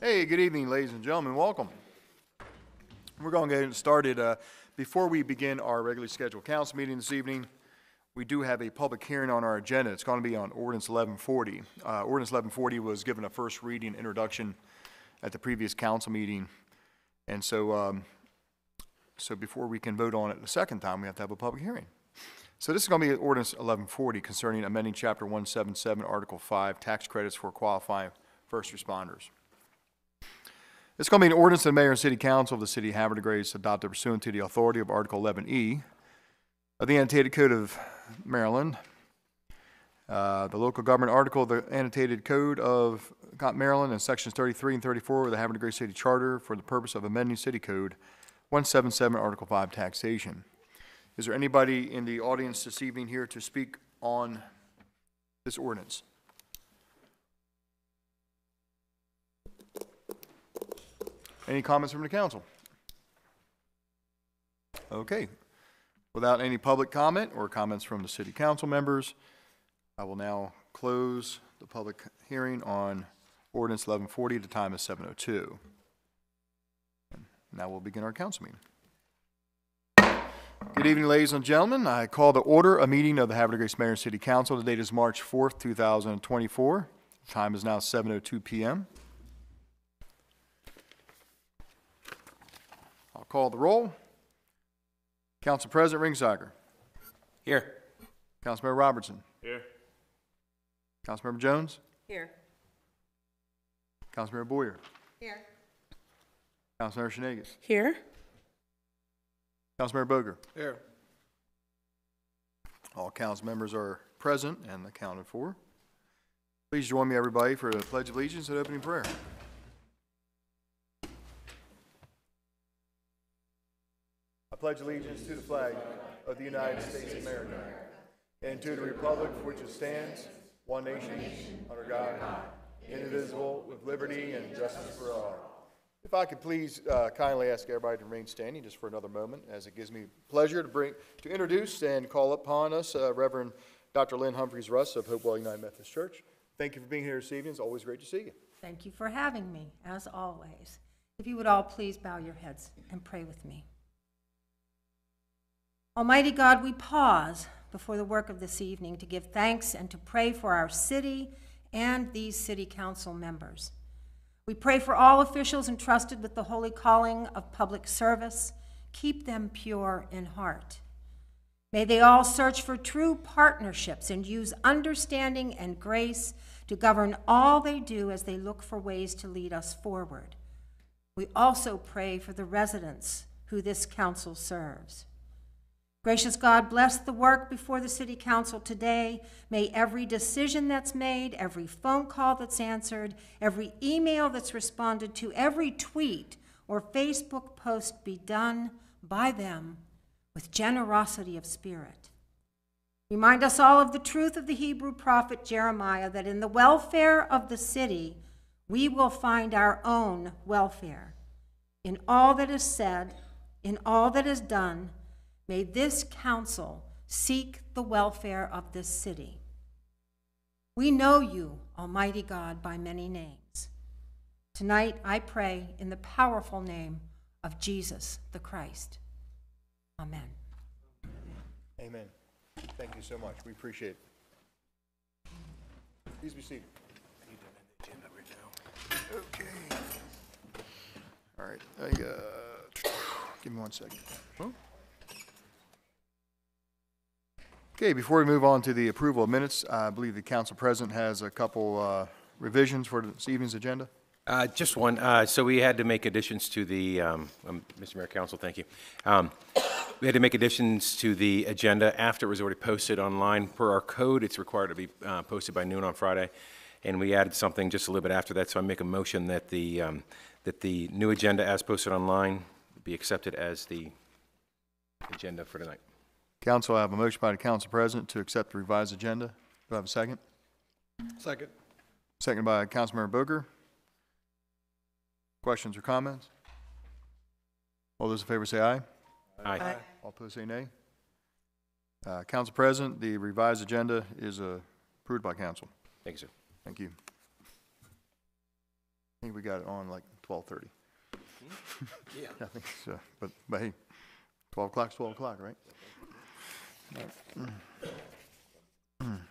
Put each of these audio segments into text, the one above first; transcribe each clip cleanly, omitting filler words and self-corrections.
Hey, good evening, ladies and gentlemen. Welcome. We're going to get started. Before we begin our regularly scheduled council meeting this evening, we do have a public hearing on our agenda. It's going to be on Ordinance 1140. Ordinance 1140 was given a first reading introduction at the previous council meeting. And so before we can vote on it the second time, we have to have a public hearing. So this is going to be Ordinance 1140 concerning amending Chapter 177, Article 5, tax credits for qualifying first responders. It's going to be an ordinance of the Mayor and City Council of the City of Havre, Grace, adopted pursuant to the authority of Article 11E of the Annotated Code of Maryland, the local government article of the Annotated Code of Maryland, and sections 33 and 34 of the Havre Grace City Charter for the purpose of amending City Code 177, Article 5, taxation. Is there anybody in the audience this evening here to speak on this ordinance? Any comments from the council? Okay. Without any public comment or comments from the city council members, I will now close the public hearing on Ordinance 1140. The time is 7:02. Now we'll begin our council meeting. Good evening, ladies and gentlemen. I call to order a meeting of the Havre Grace Mayor and City Council. The date is March 4th, 2024. The time is now 7:02 p.m. I'll call the roll. Council President Ringsager. Here. Councilmember Robertson. Here. Councilmember Jones. Here. Councilmember Boyer. Here. Councilmember Shanegas. Here. Councilmember Boger. Here. All council members are present and accounted for. Please join me, everybody, for the Pledge of Allegiance and opening prayer. I pledge allegiance to the flag of the United States of America and to the republic for which it stands, one nation, under God, indivisible, with liberty and justice for all. If I could please kindly ask everybody to remain standing just for another moment, as it gives me pleasure to introduce and call upon us Reverend Dr. Lynn Humphreys Russ of Hopewell United Methodist Church. Thank you for being here this evening. It's always great to see you. Thank you for having me, as always. If you would all please bow your heads and pray with me. Almighty God, we pause before the work of this evening to give thanks and to pray for our city and these city council members. We pray for all officials entrusted with the holy calling of public service. Keep them pure in heart. May they all search for true partnerships and use understanding and grace to govern all they do as they look for ways to lead us forward. We also pray for the residents who this council serves. Gracious God, bless the work before the City Council today. May every decision that's made, every phone call that's answered, every email that's responded to, every tweet or Facebook post be done by them with generosity of spirit. Remind us all of the truth of the Hebrew prophet Jeremiah, that in the welfare of the city, we will find our own welfare. In all that is said, in all that is done, may this council seek the welfare of this city. We know you, Almighty God, by many names. Tonight, I pray in the powerful name of Jesus the Christ. Amen. Amen. Thank you so much. We appreciate it. Please be seated. Okay. All right. Give me 1 second. Huh? Okay, before we move on to the approval of minutes, I believe the council president has a couple revisions for this evening's agenda. Just one. So we had to make additions to the, Mr. Mayor, Council, thank you. We had to make additions to the agenda after it was already posted online. Per our code, it's required to be posted by noon on Friday, and we added something just a little bit after that. So I make a motion that the new agenda as posted online be accepted as the agenda for tonight. Council, I have a motion by the council president to accept the revised agenda. Do I have a second? Second. Second by Councilmember Boger. Questions or comments? All those in favor say aye. Aye. All opposed say nay. Council President, the revised agenda is approved by council. Thank you, sir. Thank you. think we got it on like 12:30. Yeah. I think so, but hey, 12 o'clock's 12 o'clock, right?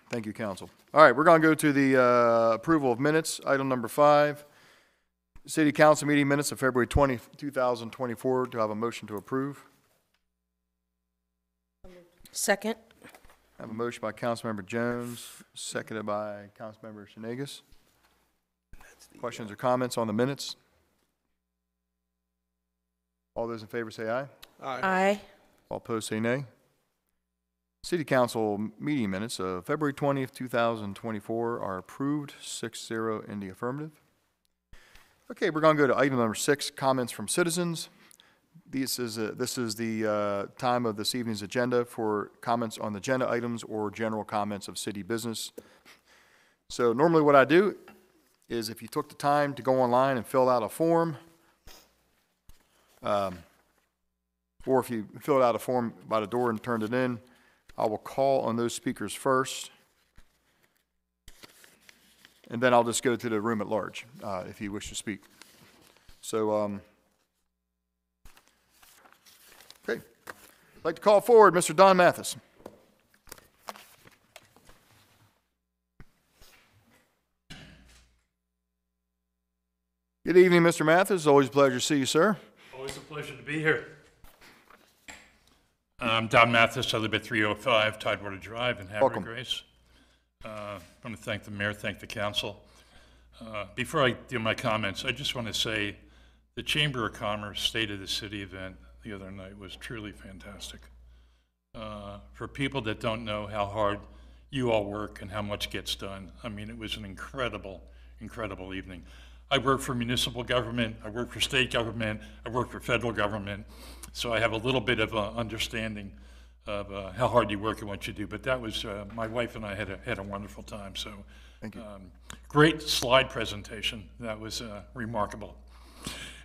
Thank you, council. All right, we're going to go to the approval of minutes, item number 5. City Council meeting minutes of February 20, 2024. Do I have a motion to approve? Second. I have a motion by Councilmember Jones, seconded by Councilmember Shanegas. Questions or comments on the minutes? All those in favor say aye. Aye. All opposed say nay. City Council meeting minutes of February 20th, 2024 are approved, 6-0 in the affirmative. Okay, we're going to go to item number 6, comments from citizens. This is the time of this evening's agenda for comments on the agenda items or general comments of city business. So normally what I do is if you took the time to go online and fill out a form, or if you filled out a form by the door and turned it in, I will call on those speakers first, and then I'll just go to the room at large if you wish to speak. So, okay. I'd like to call forward Mr. Don Mathis. Good evening, Mr. Mathis. Always a pleasure to see you, sir. Always a pleasure to be here. I'm Don Mathis. I live at 305 Tidewater Drive in Havre, Welcome. Grace. I want to thank the mayor, thank the council. Before I do my comments, I just want to say the Chamber of Commerce State of the City event the other night was truly fantastic. For people that don't know how hard you all work and how much gets done, I mean, it was an incredible, incredible evening. I work for municipal government, I work for state government, I work for federal government, so I have a little bit of understanding of how hard you work and what you do. But that was, my wife and I had a wonderful time, so. Thank you. Great slide presentation, that was remarkable.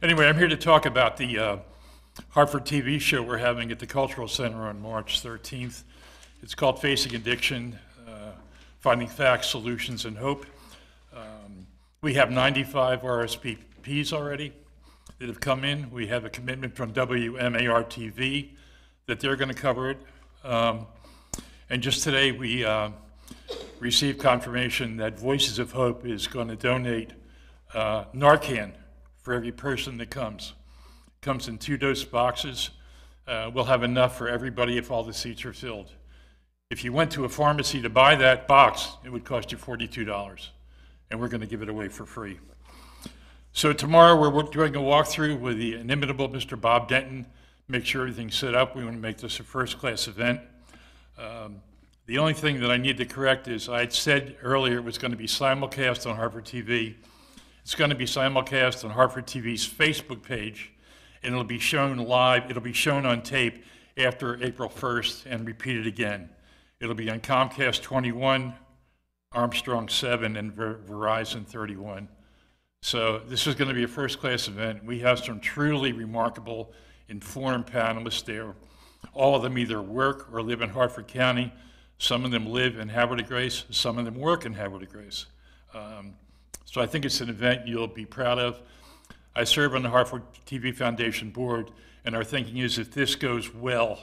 Anyway, I'm here to talk about the Hartford TV show we're having at the Cultural Center on March 13th. It's called Facing Addiction, Finding Facts, Solutions, and Hope. We have 95 RSVPs already that have come in. We have a commitment from WMAR-TV that they're going to cover it. And just today we received confirmation that Voices of Hope is going to donate Narcan for every person that comes. It comes in 2-dose boxes. We'll have enough for everybody if all the seats are filled. If you went to a pharmacy to buy that box, it would cost you $42. And we're going to give it away for free. So tomorrow we're doing a walkthrough with the inimitable Mr. Bob Denton, make sure everything's set up. We want to make this a first-class event. The only thing that I need to correct is I had said earlier it was going to be simulcast on Hartford TV. It's going to be simulcast on Hartford TV's Facebook page, and it'll be shown live. It'll be shown on tape after April 1st and repeated again. It'll be on Comcast 21, Armstrong 7, and Verizon 31. So this is going to be a first-class event. We have some truly remarkable, informed panelists there. All of them either work or live in Hartford County. Some of them live in Havre de Grace. Some of them work in Havre de Grace. So I think it's an event you'll be proud of. I serve on the Hartford TV Foundation board, and our thinking is if this goes well,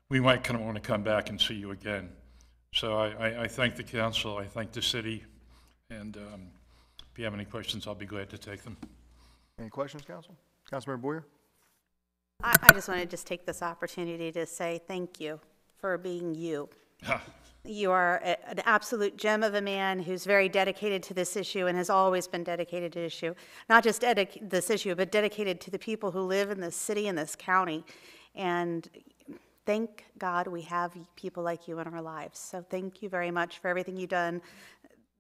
we might kind of want to come back and see you again. So I thank the council, I thank the city, and if you have any questions, I'll be glad to take them. Any questions, council? Councilmember Boyer? I just want to just take this opportunity to say thank you for being you. You are an absolute gem of a man who's very dedicated to this issue and has always been dedicated to this issue. Not just this issue, but dedicated to the people who live in this city and this county. And thank God we have people like you in our lives. So thank you very much for everything you've done.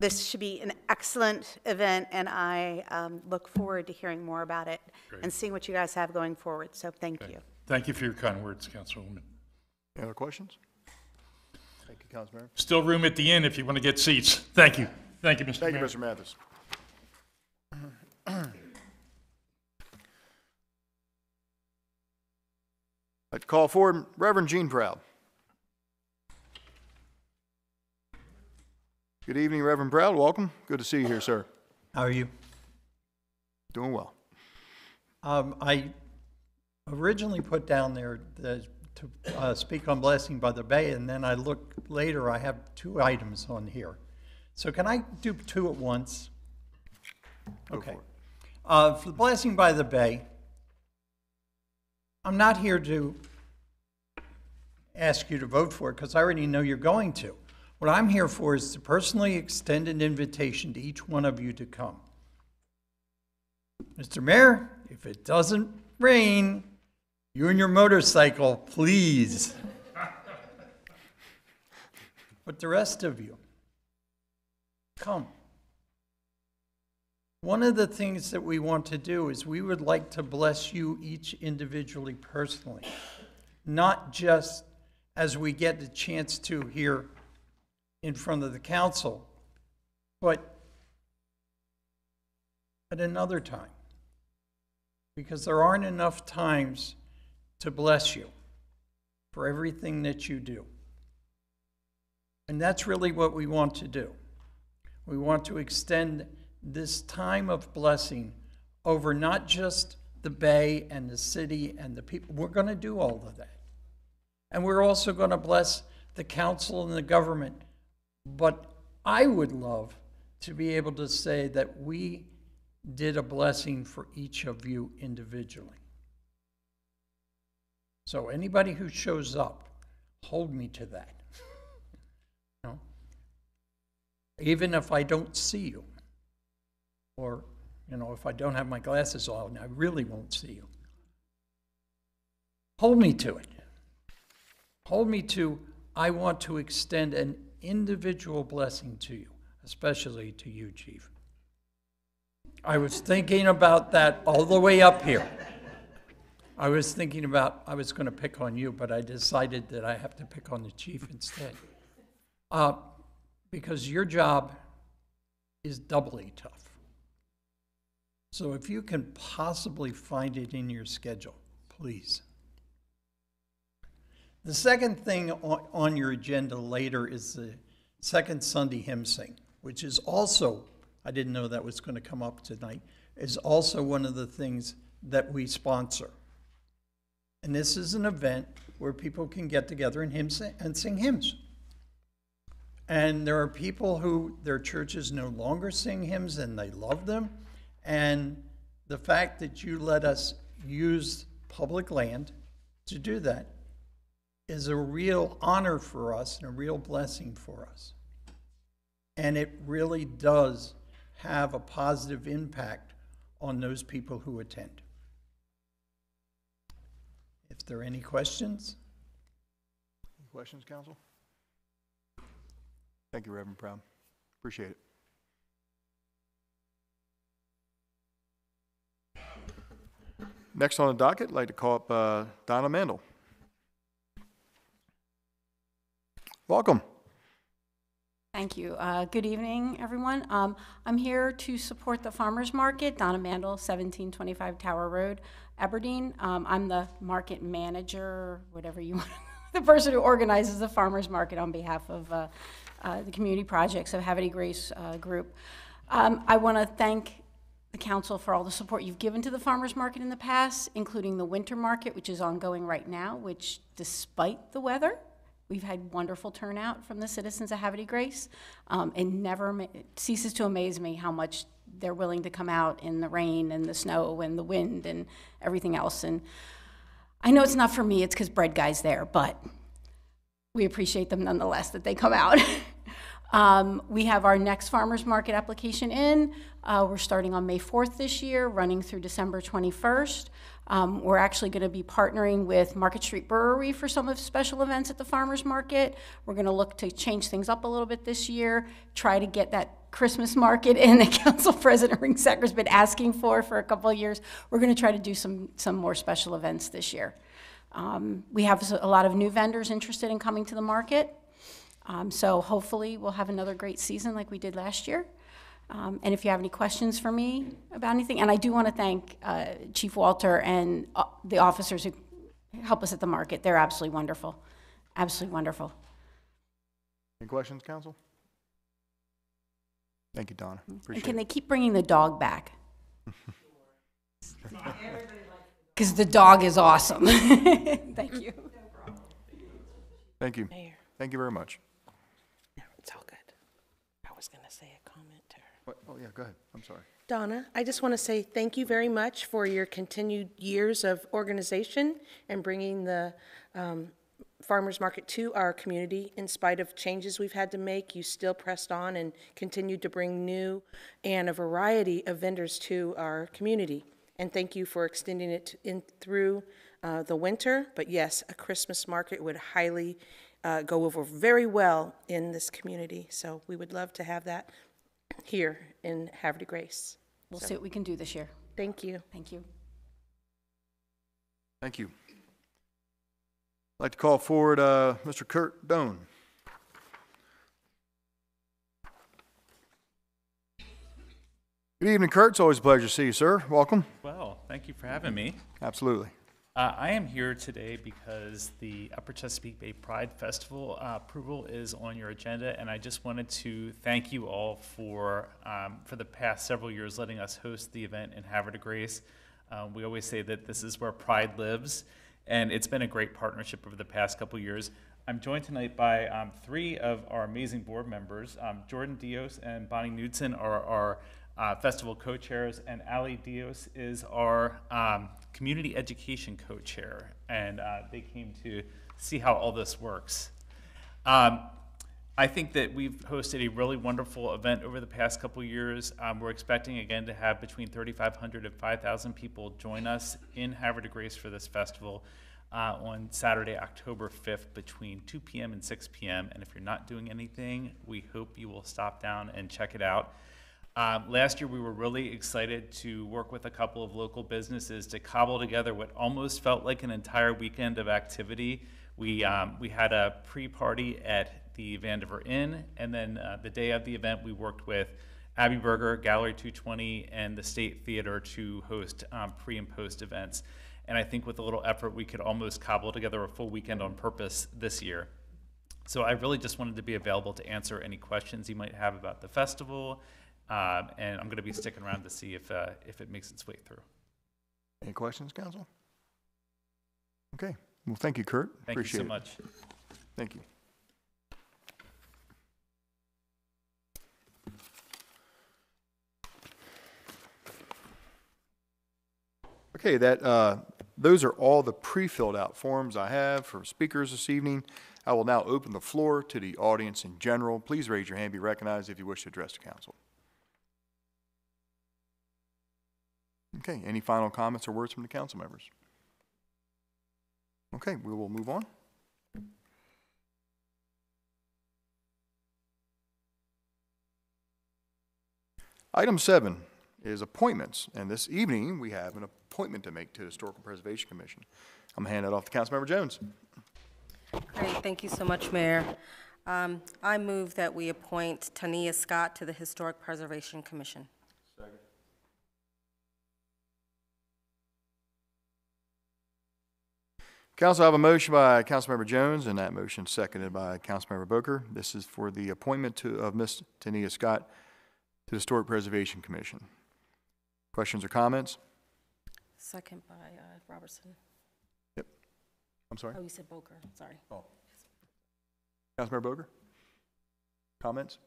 This should be an excellent event, and I look forward to hearing more about it. Great. And seeing what you guys have going forward. So thank you. Thank you for your kind words, Councilwoman. Any other questions? Thank you, Councilmember. Still room at the end if you want to get seats. Thank you. Thank you, Mr. Thank you, Mayor. Mr. Mathis. I'd call forward Reverend Gene Proud. Good evening, Reverend Proud. Welcome. Good to see you here, sir. How are you? Doing well. I originally put down there to speak on Blessing by the Bay, and then I looked later, I have 2 items on here. So can I do 2 at once? Okay. For the Blessing by the Bay, I'm not here to ask you to vote for it because I already know you're going to. What I'm here for is to personally extend an invitation to each one of you to come. Mr. Mayor, if it doesn't rain, you and your motorcycle, please. But the rest of you, come. One of the things that we want to do is we would like to bless you each individually personally, not just as we get the chance to here in front of the council, but at another time. Because there aren't enough times to bless you for everything that you do. And that's really what we want to do. We want to extend this time of blessing over not just the Bay and the city and the people. We're going to do all of that. And we're also going to bless the council and the government. But I would love to be able to say that we did a blessing for each of you individually. So anybody who shows up, hold me to that. You know? Even if I don't see you, or if I don't have my glasses on, I really won't see you. Hold me to it. Hold me to, I want to extend an individual blessing to you, especially to you, Chief. I was thinking about that all the way up here. I was thinking about, I was going to pick on you, but I decided that I have to pick on the chief instead. Because your job is doubly tough. So if you can possibly find it in your schedule, please. The second thing on your agenda later is the second Sunday hymn sing, which is also, I didn't know that was going to come up tonight, is also one of the things that we sponsor. And this is an event where people can get together and sing hymns. And there are people who their churches no longer sing hymns and they love them. And the fact that you let us use public land to do that is a real honor for us and a real blessing for us. And it really does have a positive impact on those people who attend. If there are any questions? Any questions, council? Thank you, Reverend Brown. Appreciate it. Next on the docket, I'd like to call up Donna Mandel. Welcome. Thank you. Good evening, everyone. I'm here to support the farmers market, Donna Mandel, 1725 Tower Road, Aberdeen. I'm the market manager, whatever you want, the person who organizes the farmers market on behalf of the community projects of Havre Grace Group. I want to thank the council for all the support you've given to the farmers market in the past, including the winter market, which is ongoing right now, which despite the weather, we've had wonderful turnout from the citizens of Havre Grace. It ceases to amaze me how much they're willing to come out in the rain and the snow and the wind and everything else. And I know it's not for me, it's because bread guy's there, but we appreciate them nonetheless that they come out. We have our next farmers market application in. We're starting on May 4th this year, running through December 21st. We're actually going to be partnering with Market Street Brewery for some of the special events at the farmers market. We're going to look to change things up a little bit this year, try to get that Christmas market in that Council President Ringsacker's been asking for a couple of years. We're going to try to do some more special events this year. We have a lot of new vendors interested in coming to the market. So hopefully we'll have another great season like we did last year. And if you have any questions for me about anything, and I do want to thank Chief Walter and the officers who help us at the market. They're absolutely wonderful. Absolutely wonderful. Any questions, council? Thank you, Donna. And Appreciate can it. they keep bringing the dog back? Because the dog is awesome. Thank you. Thank you. Mayor. Thank you very much. No, it's all good. I was going to say a comment to her. What? Oh, yeah, go ahead. I'm sorry. Donna, I just want to say thank you very much for your continued years of organization and bringing the farmers market to our community. In spite of changes we've had to make, you still pressed on and continued to bring new and a variety of vendors to our community. And thank you for extending it in through the winter. But yes, a Christmas market would highly go over very well in this community. So we would love to have that here in Havre de Grace. We'll see what we can do this year. Thank you. Thank you. Thank you. I'd like to call forward Mr. Kurt Doan. Good evening, Kurt. It's always a pleasure to see you, sir. Welcome. Well, thank you for having me. Absolutely. I am here today because the Upper Chesapeake Bay Pride Festival approval is on your agenda, and I just wanted to thank you all for the past several years letting us host the event in Havre de Grace. We always say that this is where pride lives, and it's been a great partnership over the past couple years. I'm joined tonight by three of our amazing board members. Jordan Dios and Bonnie Knudsen are our festival co-chairs, and Ali Dios is our community education co-chair, and they came to see how all this works. I think that we've hosted a really wonderful event over the past couple years. We're expecting again to have between 3,500 and 5,000 people join us in Havre de Grace for this festival on Saturday, October 5th between 2 p.m. and 6 p.m. And if you're not doing anything, we hope you will stop down and check it out. Last year, we were really excited to work with a couple of local businesses to cobble together what almost felt like an entire weekend of activity. We had a pre-party at the Vandiver Inn, and then the day of the event, we worked with Abbey Burger, Gallery 220, and the State Theater to host pre and post events. And I think with a little effort, we could almost cobble together a full weekend on purpose this year. So I really just wanted to be available to answer any questions you might have about the festival. And I'm going to be sticking around to see if it makes its way through. Any questions, council? Okay. Well, thank you, Kurt. Thank Appreciate you so it. much. Thank you. Okay, those are all the pre-filled out forms I have for speakers this evening. I will now open the floor to the audience in general. Please raise your hand, be recognized if you wish to address the council. Okay, any final comments or words from the council members? Okay, we will move on. Item 7 is appointments, and this evening we have an appointment to make to the Historical Preservation Commission. I'm going to hand that off to Councilmember Jones. Great, thank you so much, Mayor. I move that we appoint Tania Scott to the Historic Preservation Commission. Second. Council, I have a motion by Councilmember Jones, and that motion seconded by Councilmember Boker. This is for the appointment of Ms. Tania Scott to the Historic Preservation Commission. Questions or comments? Second by Robertson. Yep. I'm sorry? Oh, you said Boker, sorry. Oh. Councilmember Boker? Comments?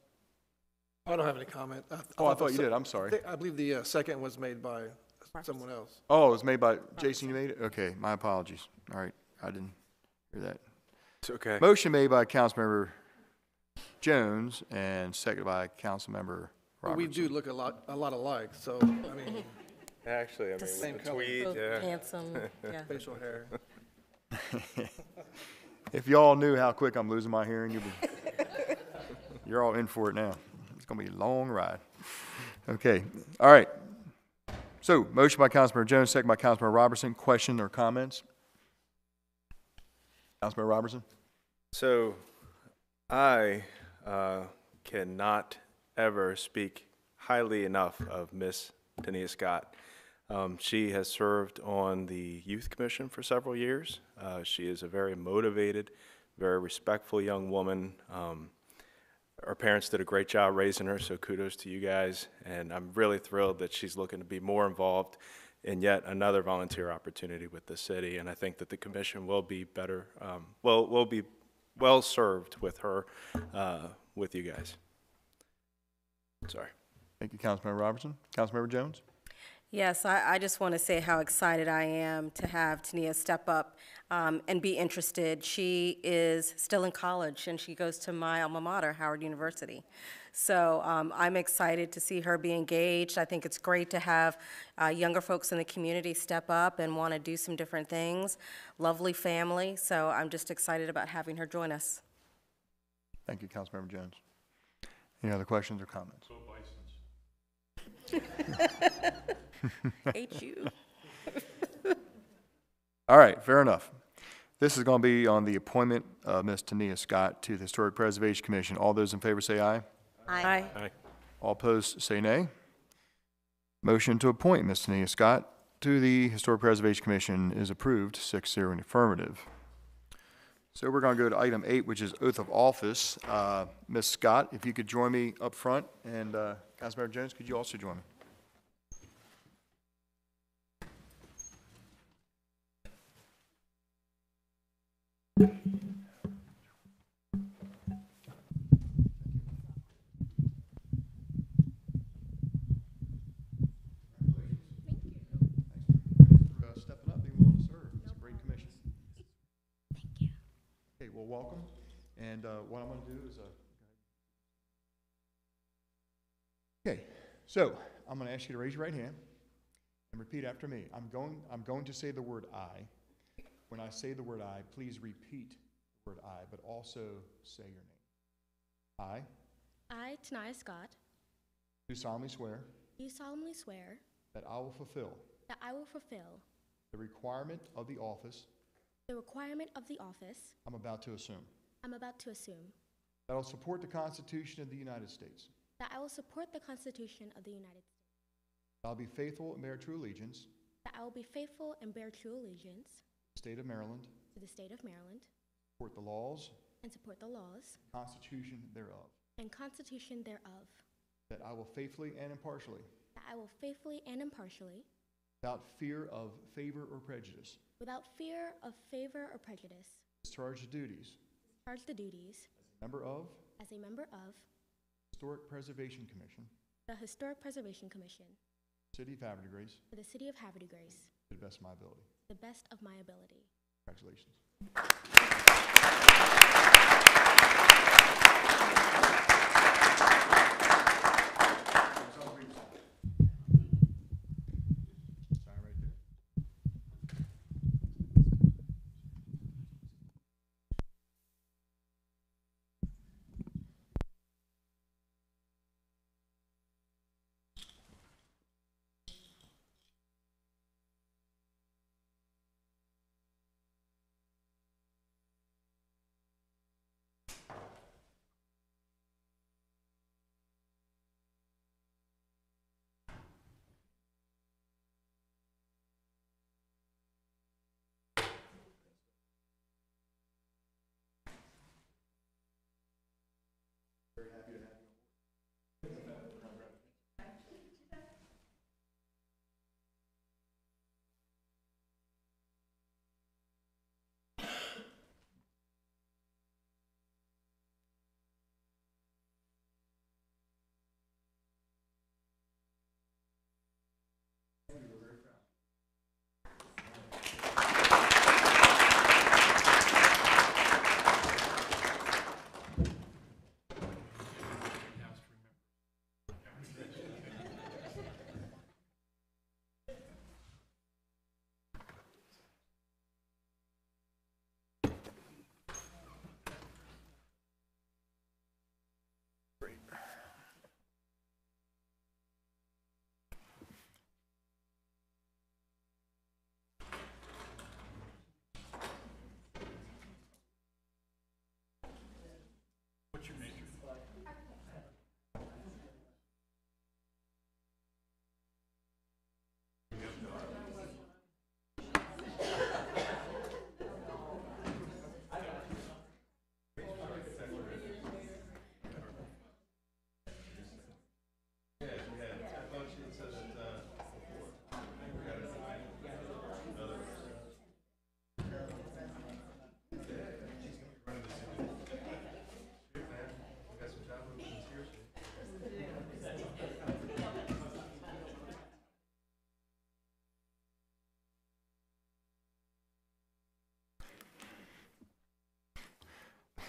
I don't have any comment. I thought you did. I'm sorry. I believe the second was made by someone else. Oh, it was made by Jason. You made it? Okay, my apologies. All right, I didn't hear that. It's okay. Motion made by Councilmember Jones and seconded by Councilmember Well, Robertson. we do look a lot alike, so, I mean, Actually, I mean, same with the color. tweed, Both yeah. handsome, yeah. facial hair. If y'all knew how quick I'm losing my hearing, you're all in for it now. It's going to be a long ride. Okay, all right. So, motion by Councilmember Jones, second by Councilmember Robertson. Question or comments? Councilmember Robertson? So, I cannot ever speak highly enough of Miss Tania Scott. She has served on the Youth Commission for several years. She is a very motivated, very respectful young woman. Our parents did a great job raising her, so kudos to you guys. And I'm really thrilled that she's looking to be more involved in yet another volunteer opportunity with the city. And I think that the commission will be better, will be well served with her, with you guys. Sorry. Thank you, Councilmember Robertson. Councilmember Jones? Yes, I just want to say how excited I am to have Tania step up and be interested. She is still in college, and she goes to my alma mater, Howard University. So I'm excited to see her be engaged. I think it's great to have younger folks in the community step up and want to do some different things. Lovely family, so I'm just excited about having her join us. Thank you, Councilmember Jones. Any other questions or comments? Hate you. All right, fair enough. This is going to be on the appointment of Ms. Tania Scott to the Historic Preservation Commission. All those in favor say aye. Aye. Aye. All opposed say nay. Motion to appoint Ms. Tania Scott to the Historic Preservation Commission is approved, 6-0 in the affirmative. So we're going to go to item 8, which is oath of office. Ms. Scott, if you could join me up front, and Councilmember Jones, could you also join me? Stepping up, being willing to serve. It's a great commission. Thank you. Okay, well, welcome. And what I'm going to do is, okay, so I'm going to ask you to raise your right hand and repeat after me. I'm going to say the word I. When I say the word I, please repeat the word I, but also say your name. I, Tania Scott, Do solemnly swear do solemnly swear that I will fulfill that I will fulfill the requirement of the office the requirement of the office I'm about to assume. I'm about to assume, That I will support the Constitution of the United States. that I will support the Constitution of the United States, That I will be faithful and bear true allegiance that I will be faithful and bear true allegiance to the state of Maryland, to the state of Maryland, support the laws, and support the laws Constitution thereof. and Constitution thereof, That I will faithfully and impartially, that I will faithfully and impartially, without fear of favor or prejudice, without fear of favor or prejudice, discharge the duties discharge the duties member of as a member of Historic Preservation Commission, the Historic Preservation Commission City of Havre, Grace, for the city of Havre, Grace, to the best of my ability. to the best of my ability. Congratulations. Sign right there.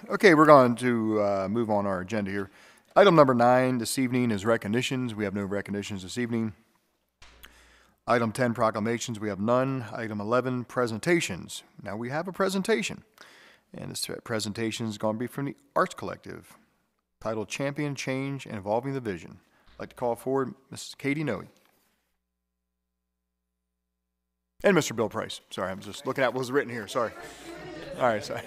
Okay, we're going to move on our agenda here. Item number 9 this evening is recognitions. We have no recognitions this evening. Item 10, proclamations. We have none. Item 11, presentations. Now we have a presentation, and this presentation is going to be from the Arts Collective, titled Champion Change and Evolving the Vision. I'd like to call forward Mrs. Katie Noe. And Mr. Bill Price. Sorry, I'm just looking at what was written here. Sorry. All right, sorry.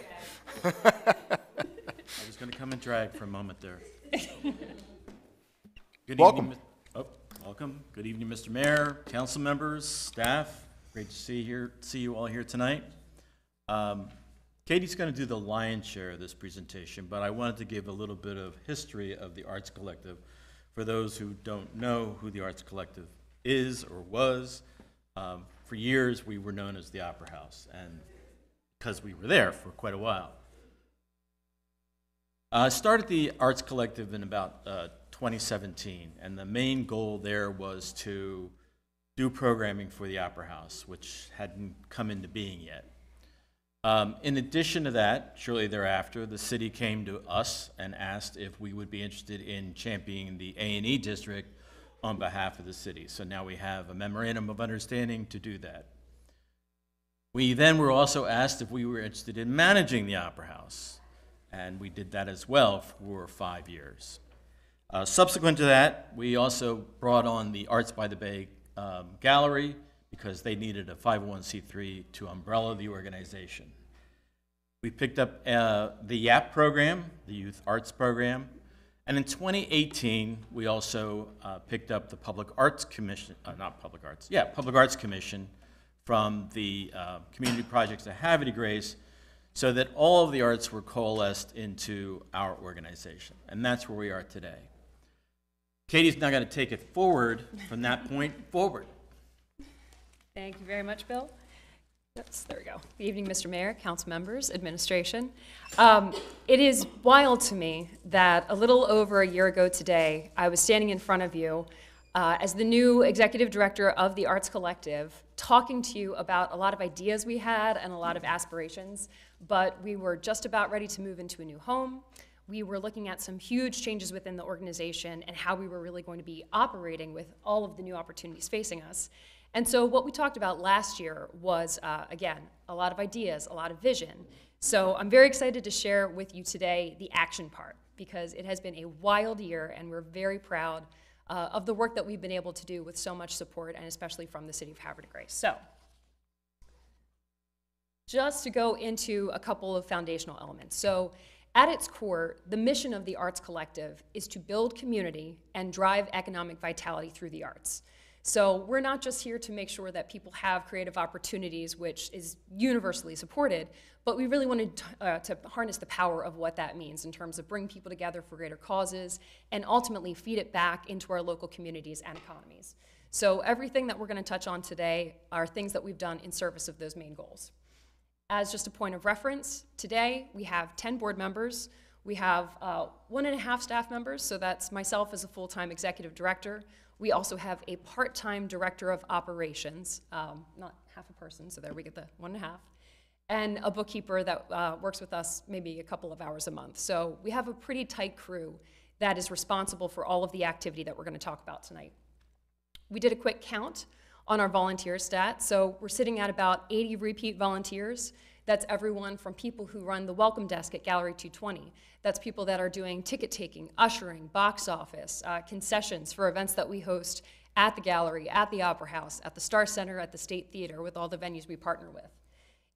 I was going to come and drag for a moment there. Good Welcome. evening. Welcome. Good evening, Mr. Mayor, council members, staff. Great to see you all here tonight. Katie's going to do the lion's share of this presentation, but I wanted to give a little bit of history of the Arts Collective for those who don't know who the Arts Collective is or was. For years, we were known as the Opera House, and because we were there for quite a while. I started the Arts Collective in about 2017, and the main goal there was to do programming for the Opera House, which hadn't come into being yet. In addition to that, shortly thereafter, the city came to us and asked if we would be interested in championing the A&E district on behalf of the city. So now we have a memorandum of understanding to do that. We then were also asked if we were interested in managing the Opera House, and we did that as well for 5 years. Subsequent to that, we also brought on the Arts by the Bay Gallery because they needed a 501c3 to umbrella the organization. We picked up the YAP program, the Youth Arts Program, and in 2018, we also picked up the Public Arts Commission, Public Arts Commission from the Community Projects at Havre Grace, so that all of the arts were coalesced into our organization. And that's where we are today. Katie's now going to take it forward from that point forward. Thank you very much, Bill. Yes, there we go. Good evening, Mr. Mayor, council members, administration. It is wild to me that a little over a year ago today, I was standing in front of you as the new executive director of the Arts Collective, talking to you about a lot of ideas we had and a lot of aspirations, but we were just about ready to move into a new home. We were looking at some huge changes within the organization and how we were really going to be operating with all of the new opportunities facing us. And so what we talked about last year was, again, a lot of ideas, a lot of vision. So I'm very excited to share with you today the action part, because it has been a wild year and we're very proud of the work that we've been able to do with so much support, and especially from the city of Havre Grace. So just to go into a couple of foundational elements. So at its core, the mission of the Arts Collective is to build community and drive economic vitality through the arts. So we're not just here to make sure that people have creative opportunities, which is universally supported, but we really wanted to harness the power of what that means in terms of bringing people together for greater causes and ultimately feed it back into our local communities and economies. So everything that we're going to touch on today are things that we've done in service of those main goals. As just a point of reference, today we have 10 board members. We have 1.5 staff members, so that's myself as a full-time executive director. We also have a part-time director of operations, not half a person, so there we get the 1.5, and a bookkeeper that works with us maybe a couple of hours a month. So we have a pretty tight crew that is responsible for all of the activity that we're going to talk about tonight. We did a quick count on our volunteer stat, so we're sitting at about 80 repeat volunteers. That's everyone from people who run the welcome desk at Gallery 220. That's people that are doing ticket taking, ushering, box office, concessions for events that we host at the gallery, at the Opera House, at the Star Center, at the State Theater, with all the venues we partner with.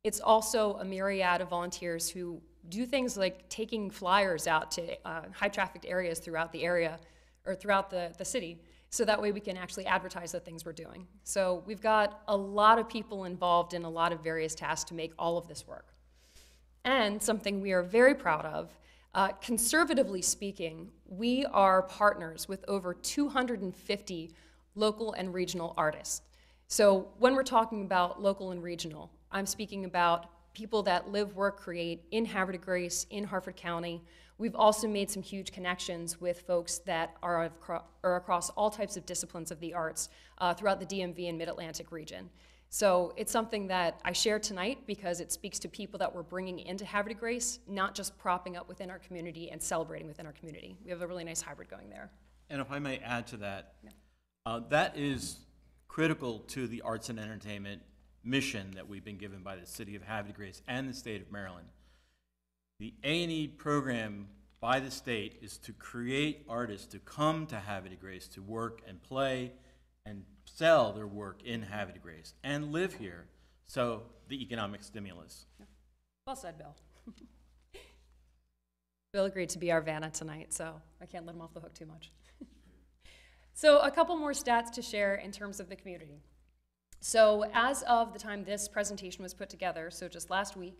It's also a myriad of volunteers who do things like taking flyers out to high trafficked areas throughout the area, or throughout the city, so that way we can actually advertise the things we're doing. So we've got a lot of people involved in a lot of various tasks to make all of this work. And something we are very proud of, conservatively speaking, we are partners with over 250 local and regional artists. So when we're talking about local and regional, I'm speaking about people that live, work, create in Havre de Grace, in Harford County. We've also made some huge connections with folks that are across all types of disciplines of the arts throughout the DMV and Mid-Atlantic region. So it's something that I share tonight because it speaks to people that we're bringing into Havre de Grace, not just propping up within our community and celebrating within our community. We have a really nice hybrid going there. And if I may add to that, that is critical to the arts and entertainment mission that we've been given by the city of Havre de Grace and the state of Maryland. The A&E program by the state is to create artists to come to Havre de Grace to work and play and sell their work in Havre de Grace and live here, so the economic stimulus. Well said, Bill. Bill agreed to be our Vanna tonight, so I can't let him off the hook too much. So a couple more stats to share in terms of the community. So as of the time this presentation was put together, so just last week,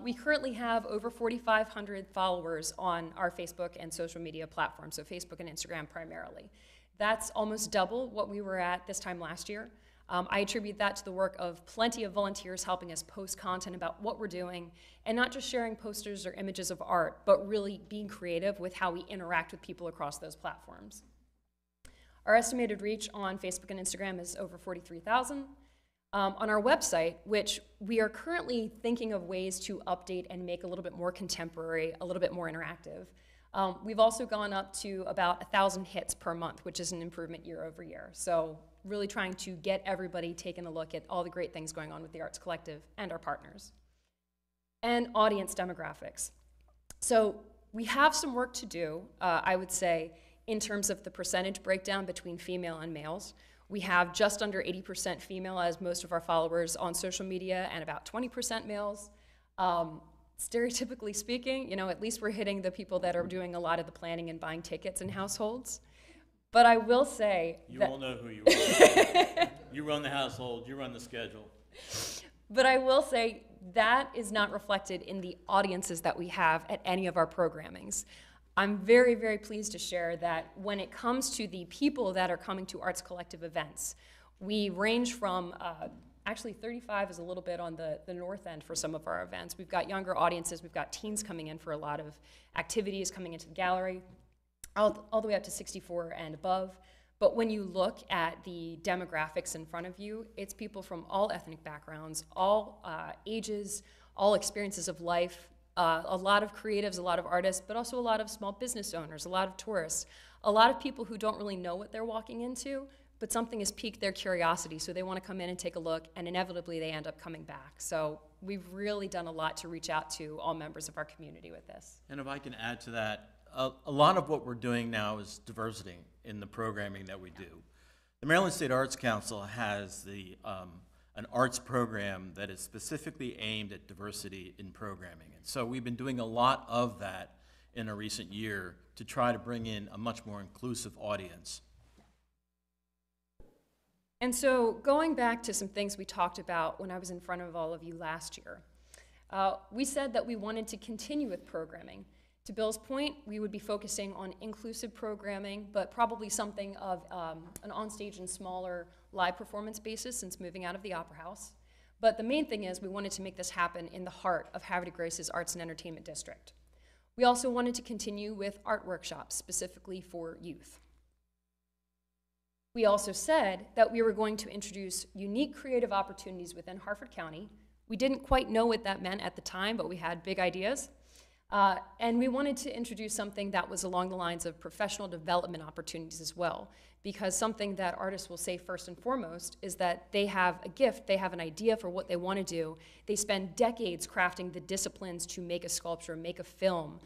we currently have over 4,500 followers on our Facebook and social media platforms, so Facebook and Instagram primarily. That's almost double what we were at this time last year. I attribute that to the work of plenty of volunteers helping us post content about what we're doing, and not just sharing posters or images of art, but really being creative with how we interact with people across those platforms. Our estimated reach on Facebook and Instagram is over 43,000. On our website, which we are currently thinking of ways to update and make a little bit more contemporary, a little bit more interactive, we've also gone up to about 1,000 hits per month, which is an improvement year over year. So really trying to get everybody taking a look at all the great things going on with the Arts Collective and our partners. And audience demographics. So we have some work to do, I would say, in terms of the percentage breakdown between female and males. We have just under 80% female as most of our followers on social media, and about 20% males. Stereotypically speaking, you know, at least we're hitting the people that are doing a lot of the planning and buying tickets in households. But I will say You that all know who you are. You run the household, you run the schedule. But I will say that is not reflected in the audiences that we have at any of our programmings. I'm very, very pleased to share that when it comes to the people that are coming to Arts Collective events, we range from, actually 35 is a little bit on the north end for some of our events. We've got younger audiences, we've got teens coming in for a lot of activities coming into the gallery, all the way up to 64 and above. But when you look at the demographics in front of you, it's people from all ethnic backgrounds, all ages, all experiences of life, a lot of creatives, a lot of artists, but also a lot of small business owners, a lot of tourists, a lot of people who don't really know what they're walking into, but something has piqued their curiosity, so they want to come in and take a look, and inevitably they end up coming back. So we've really done a lot to reach out to all members of our community with this. And if I can add to that, a lot of what we're doing now is diversity in the programming that we do. The Maryland State Arts Council has an arts program that is specifically aimed at diversity in programming. And so we've been doing a lot of that in a recent year to try to bring in a much more inclusive audience. And so going back to some things we talked about when I was in front of all of you last year, we said that we wanted to continue with programming. To Bill's point, we would be focusing on inclusive programming, but probably something of an onstage and smaller live performance basis since moving out of the Opera House. But the main thing is we wanted to make this happen in the heart of Havre de Grace's Arts and Entertainment District. We also wanted to continue with art workshops, specifically for youth. We also said that we were going to introduce unique creative opportunities within Harford County. We didn't quite know what that meant at the time, but we had big ideas. And we wanted to introduce something that was along the lines of professional development opportunities as well, because something that artists will say first and foremost is that they have a gift, they have an idea for what they want to do. They spend decades crafting the disciplines to make a sculpture, make a film,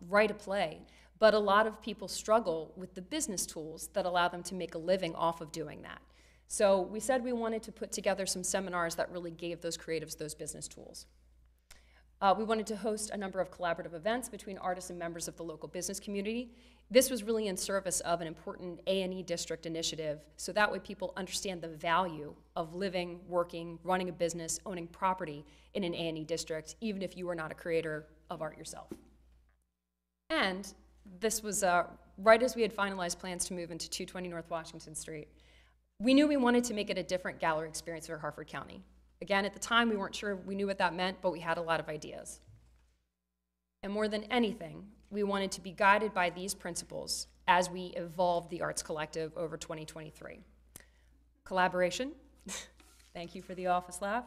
write a play. But a lot of people struggle with the business tools that allow them to make a living off of doing that. So we said we wanted to put together some seminars that really gave those creatives those business tools. We wanted to host a number of collaborative events between artists and members of the local business community. This was really in service of an important A&E district initiative, so that way people understand the value of living, working, running a business, owning property in an A&E district, even if you are not a creator of art yourself. And this was right as we had finalized plans to move into 220 North Washington Street. We knew we wanted to make it a different gallery experience for Harford County. Again, at the time, we weren't sure we knew what that meant, but we had a lot of ideas. And more than anything, we wanted to be guided by these principles as we evolved the Arts Collective over 2023. Collaboration, Thank you for the office laugh.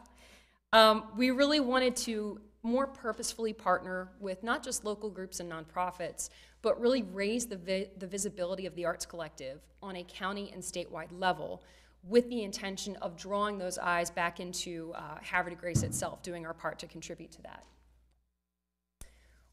We really wanted to more purposefully partner with not just local groups and nonprofits, but really raise the visibility of the Arts Collective on a county and statewide level with the intention of drawing those eyes back into Havre de Grace itself, doing our part to contribute to that.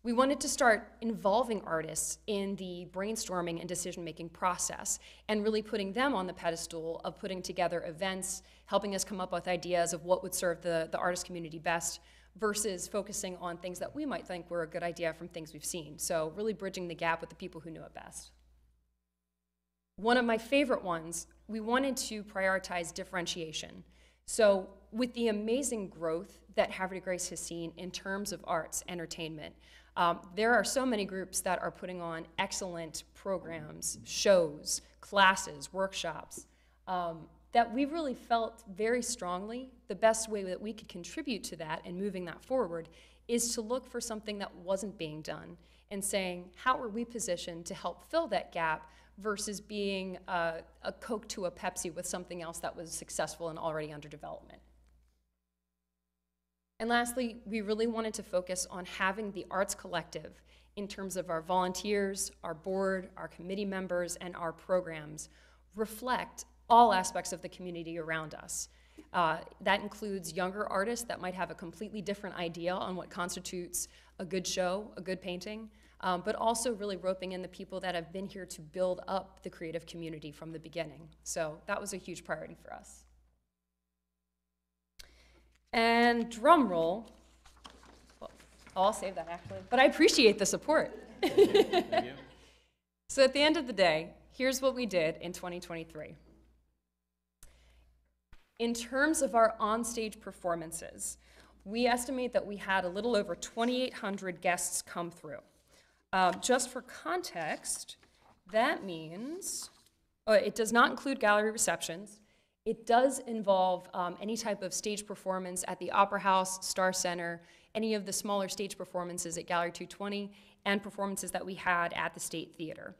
We wanted to start involving artists in the brainstorming and decision-making process and really putting them on the pedestal of putting together events, helping us come up with ideas of what would serve the artist community best versus focusing on things that we might think were a good idea from things we've seen. So really bridging the gap with the people who knew it best. One of my favorite ones, we wanted to prioritize differentiation. So with the amazing growth that Havre de Grace has seen in terms of arts, entertainment, there are so many groups that are putting on excellent programs, shows, classes, workshops, that we really felt very strongly the best way that we could contribute to that and moving that forward is to look for something that wasn't being done and saying, how are we positioned to help fill that gap versus being a Coke to a Pepsi with something else that was successful and already under development. And lastly, we really wanted to focus on having the Arts Collective in terms of our volunteers, our board, our committee members, and our programs reflect all aspects of the community around us. That includes younger artists that might have a completely different idea on what constitutes a good show, a good painting, but also really roping in the people that have been here to build up the creative community from the beginning. So that was a huge priority for us. And drum roll, well, I'll save that actually, but I appreciate the support. Thank you. So at the end of the day, here's what we did in 2023. In terms of our onstage performances, we estimate that we had a little over 2,800 guests come through. Just for context, that means, it does not include gallery receptions. It does involve any type of stage performance at the Opera House, Star Center, any of the smaller stage performances at Gallery 220, and performances that we had at the State Theater.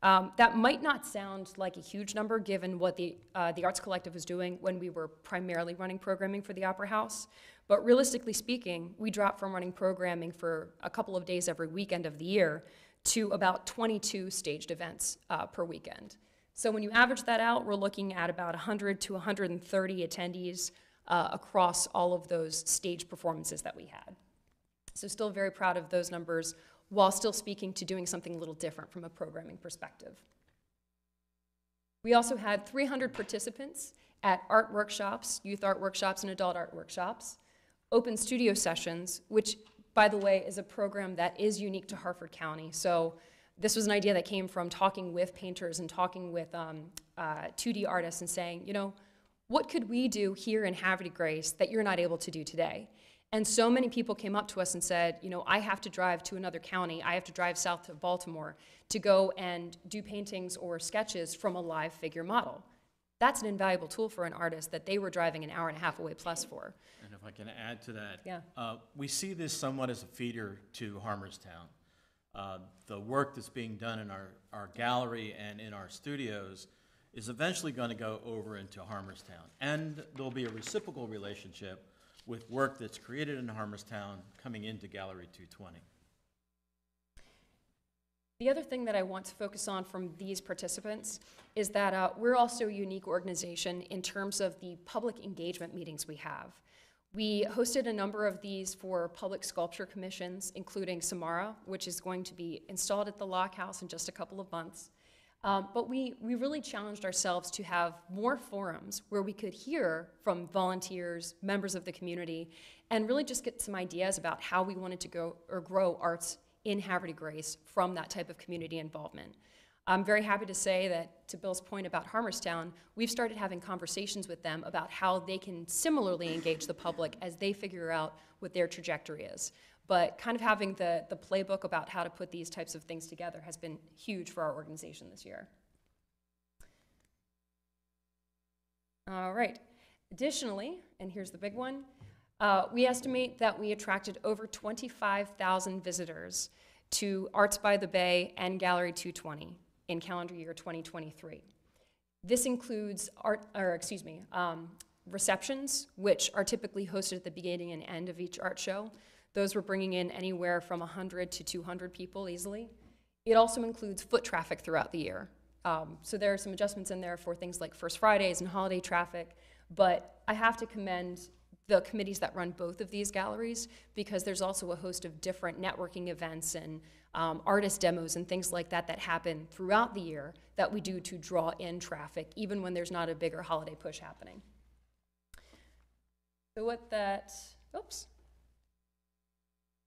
That might not sound like a huge number given what the Arts Collective was doing when we were primarily running programming for the Opera House, but realistically speaking, we dropped from running programming for a couple of days every weekend of the year to about 22 staged events per weekend. So when you average that out, we're looking at about 100 to 130 attendees across all of those stage performances that we had. So still very proud of those numbers while still speaking to doing something a little different from a programming perspective. We also had 300 participants at art workshops, youth art workshops, and adult art workshops, open studio sessions, which, by the way, is a program that is unique to Harford County. So this was an idea that came from talking with painters and talking with 2D artists and saying, you know, what could we do here in Havre de Grace that you're not able to do today? And so many people came up to us and said, you know, I have to drive to another county, I have to drive south to Baltimore to go and do paintings or sketches from a live figure model. That's an invaluable tool for an artist that they were driving an hour and a half away plus for. And if I can add to that, yeah. We see this somewhat as a feeder to Harmerstown. The work that's being done in our gallery and in our studios is eventually going to go over into Harmerstown. And there'll be a reciprocal relationship with work that's created in Harmerstown coming into Gallery 220. The other thing that I want to focus on from these participants is that we're also a unique organization in terms of the public engagement meetings we have. We hosted a number of these for public sculpture commissions, including Samara, which is going to be installed at the Lock House in just a couple of months. But we really challenged ourselves to have more forums where we could hear from volunteers, members of the community, and really just get some ideas about how we wanted to go or grow arts in Havre de Grace from that type of community involvement. I'm very happy to say that, to Bill's point about Harmerstown, we've started having conversations with them about how they can similarly engage the public as they figure out what their trajectory is. But kind of having the playbook about how to put these types of things together has been huge for our organization this year. All right. Additionally, and here's the big one, we estimate that we attracted over 25,000 visitors to Arts by the Bay and Gallery 220 in calendar year 2023. This includes receptions, which are typically hosted at the beginning and end of each art show. Those were bringing in anywhere from 100 to 200 people easily. It also includes foot traffic throughout the year. So there are some adjustments in there for things like First Fridays and holiday traffic, but I have to commend the committees that run both of these galleries, because there's also a host of different networking events and artist demos and things like that that happen throughout the year that we do to draw in traffic, even when there's not a bigger holiday push happening. So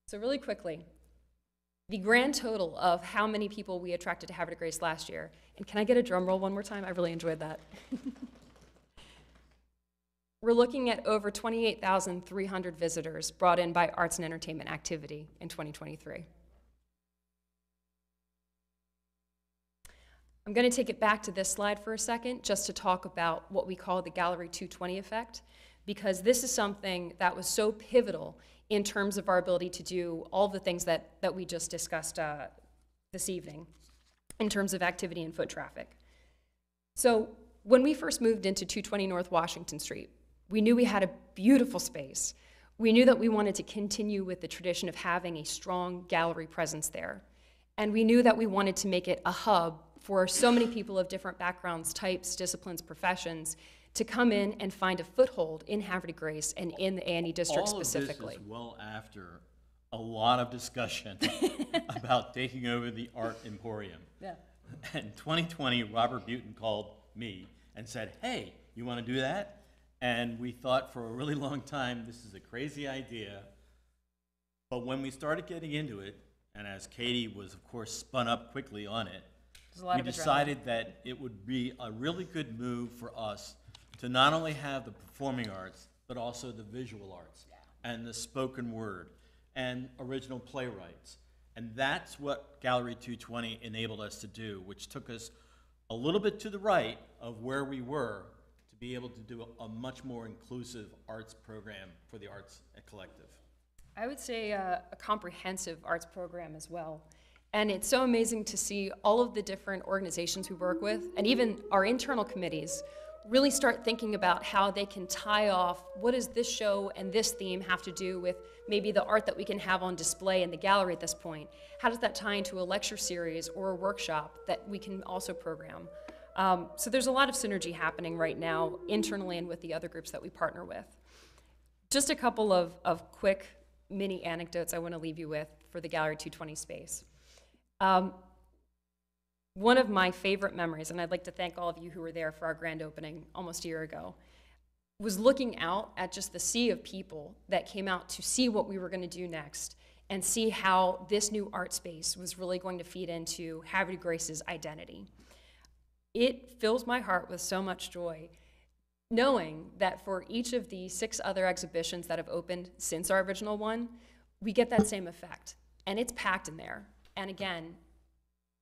So really quickly, the grand total of how many people we attracted to Havre de Grace last year, and can I get a drum roll one more time? I really enjoyed that. We're looking at over 28,300 visitors brought in by arts and entertainment activity in 2023. I'm going to take it back to this slide for a second just to talk about what we call the Gallery 220 effect, because this is something that was so pivotal in terms of our ability to do all the things that we just discussed this evening in terms of activity and foot traffic. So when we first moved into 220 North Washington Street, we knew we had a beautiful space. We knew that we wanted to continue with the tradition of having a strong gallery presence there. And we knew that we wanted to make it a hub for so many people of different backgrounds, types, disciplines, professions, to come in and find a foothold in Havre de Grace and in the A&E district specifically. All of this is well after a lot of discussion about taking over the Art Emporium. Yeah. In 2020, Robert Butin called me and said, hey, you want to do that? And we thought for a really long time, this is a crazy idea. But when we started getting into it, and as Katie was, of course, spun up quickly on it, we decided that it would be a really good move for us to not only have the performing arts, but also the visual arts and the spoken word and original playwrights. And that's what Gallery 220 enabled us to do, which took us a little bit to the right of where we were to be able to do a much more inclusive arts program for the Arts Collective. I would say a comprehensive arts program as well. And it's so amazing to see all of the different organizations we work with, and even our internal committees, really start thinking about how they can tie off what does this show and this theme have to do with maybe the art that we can have on display in the gallery at this point. How does that tie into a lecture series or a workshop that we can also program? So there's a lot of synergy happening right now internally and with the other groups that we partner with. Just a couple of quick mini anecdotes I want to leave you with for the Gallery 220 space. One of my favorite memories, and I'd like to thank all of you who were there for our grand opening almost a year ago, was looking out at just the sea of people that came out to see what we were going to do next and see how this new art space was really going to feed into Havre de Grace's identity. It fills my heart with so much joy knowing that for each of the 6 other exhibitions that have opened since our original one, we get that same effect. And it's packed in there. And again,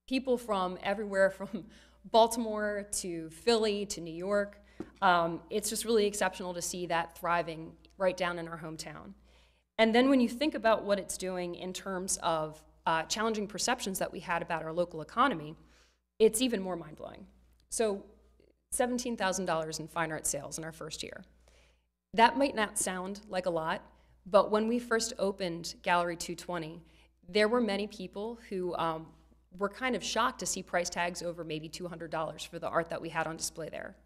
people from everywhere from Baltimore to Philly to New York. It's just really exceptional to see that thriving right down in our hometown. And then when you think about what it's doing in terms of challenging perceptions that we had about our local economy, it's even more mind-blowing. So $17,000 in fine art sales in our first year. That might not sound like a lot, but when we first opened Gallery 220, there were many people who were kind of shocked to see price tags over maybe $200 for the art that we had on display there.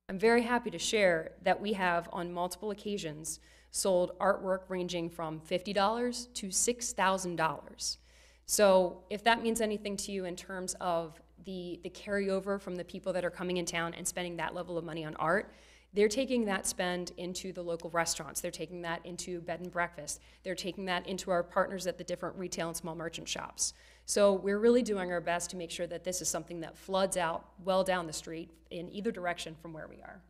I'm very happy to share that we have, on multiple occasions, sold artwork ranging from $50 to $6,000. So if that means anything to you in terms of the carryover from the people that are coming in town and spending that level of money on art, they're taking that spend into the local restaurants. They're taking that into bed and breakfast. They're taking that into our partners at the different retail and small merchant shops. So we're really doing our best to make sure that this is something that floods out well down the street in either direction from where we are.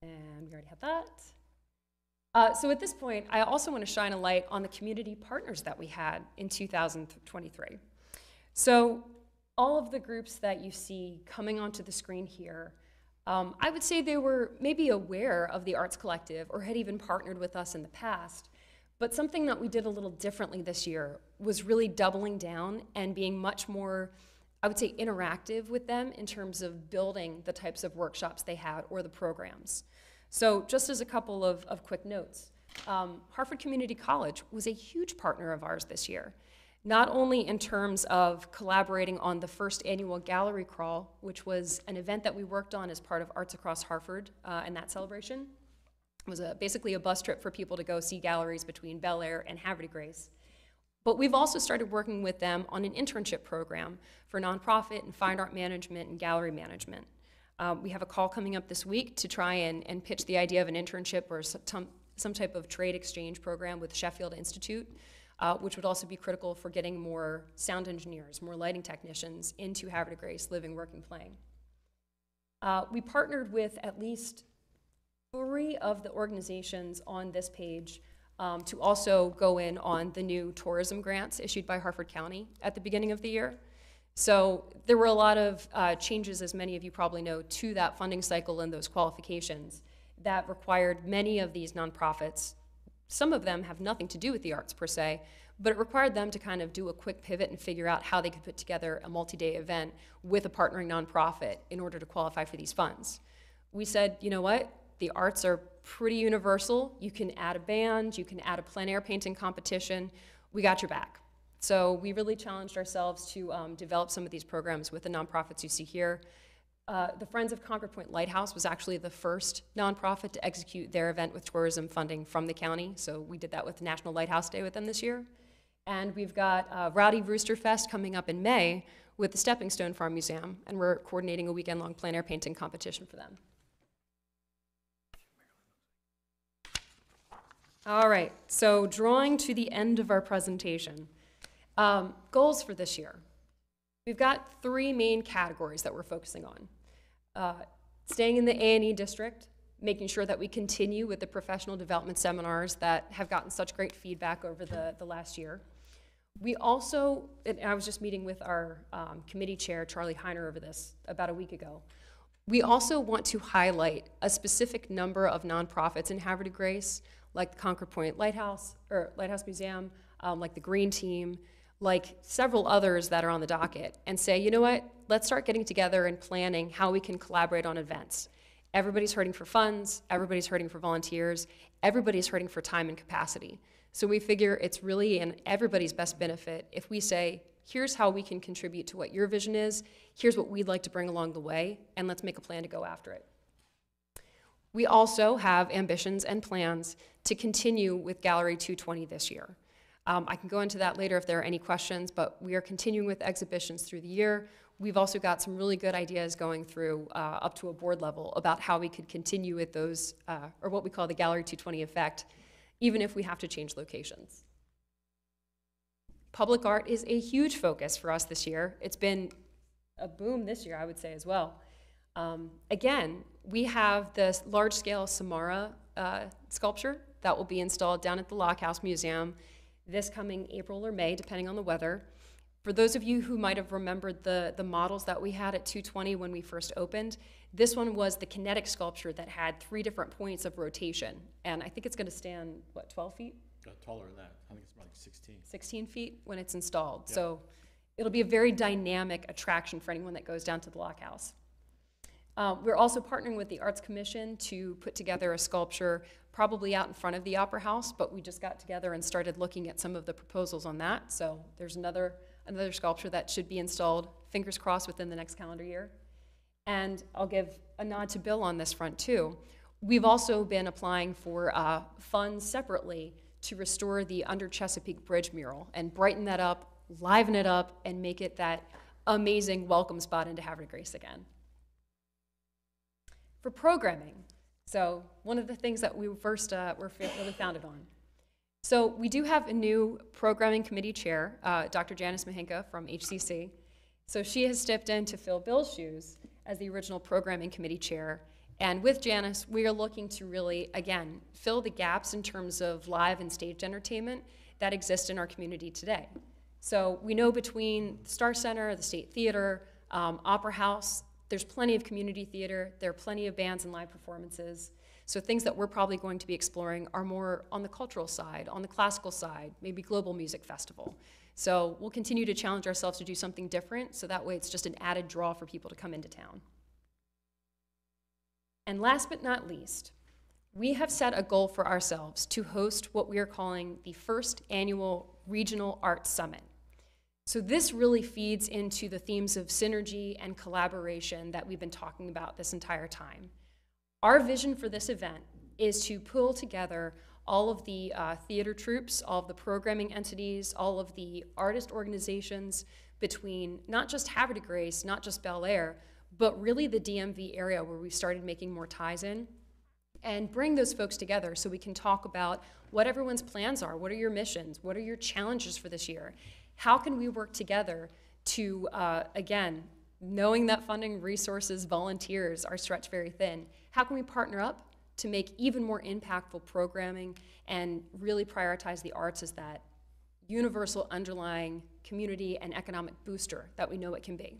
And we already had that. So at this point, I also want to shine a light on the community partners that we had in 2023. So all of the groups that you see coming onto the screen here, I would say they were maybe aware of the Arts Collective or had even partnered with us in the past. But something that we did a little differently this year was really doubling down and being much more I would say, interactive with them in terms of building the types of workshops they had or the programs. So just as a couple of quick notes, Harvard Community College was a huge partner of ours this year, not only in terms of collaborating on the first annual gallery crawl, which was an event that we worked on as part of Arts Across Hartford and that celebration. It was basically a bus trip for people to go see galleries between Bel Air and Havre de Grace. But we've also started working with them on an internship program for nonprofit and fine art management and gallery management. We have a call coming up this week to try and pitch the idea of an internship or some type of trade exchange program with Sheffield Institute, which would also be critical for getting more sound engineers, more lighting technicians into Havre de Grace, living, working, playing. We partnered with at least 3 of the organizations on this page to also go in on the new tourism grants issued by Harford County at the beginning of the year. So there were a lot of changes, as many of you probably know, to that funding cycle and those qualifications that required many of these nonprofits. Some of them have nothing to do with the arts per se, but it required them to kind of do a quick pivot and figure out how they could put together a multi-day event with a partnering nonprofit in order to qualify for these funds. We said, you know what? The arts are pretty universal. You can add a band, you can add a plein air painting competition. We got your back. So we really challenged ourselves to develop some of these programs with the nonprofits you see here. The Friends of Concord Point Lighthouse was actually the first nonprofit to execute their event with tourism funding from the county. So we did that with National Lighthouse Day with them this year. And we've got Rowdy Rooster Fest coming up in May with the Stepping Stone Farm Museum, and we're coordinating a weekend-long plein air painting competition for them. All right, so drawing to the end of our presentation, goals for this year. We've got 3 main categories that we're focusing on. Staying in the A&E district, making sure that we continue with the professional development seminars that have gotten such great feedback over the last year. We also, and I was just meeting with our committee chair, Charlie Heiner, over this about a week ago. We also want to highlight a specific number of nonprofits in Havre de Grace, like the Concord Point Lighthouse Museum, like the Green Team, like several others that are on the docket, and say, you know what, let's start getting together and planning how we can collaborate on events. Everybody's hurting for funds, everybody's hurting for volunteers, everybody's hurting for time and capacity. So we figure it's really in everybody's best benefit if we say, here's how we can contribute to what your vision is, here's what we'd like to bring along the way, and let's make a plan to go after it. We also have ambitions and plans to continue with Gallery 220 this year. I can go into that later if there are any questions, but we are continuing with exhibitions through the year. We've also got some really good ideas going through up to a board level about how we could continue with those, or what we call the Gallery 220 effect, even if we have to change locations. Public art is a huge focus for us this year. It's been a boom this year, I would say, as well. Again, we have this large-scale Samara sculpture that will be installed down at the Lockhouse Museum this coming April or May, depending on the weather. For those of you who might have remembered the models that we had at 220 when we first opened, this one was the kinetic sculpture that had 3 different points of rotation. And I think it's going to stand, what, 12 feet? Taller than that. I think it's about like 16. 16 feet when it's installed. Yep. So it'll be a very dynamic attraction for anyone that goes down to the Lockhouse. We're also partnering with the Arts Commission to put together a sculpture probably out in front of the Opera House, but we just got together and started looking at some of the proposals on that. So there's another sculpture that should be installed, fingers crossed, within the next calendar year. And I'll give a nod to Bill on this front too. We've also been applying for funds separately to restore the Under Chesapeake Bridge mural and brighten that up, liven it up, and make it that amazing welcome spot into Havre de Grace again. For programming, so one of the things that we first were really founded on. So we do have a new programming committee chair, Dr. Janice Mahinka from HCC. So she has stepped in to fill Bill's shoes as the original programming committee chair. And with Janice, we are looking to really, again, fill the gaps in terms of live and staged entertainment that exist in our community today. So we know between the Star Center, the State Theater, Opera House, There's plenty of community theater, there are plenty of bands and live performances. So things that we're probably going to be exploring are more on the cultural side, on the classical side, maybe global music festival. So we'll continue to challenge ourselves to do something different, so that way it's just an added draw for people to come into town. And last but not least, we have set a goal for ourselves to host what we are calling the first annual Regional Arts Summit. So this really feeds into the themes of synergy and collaboration that we've been talking about this entire time. Our vision for this event is to pull together all of the theater troupes, all of the programming entities, all of the artist organizations between not just Havre de Grace, not just Bel Air, but really the DMV area where we've started making more ties in, and bring those folks together so we can talk about what everyone's plans are, what are your missions, what are your challenges for this year, how can we work together to, again, knowing that funding, resources, volunteers are stretched very thin, how can we partner up to make even more impactful programming and really prioritize the arts as that universal underlying community and economic booster that we know it can be?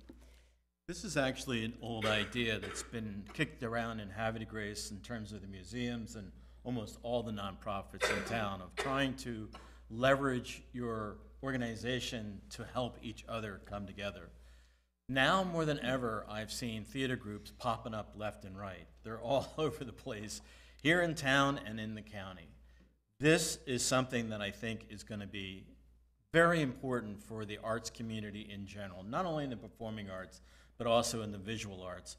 This is actually an old idea that's been kicked around in Havre de Grace in terms of the museums and almost all the nonprofits in town, of trying to leverage your organization to help each other come together. Now more than ever, I've seen theater groups popping up left and right. They're all over the place, here in town and in the county. This is something that I think is going to be very important for the arts community in general, not only in the performing arts, but also in the visual arts.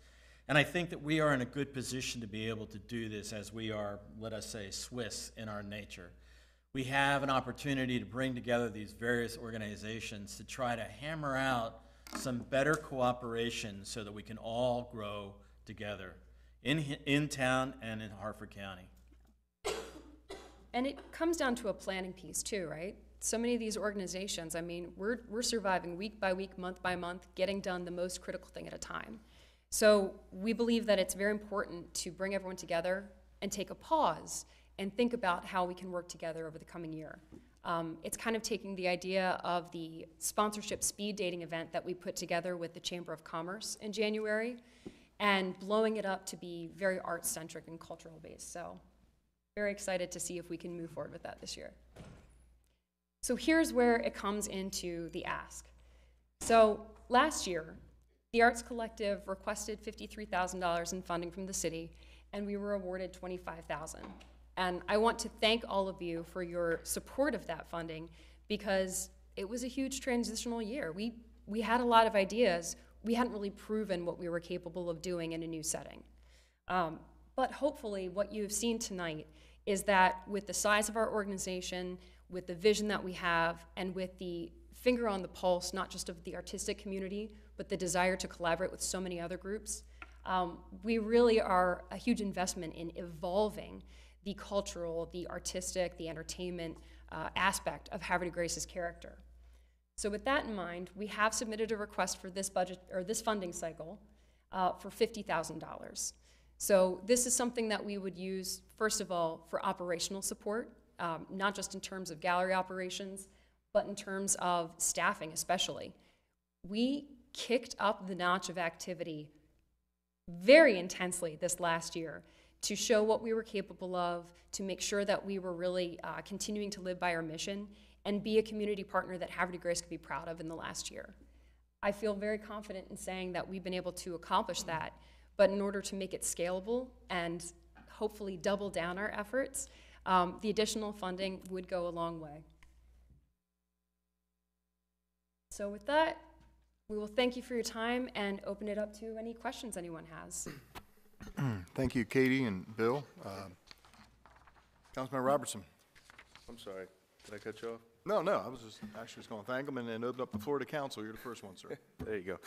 And I think that we are in a good position to be able to do this, as we are, let us say, Swiss in our nature. We have an opportunity to bring together these various organizations to try to hammer out some better cooperation so that we can all grow together in town and in Harford County. And it comes down to a planning piece too, right? So many of these organizations, I mean, we're surviving week by week, month by month, getting done the most critical thing at a time. So we believe that it's very important to bring everyone together and take a pause and think about how we can work together over the coming year. It's kind of taking the idea of the sponsorship speed dating event that we put together with the Chamber of Commerce in January and blowing it up to be very art-centric and cultural based. So very excited to see if we can move forward with that this year. So here's where it comes into the ask. So last year, the Arts Collective requested $53,000 in funding from the city, and we were awarded $25,000. And I want to thank all of you for your support of that funding, because it was a huge transitional year. We had a lot of ideas. We hadn't really proven what we were capable of doing in a new setting. But hopefully what you've seen tonight is that with the size of our organization, with the vision that we have, and with the finger on the pulse, not just of the artistic community, but the desire to collaborate with so many other groups, we really are a huge investment in evolving the cultural, the artistic, the entertainment aspect of Havre de Grace's character. So with that in mind, we have submitted a request for this budget, or this funding cycle, for $50,000. So this is something that we would use, first of all, for operational support, not just in terms of gallery operations, but in terms of staffing especially. We kicked up the notch of activity very intensely this last year to show what we were capable of, to make sure that we were really continuing to live by our mission and be a community partner that Havre de Grace could be proud of in the last year. I feel very confident in saying that we've been able to accomplish that, but in order to make it scalable and hopefully double down our efforts, the additional funding would go a long way. So with that, we will thank you for your time and open it up to any questions anyone has. Thank you, Katie and Bill. Councilman Robertson. I'm sorry, did I cut you off? No, I was just actually going to thank them and then open up the floor to council. You're the first one, sir. There you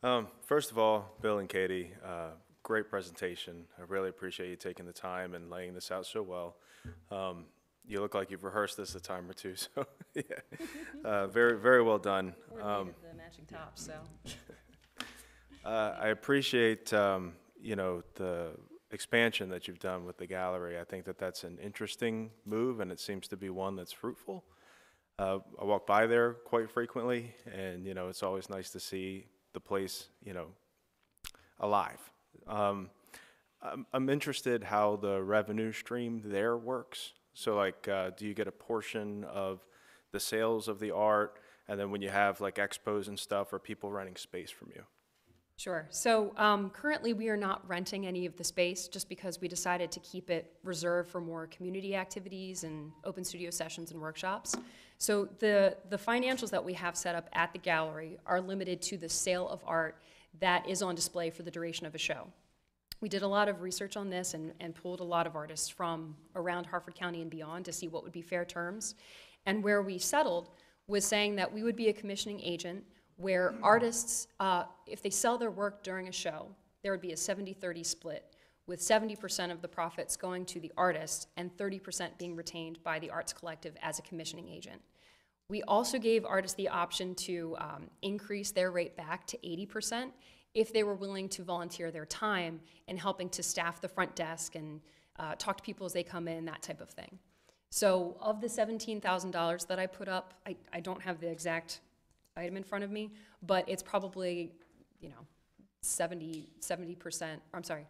go. First of all, Bill and Katie, great presentation. I really appreciate you taking the time and laying this out so well. You look like you've rehearsed this a time or two, so yeah, very, very well done. The matching tops, so. I appreciate you know, the expansion that you've done with the gallery. I think that that's an interesting move, and it seems to be one that's fruitful. I walk by there quite frequently, and you know, it's always nice to see the place, you know, alive. I'm interested how the revenue stream there works. So like, do you get a portion of the sales of the art? And then when you have like expos and stuff, are people renting space from you? Sure. So currently, we are not renting any of the space just because we decided to keep it reserved for more community activities and open studio sessions and workshops. So the financials that we have set up at the gallery are limited to the sale of art that is on display for the duration of a show. We did a lot of research on this and pulled a lot of artists from around Harford County and beyond to see what would be fair terms. And where we settled was saying that we would be a commissioning agent where artists, if they sell their work during a show, there would be a 70-30 split, with 70% of the profits going to the artist and 30% being retained by the Arts Collective as a commissioning agent. We also gave artists the option to increase their rate back to 80% if they were willing to volunteer their time in helping to staff the front desk and talk to people as they come in, that type of thing. So of the $17,000 that I put up, I don't have the exact item in front of me, but it's probably, 70%, I'm sorry,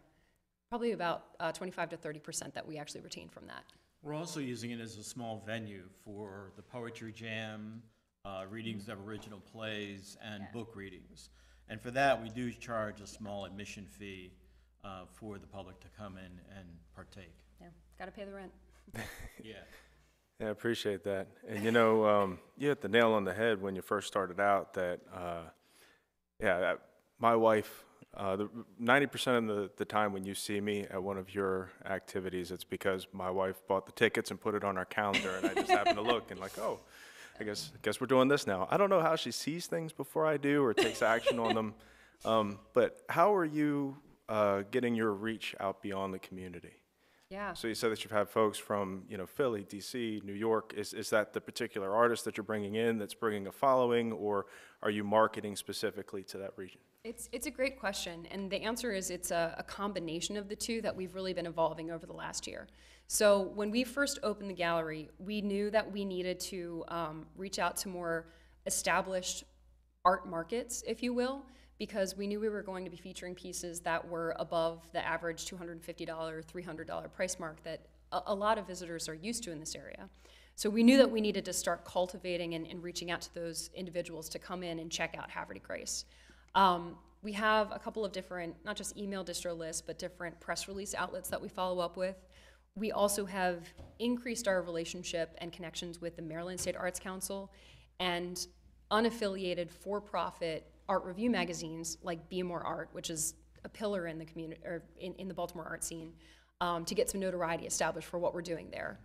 probably about 25 to 30% that we actually retain from that. We're also using it as a small venue for the poetry jam, readings of original plays, and book readings. And for that, we do charge a small admission fee for the public to come in and partake. Yeah, got to pay the rent. Yeah. Yeah, I appreciate that. And you hit the nail on the head when you first started out that, my wife, 90% of the time when you see me at one of your activities, it's because my wife bought the tickets and put it on our calendar, and I just happen to look and like, oh, I guess we're doing this now. I don't know how she sees things before I do or takes action on them, but how are you getting your reach out beyond the community? Yeah. So you said that you've had folks from, Philly, DC, New York. Is that the particular artist that you're bringing in that's bringing a following, or are you marketing specifically to that region? It's a great question, and the answer is it's a combination of the two that we've really been evolving over the last year. So when we first opened the gallery, we knew that we needed to reach out to more established art markets, if you will, because we knew we were going to be featuring pieces that were above the average $250, $300 price mark that a lot of visitors are used to in this area. So we knew that we needed to start cultivating and reaching out to those individuals to come in and check out Havre de Grace. We have a couple of different, not just email distro lists, but different press release outlets that we follow up with. We also have increased our relationship and connections with the Maryland State Arts Council and unaffiliated for-profit art review magazines like Be More Art, which is a pillar in the community or in the Baltimore art scene, to get some notoriety established for what we're doing there.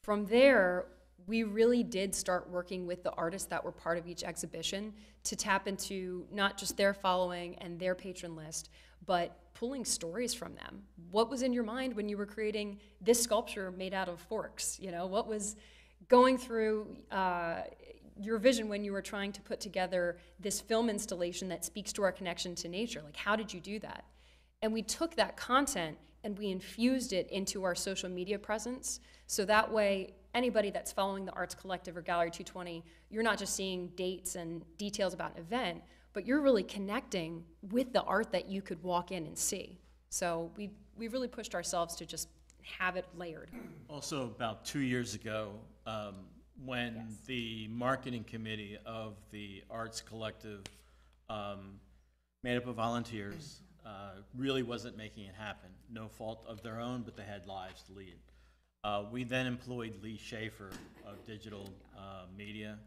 From there, we really did start working with the artists that were part of each exhibition to tap into not just their following and their patron list, but pulling stories from them. What was in your mind when you were creating this sculpture made out of forks? What was going through your vision when you were trying to put together this film installation that speaks to our connection to nature? Like, how did you do that? And we took that content and we infused it into our social media presence. So that way, anybody that's following the Arts Collective or Gallery 220, you're not just seeing dates and details about an event, but you're really connecting with the art that you could walk in and see. So we really pushed ourselves to just have it layered. Also, about 2 years ago, when the marketing committee of the Arts Collective, made up of volunteers, really wasn't making it happen. No fault of their own, but they had lives to lead. We then employed Lee Schaefer of Digital Media.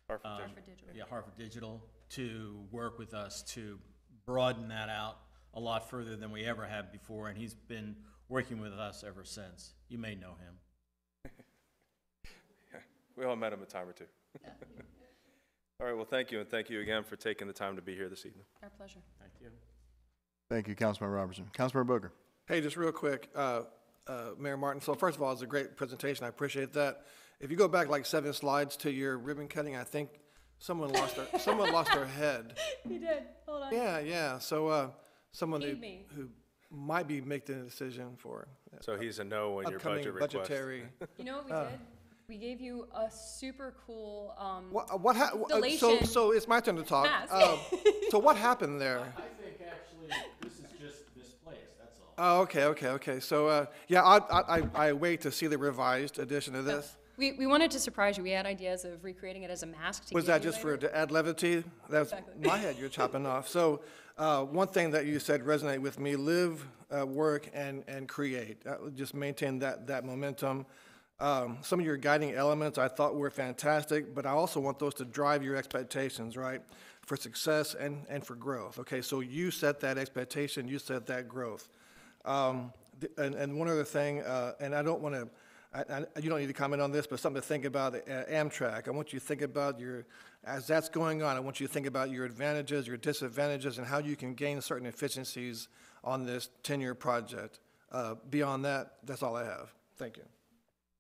Harford Digital. Yeah, Harford Digital, to work with us to broaden that out a lot further than we ever have before, and he's been working with us ever since. You may know him. We all met him a time or two. All right, well, thank you, and thank you again for taking the time to be here this evening. Our pleasure. Thank you. Thank you, Councilman Robertson. Councilman Booker. Hey, just real quick, Mayor Martin, so first of all, it's a great presentation, I appreciate that. If you go back like 7 slides to your ribbon cutting, I think someone lost their head. You did, hold on. Yeah, so someone Feed who might be making a decision for So he's a no on your upcoming budget request. budgetary. You know what we did? We gave you a super cool So it's my turn to talk. Mask. So what happened there? I think actually this is Oh, okay. So, yeah, I wait to see the revised edition of this. We wanted to surprise you. We had ideas of recreating it as a mask to Was give that you just later. to add levity? That's my head you're chopping off. So, one thing that you said resonated with me: live, work, and create. Just maintain that momentum. Some of your guiding elements I thought were fantastic, but I also want those to drive your expectations, right, for success and for growth. Okay, so you set that expectation, you set that growth. And one other thing, and I don't want to, you don't need to comment on this, but something to think about, Amtrak. I want you to think about as that's going on, I want you to think about your advantages, your disadvantages, and how you can gain certain efficiencies on this 10-year project. Beyond that, that's all I have. Thank you.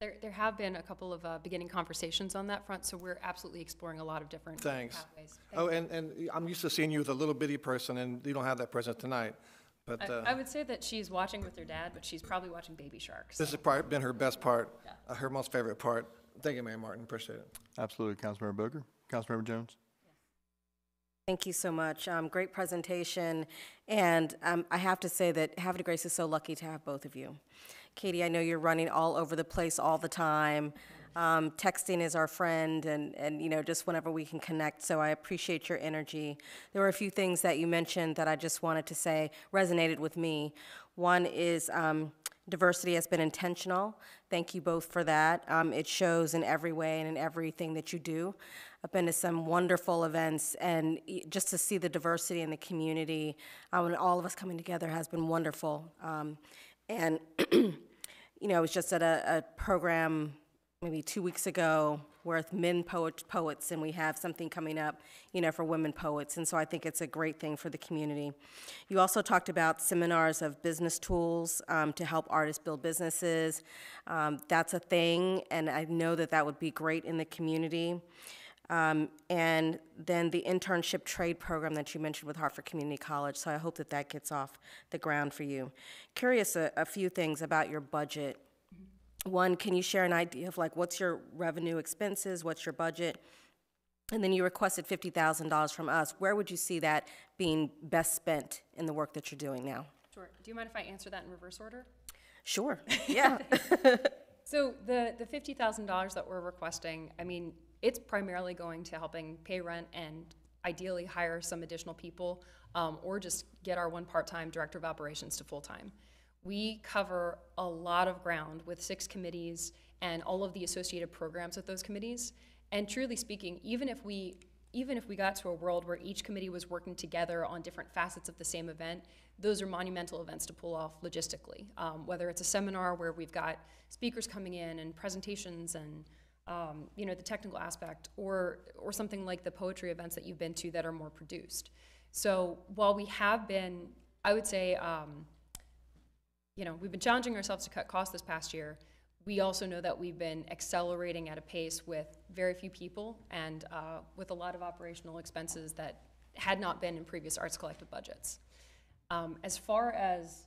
There have been a couple of beginning conversations on that front, so we're absolutely exploring a lot of different pathways. Oh, and I'm used to seeing you with a little bitty person, and you don't have that presence tonight. But I would say that she's watching with her dad, but she's probably watching Baby Shark. this has probably been her best part, her most favorite part. Thank you, Mayor Martin. Appreciate it. Absolutely. Councilmember Booker. Councilmember Jones. Thank you so much. Great presentation. And I have to say that Havre de Grace is so lucky to have both of you. Katie, I know you're running all over the place all the time. Texting is our friend, and you know, just whenever we can connect, so I appreciate your energy. There were a few things that you mentioned that I just wanted to say resonated with me. One is diversity has been intentional. Thank you both for that. It shows in every way and in everything that you do. I've been to some wonderful events, and just to see the diversity in the community and all of us coming together has been wonderful. And you know, I was just at a program maybe 2 weeks ago with men poets, and we have something coming up, you know, for women poets, and so I think it's a great thing for the community. You also talked about seminars of business tools to help artists build businesses. That's a thing, and I know that that would be great in the community. And then the internship trade program that you mentioned with Hartford Community College, so I hope that that gets off the ground for you. Curious a few things about your budget. One, can you share an idea of like what's your revenue expenses, what's your budget? And then you requested $50,000 from us. Where would you see that being best spent in the work that you're doing now? Sure. Do you mind if I answer that in reverse order? Sure, yeah. So the $50,000 that we're requesting, I mean, it's primarily going to helping pay rent and ideally hire some additional people, or just get our one part-time director of operations to full-time. We cover a lot of ground with 6 committees and all of the associated programs with those committees. And truly speaking, even if we got to a world where each committee was working together on different facets of the same event, those are monumental events to pull off logistically. Whether it's a seminar where we've got speakers coming in and presentations and you know, the technical aspect, or something like the poetry events that you've been to that are more produced. So while we have been, I would say, you know, we've been challenging ourselves to cut costs this past year. We also know that we've been accelerating at a pace with very few people and with a lot of operational expenses that had not been in previous Arts Collective budgets. As far as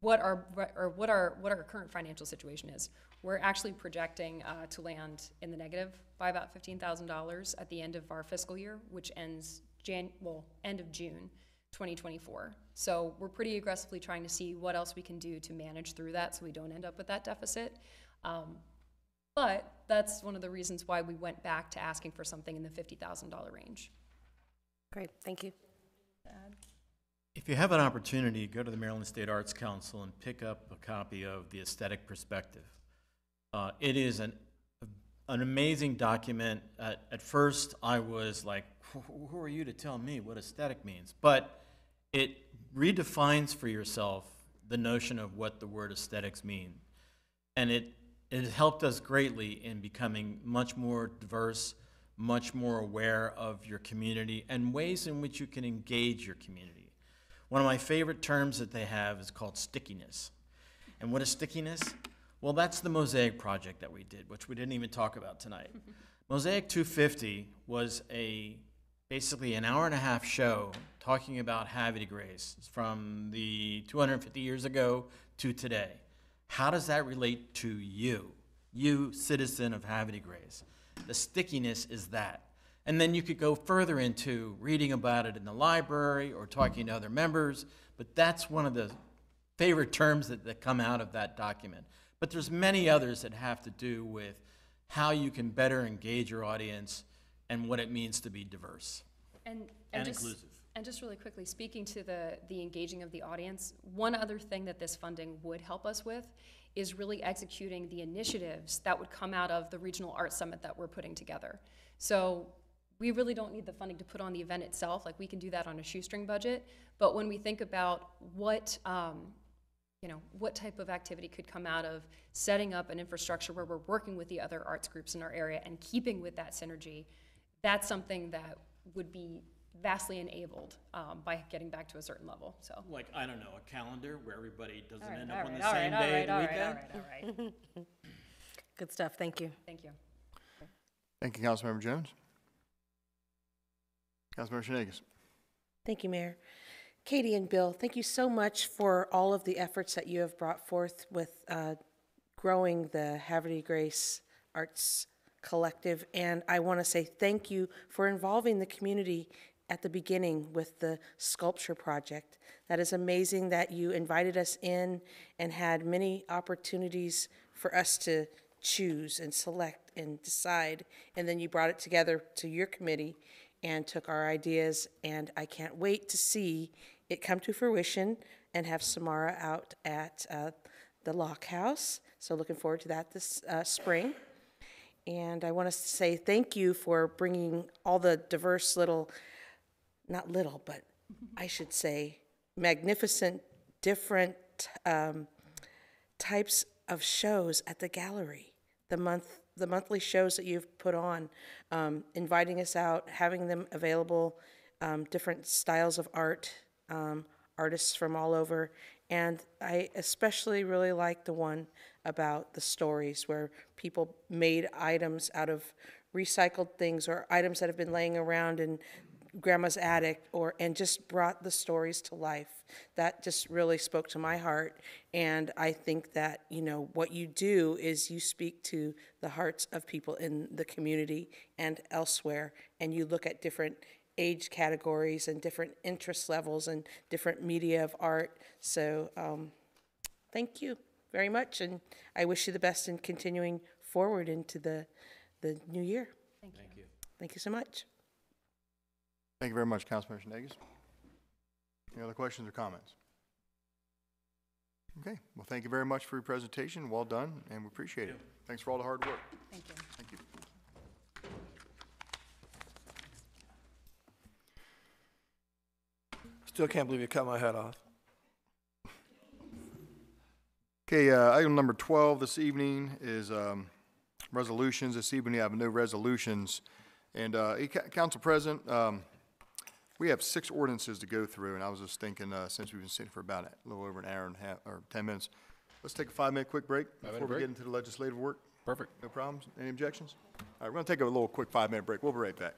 what our current financial situation is, we're actually projecting to land in the negative by about $15,000 at the end of our fiscal year, which ends end of June 2024. So we're pretty aggressively trying to see what else we can do to manage through that so we don't end up with that deficit. But that's one of the reasons why we went back to asking for something in the $50,000 range. Great, thank you. If you have an opportunity, go to the Maryland State Arts Council and pick up a copy of The Aesthetic Perspective. It is an amazing document. At first, I was like, who are you to tell me what aesthetic means? But it redefines for yourself the notion of what the word aesthetics mean. And it helped us greatly in becoming much more diverse, much more aware of your community and ways in which you can engage your community. One of my favorite terms that they have is called stickiness. And what is stickiness? Well, that's the Mosaic project that we did, which we didn't even talk about tonight. Mosaic 250 was basically an hour-and-a-half show talking about Havre de Grace from the 250 years ago to today. How does that relate to you, citizen of Havre de Grace? The stickiness is that. And then you could go further into reading about it in the library or talking to other members, but that's one of the favorite terms that come out of that document. But there's many others that have to do with how you can better engage your audience and what it means to be diverse and inclusive. And just really quickly, speaking to the engaging of the audience, one other thing that this funding would help us with is really executing the initiatives that would come out of the Regional Arts Summit that we're putting together. So we really don't need the funding to put on the event itself, like we can do that on a shoestring budget, but when we think about what type of activity could come out of setting up an infrastructure where we're working with the other arts groups in our area and keeping with that synergy, that's something that would be vastly enabled by getting back to a certain level. So, like, I don't know, a calendar where everybody doesn't end up all on right, the all same right, day of the all weekend. right. Good stuff, thank you. Thank you. Thank you, Councilmember Jones. Councilmember Shenanigans. Thank you, Mayor. Katie and Bill, thank you so much for all of the efforts that you have brought forth with growing the Havre Grace Arts Collective. And I want to say thank you for involving the community at the beginning with the sculpture project. That is amazing that you invited us in and had many opportunities for us to choose and select and decide. And then you brought it together to your committee and took our ideas, and I can't wait to see it come to fruition and have Samara out at the Lock House. So looking forward to that this spring. And I want to say thank you for bringing all the diverse little, not little, but I should say magnificent, different types of shows at the gallery. The monthly shows that you've put on, inviting us out, having them available, different styles of art, artists from all over. And I especially really like the one about the stories where people made items out of recycled things or items that have been laying around in grandma's attic and just brought the stories to life. That just really spoke to my heart. And I think that, what you do is you speak to the hearts of people in the community and elsewhere, and you look at different age categories and different interest levels and different media of art. So thank you very much, and I wish you the best in continuing forward into the new year. Thank you. Thank you so much. Thank you very much, Councilmember Shenanigans. Any other questions or comments? Okay, well, thank you very much for your presentation. Well done, and we appreciate it. Thanks for all the hard work. Thank you. Thank you. Still can't believe you cut my head off. Okay, item number 12 this evening is resolutions. This evening we have no resolutions. And Council President, we have 6 ordinances to go through, and I was just thinking, since we've been sitting for about a little over an hour and a half, or 10 minutes, let's take a 5-minute quick break before we get into the legislative work. Perfect. No problems? Any objections? All right, we're going to take a little quick 5-minute break. We'll be right back.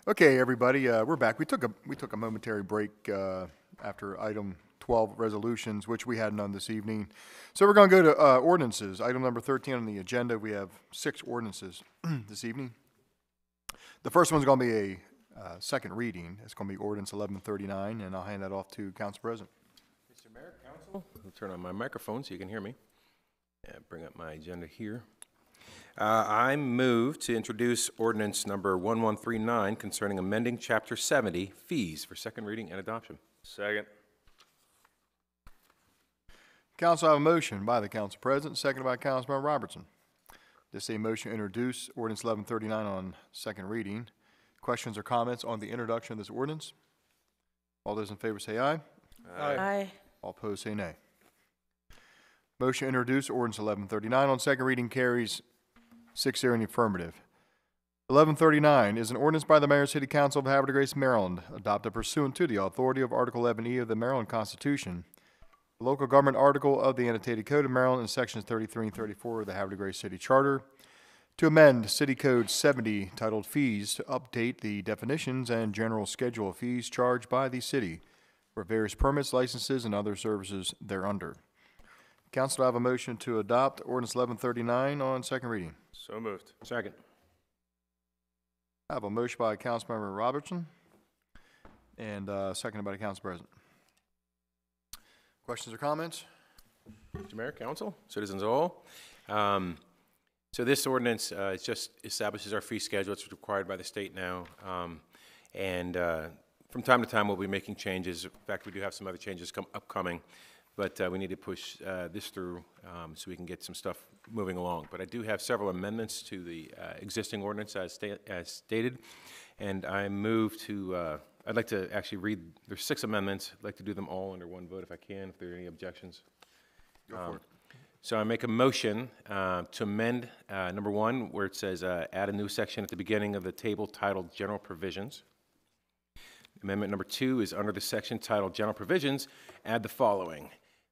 Okay, everybody, we're back. We took a momentary break after item 12 resolutions, which we had none this evening. So we're going to go to ordinances. Item number 13 on the agenda, we have 6 ordinances this evening. The first one's going to be a second reading. It's going to be ordinance 1139, and I'll hand that off to Council President. Mr. Mayor, Council, I'll turn on my microphone so you can hear me. Bring up my agenda here. I move to introduce ordinance number 1139 concerning amending Chapter 70, fees, for second reading and adoption. Second. Council, I have a motion by the Council President, seconded by Councilmember Robertson. This is a motion to introduce ordinance 1139 on second reading. Questions or comments on the introduction of this ordinance? All those in favor say aye. Aye. All opposed say nay. Motion to introduce ordinance 1139 on second reading carries 6-0 in the affirmative. 1139 is an ordinance by the Mayor and City Council of Havre de Grace, Maryland, adopted pursuant to the authority of Article 11E of the Maryland Constitution, the local government article of the Annotated Code of Maryland, and Sections 33 and 34 of the Havre de Grace City Charter, to amend City Code 70 titled Fees to update the definitions and general schedule of fees charged by the city for various permits, licenses, and other services thereunder. Council, I have a motion to adopt ordinance 1139 on second reading. So moved. Second. I have a motion by Councilmember Robertson and seconded by the Council President. Questions or comments? Mr. Mayor, Council, citizens all. So this ordinance it just establishes our fee schedule. It's required by the state now. From time to time, we'll be making changes. In fact, we do have some other changes upcoming. But we need to push this through so we can get some stuff moving along. But I do have several amendments to the existing ordinance as stated, and I move to, I'd like to actually read, there's 6 amendments. I'd like to do them all under one vote if I can, if there are any objections. Go for it. So I make a motion to amend number 1, where it says add a new section at the beginning of the table titled General Provisions. Amendment number 2 is under the section titled General Provisions, add the following.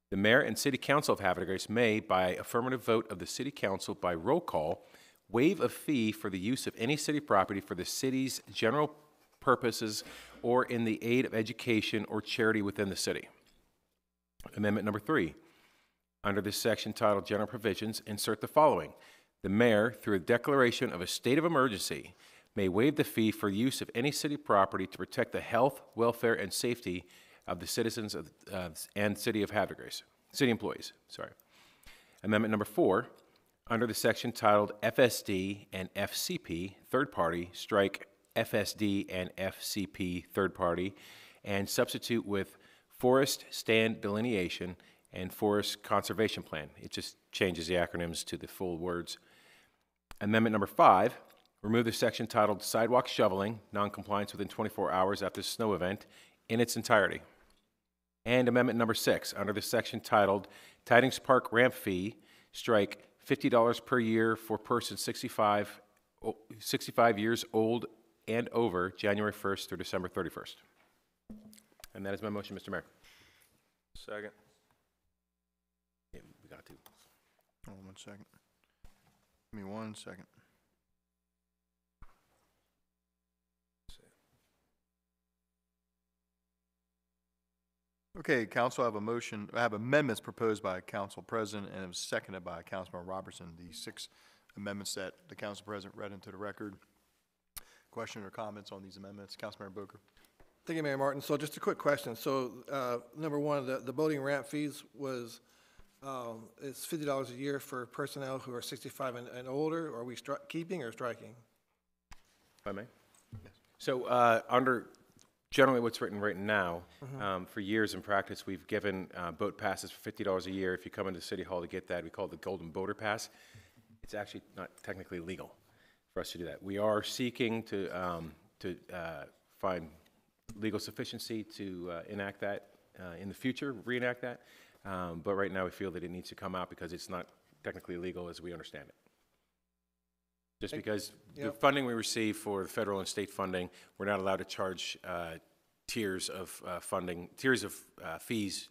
The Mayor and City Council of Havre de Grace may, by affirmative vote of the City Council by roll call, waive a fee for the use of any city property for the city's general purposes or in the aid of education or charity within the city. Amendment number 3. Under this section titled General Provisions, insert the following. The Mayor, through a declaration of a state of emergency, may waive the fee for use of any city property to protect the health, welfare, and safety of the citizens of, and City of Havre de Grace, city employees, sorry. Amendment number 4, under the section titled FSD and FCP, third party, strike FSD and FCP, third party, and substitute with forest stand delineation and forest conservation plan. It just changes the acronyms to the full words. Amendment number 5, remove the section titled Sidewalk Shoveling, Noncompliance within 24 hours after snow event, in its entirety. And Amendment number 6, under the section titled Tidings Park Ramp Fee, strike $50 per year for persons 65 years old and over, January 1st through December 31st. And that is my motion, Mr. Mayor. Second. Yeah, we got to. Hold on 1 second. Give me 1 second. Okay, Council, I have a motion, I have amendments proposed by Council President and it was seconded by Councilman Robertson. The 6 amendments that the Council President read into the record. Question or comments on these amendments? Councilmember Booker. Thank you, Mayor Martin. So just a quick question. So number 1, the boating ramp fees was, it's $50 a year for personnel who are 65 and older. Are we keeping or striking? If I may? Yes. So under generally what's written right now, for years in practice, we've given boat passes for $50 a year. If you come into City Hall to get that, we call it the Golden Boater Pass. It's actually not technically legal for us to do that. We are seeking to find legal sufficiency to enact that in the future, reenact that. But right now we feel that it needs to come out because it's not technically legal as we understand it. Just because the funding we receive for the federal and state funding, we're not allowed to charge tiers of funding, tiers of fees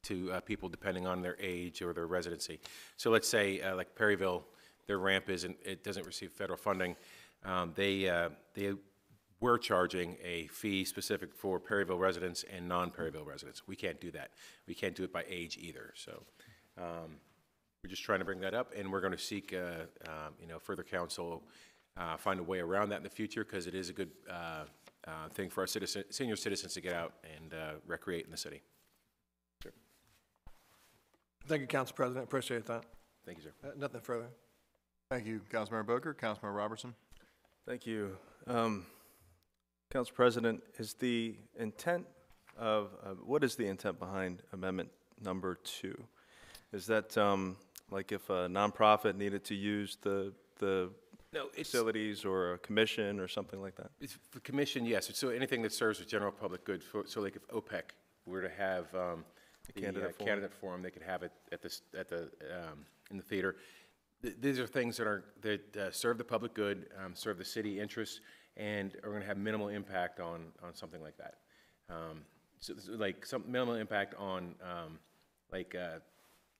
to people depending on their age or their residency. So let's say like Perryville, their ramp isn't, it doesn't receive federal funding. They we're charging a fee specific for Perryville residents and non-Perryville residents. We can't do that. We can't do it by age either. So we're just trying to bring that up, and we're going to seek, further counsel, find a way around that in the future, because it is a good thing for our senior citizens to get out and recreate in the city. Sure. Thank you, Council President. Appreciate that. Thank you, sir. Nothing further. Thank you, Councilmember Booker. Councilmember Robertson. Thank you. Council President, is the intent of, what is the intent behind Amendment Number 2? Is that like if a nonprofit needed to use the facilities, or a commission or something like that? It's the commission, yes. So anything that serves the general public good. So like if OPEC were to have the candidate forum, they could have it in the theater. These are things that serve the public good, serve the city interests, and are going to have minimal impact on something like that. So like some minimal impact on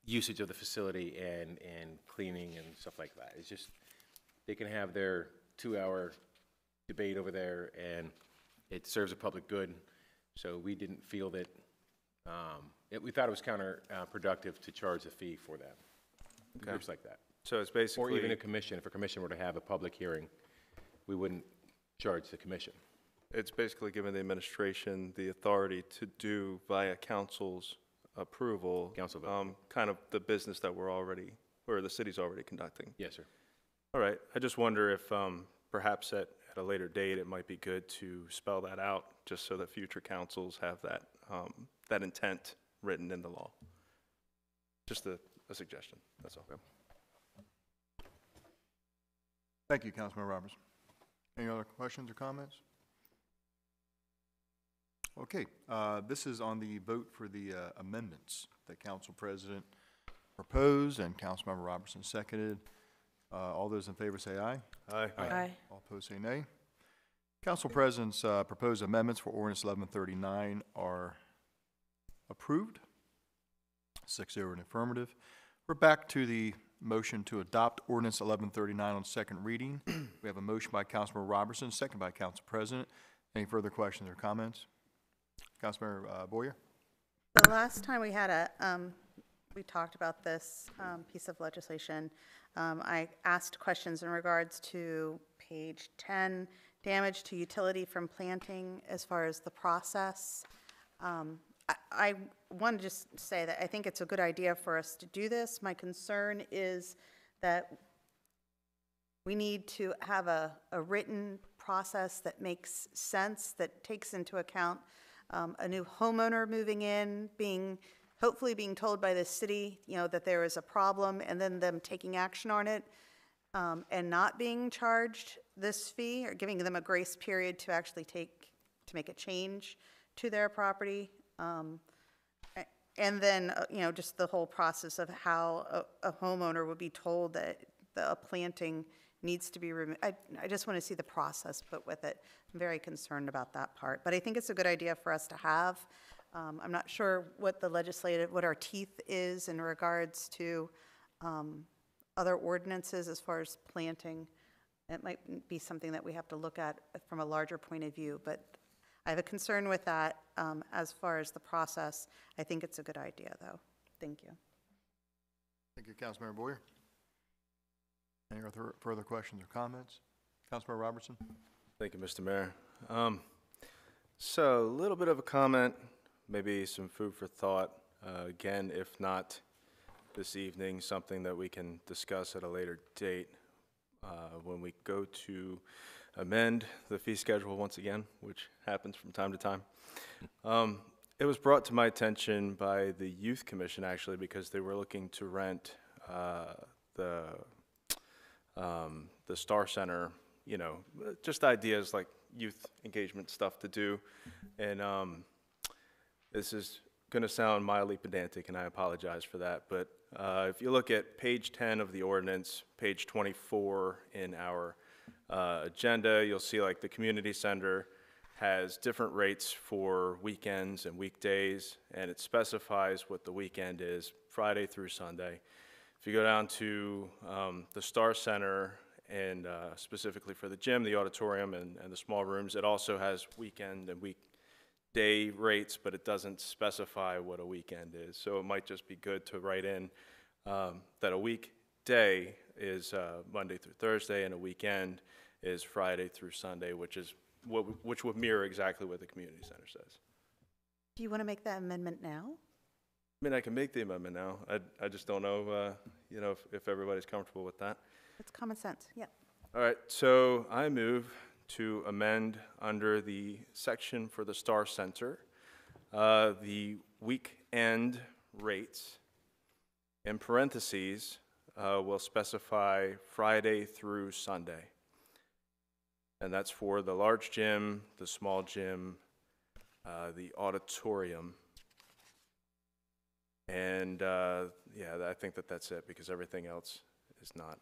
usage of the facility and cleaning and stuff like that. It's just, they can have their 2-hour debate over there, and it serves a public good. So we didn't feel that, we thought it was counterproductive to charge a fee for that. Okay. Groups like that. So it's basically... Or even a commission. If a commission were to have a public hearing, we wouldn't charge the commission. It's basically giving the administration the authority to do via council's approval, Council vote. kind of the business that we're already, or the city's already conducting. Yes, sir. All right. I just wonder if perhaps at a later date it might be good to spell that out, just so that future councils have that that intent written in the law. Just a suggestion. That's all. Thank you, Councilmember Robertson. Any other questions or comments? Okay, this is on the vote for the amendments that Council President proposed and Councilmember Robertson seconded. All those in favor say aye. Aye. Aye. All opposed say nay. Council President's proposed amendments for Ordinance 1139 are approved. 6-0 in affirmative. We're back to the motion to adopt Ordinance 1139 on second reading. We have a motion by Councilmember Robertson, second by Council President. Any further questions or comments? Councilmember Boyer? The last time we had we talked about this piece of legislation, I asked questions in regards to page 10, damage to utility from planting as far as the process. I want to just say that I think it's a good idea for us to do this. My concern is that we need to have a written process that makes sense, that takes into account a new homeowner moving in, hopefully being told by the city, that there is a problem, and then them taking action on it, and not being charged this fee, or giving them a grace period to actually make a change to their property. And then, just the whole process of how a homeowner would be told that a planting needs to be removed. I just want to see the process put with it. I'm very concerned about that part. But I think it's a good idea for us to have. I'm not sure what what our teeth is in regards to other ordinances as far as planting. It might be something that we have to look at from a larger point of view, but I have a concern with that as far as the process. I think it's a good idea, though. Thank you. Thank you, Councilmember Boyer. Any other further questions or comments? Councilmember Robertson? Thank you, Mr. Mayor. So a little bit of a comment, maybe some food for thought. Again, if not this evening, something that we can discuss at a later date when we go to amend the fee schedule once again, which happens from time to time. It was brought to my attention by the Youth Commission, actually, because they were looking to rent the Star Center, just ideas like youth engagement stuff to do. And this is going to sound mildly pedantic, and I apologize for that, but if you look at page 10 of the ordinance, page 24 in our agenda, you'll see like the community center has different rates for weekends and weekdays, and it specifies what the weekend is, Friday through Sunday. If you go down to the Star Center and specifically for the gym, the auditorium, and the small rooms. It also has weekend and weekday rates, but it doesn't specify what a weekend is. So it might just be good to write in that a weekday is Monday through Thursday, and a weekend is Friday through Sunday, which would mirror exactly what the community center says. Do you want to make that amendment now? I mean, I can make the amendment now. I just don't know, if everybody's comfortable with that. It's common sense, yeah. All right, so I move to amend under the section for the Star Center, the weekend rates. In parentheses, will specify Friday through Sunday. And that's for the large gym, the small gym, the auditorium. And yeah, I think that's it, because everything else is not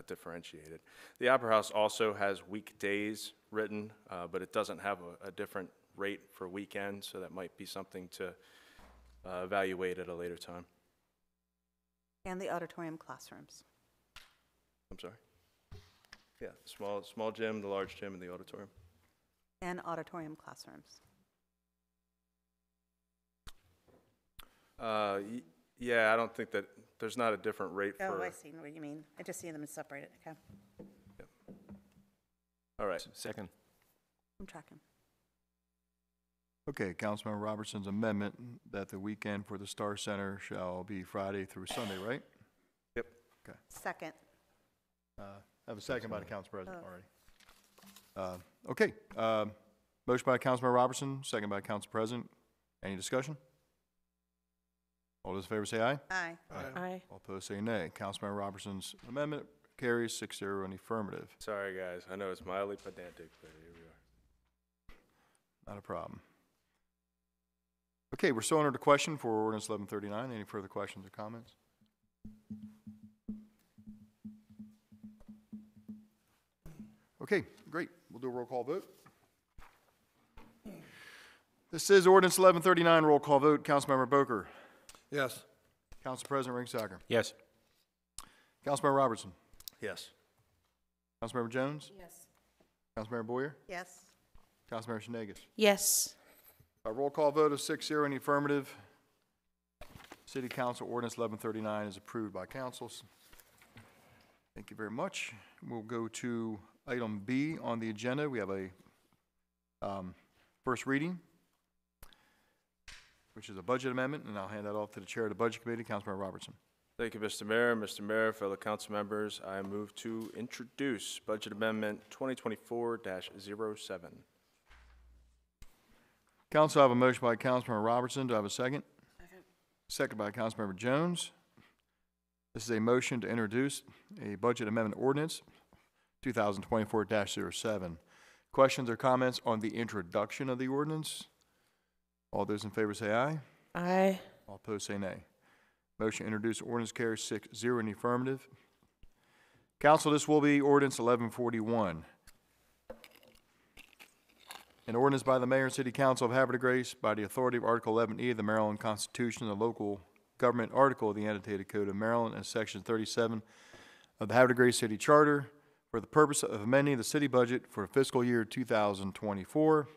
differentiated. The Opera House also has weekdays written, but it doesn't have a different rate for weekends, so that might be something to evaluate at a later time. And the auditorium classrooms. I'm sorry? Yeah, small gym, the large gym, and the auditorium. And auditorium classrooms. Yeah, I don't think that, there's not a different rate for... Oh, I see what you mean. I just see them separated, okay. Yep. All right. Second. I'm tracking. Okay, Councilmember Robertson's amendment that the weekend for the Star Center shall be Friday through Sunday, right? Yep. Okay. Second. I have a second by the Council President already. Okay, motion by Councilmember Robertson, second by Council President. Any discussion? All those in favor say aye. Aye. Aye. All opposed say nay. Councilmember Robertson's amendment carries 6-0 in the affirmative. Sorry, guys. I know it's mildly pedantic, but here we are. Not a problem. Okay, we're still under the question for ordinance 1139. Any further questions or comments? Okay, great. We'll do a roll call vote. This is ordinance 1139, roll call vote. Councilmember Boker. Yes. Council President Ringsacker. Yes. Councilmember Robertson. Yes. Councilmember Jones. Yes. Councilmember Boyer. Yes. Councilmember Shenegis. Yes. A roll call vote of 6-0 in the affirmative. City Council Ordinance 1139 is approved by councils. Thank you very much. We'll go to item B on the agenda. We have a first reading, which is a budget amendment, and I'll hand that off to the chair of the Budget Committee, Councilmember Robertson. Thank you, Mr. Mayor. Mr. Mayor, fellow council members, I move to introduce Budget Amendment 2024-07. Council, I have a motion by Councilmember Robertson. Do I have a second? Second by Councilmember Jones. This is a motion to introduce a budget amendment ordinance 2024-07. Questions or comments on the introduction of the ordinance? All those in favor say aye. Aye. All opposed say nay. Motion to introduce ordinance carries 6-0 in the affirmative. Council, this will be ordinance 1141. An ordinance by the Mayor and City Council of Havre de Grace by the authority of Article 11E of the Maryland Constitution, the local government article of the annotated Code of Maryland, and Section 37 of the Havre de Grace City Charter for the purpose of amending the city budget for fiscal year 2024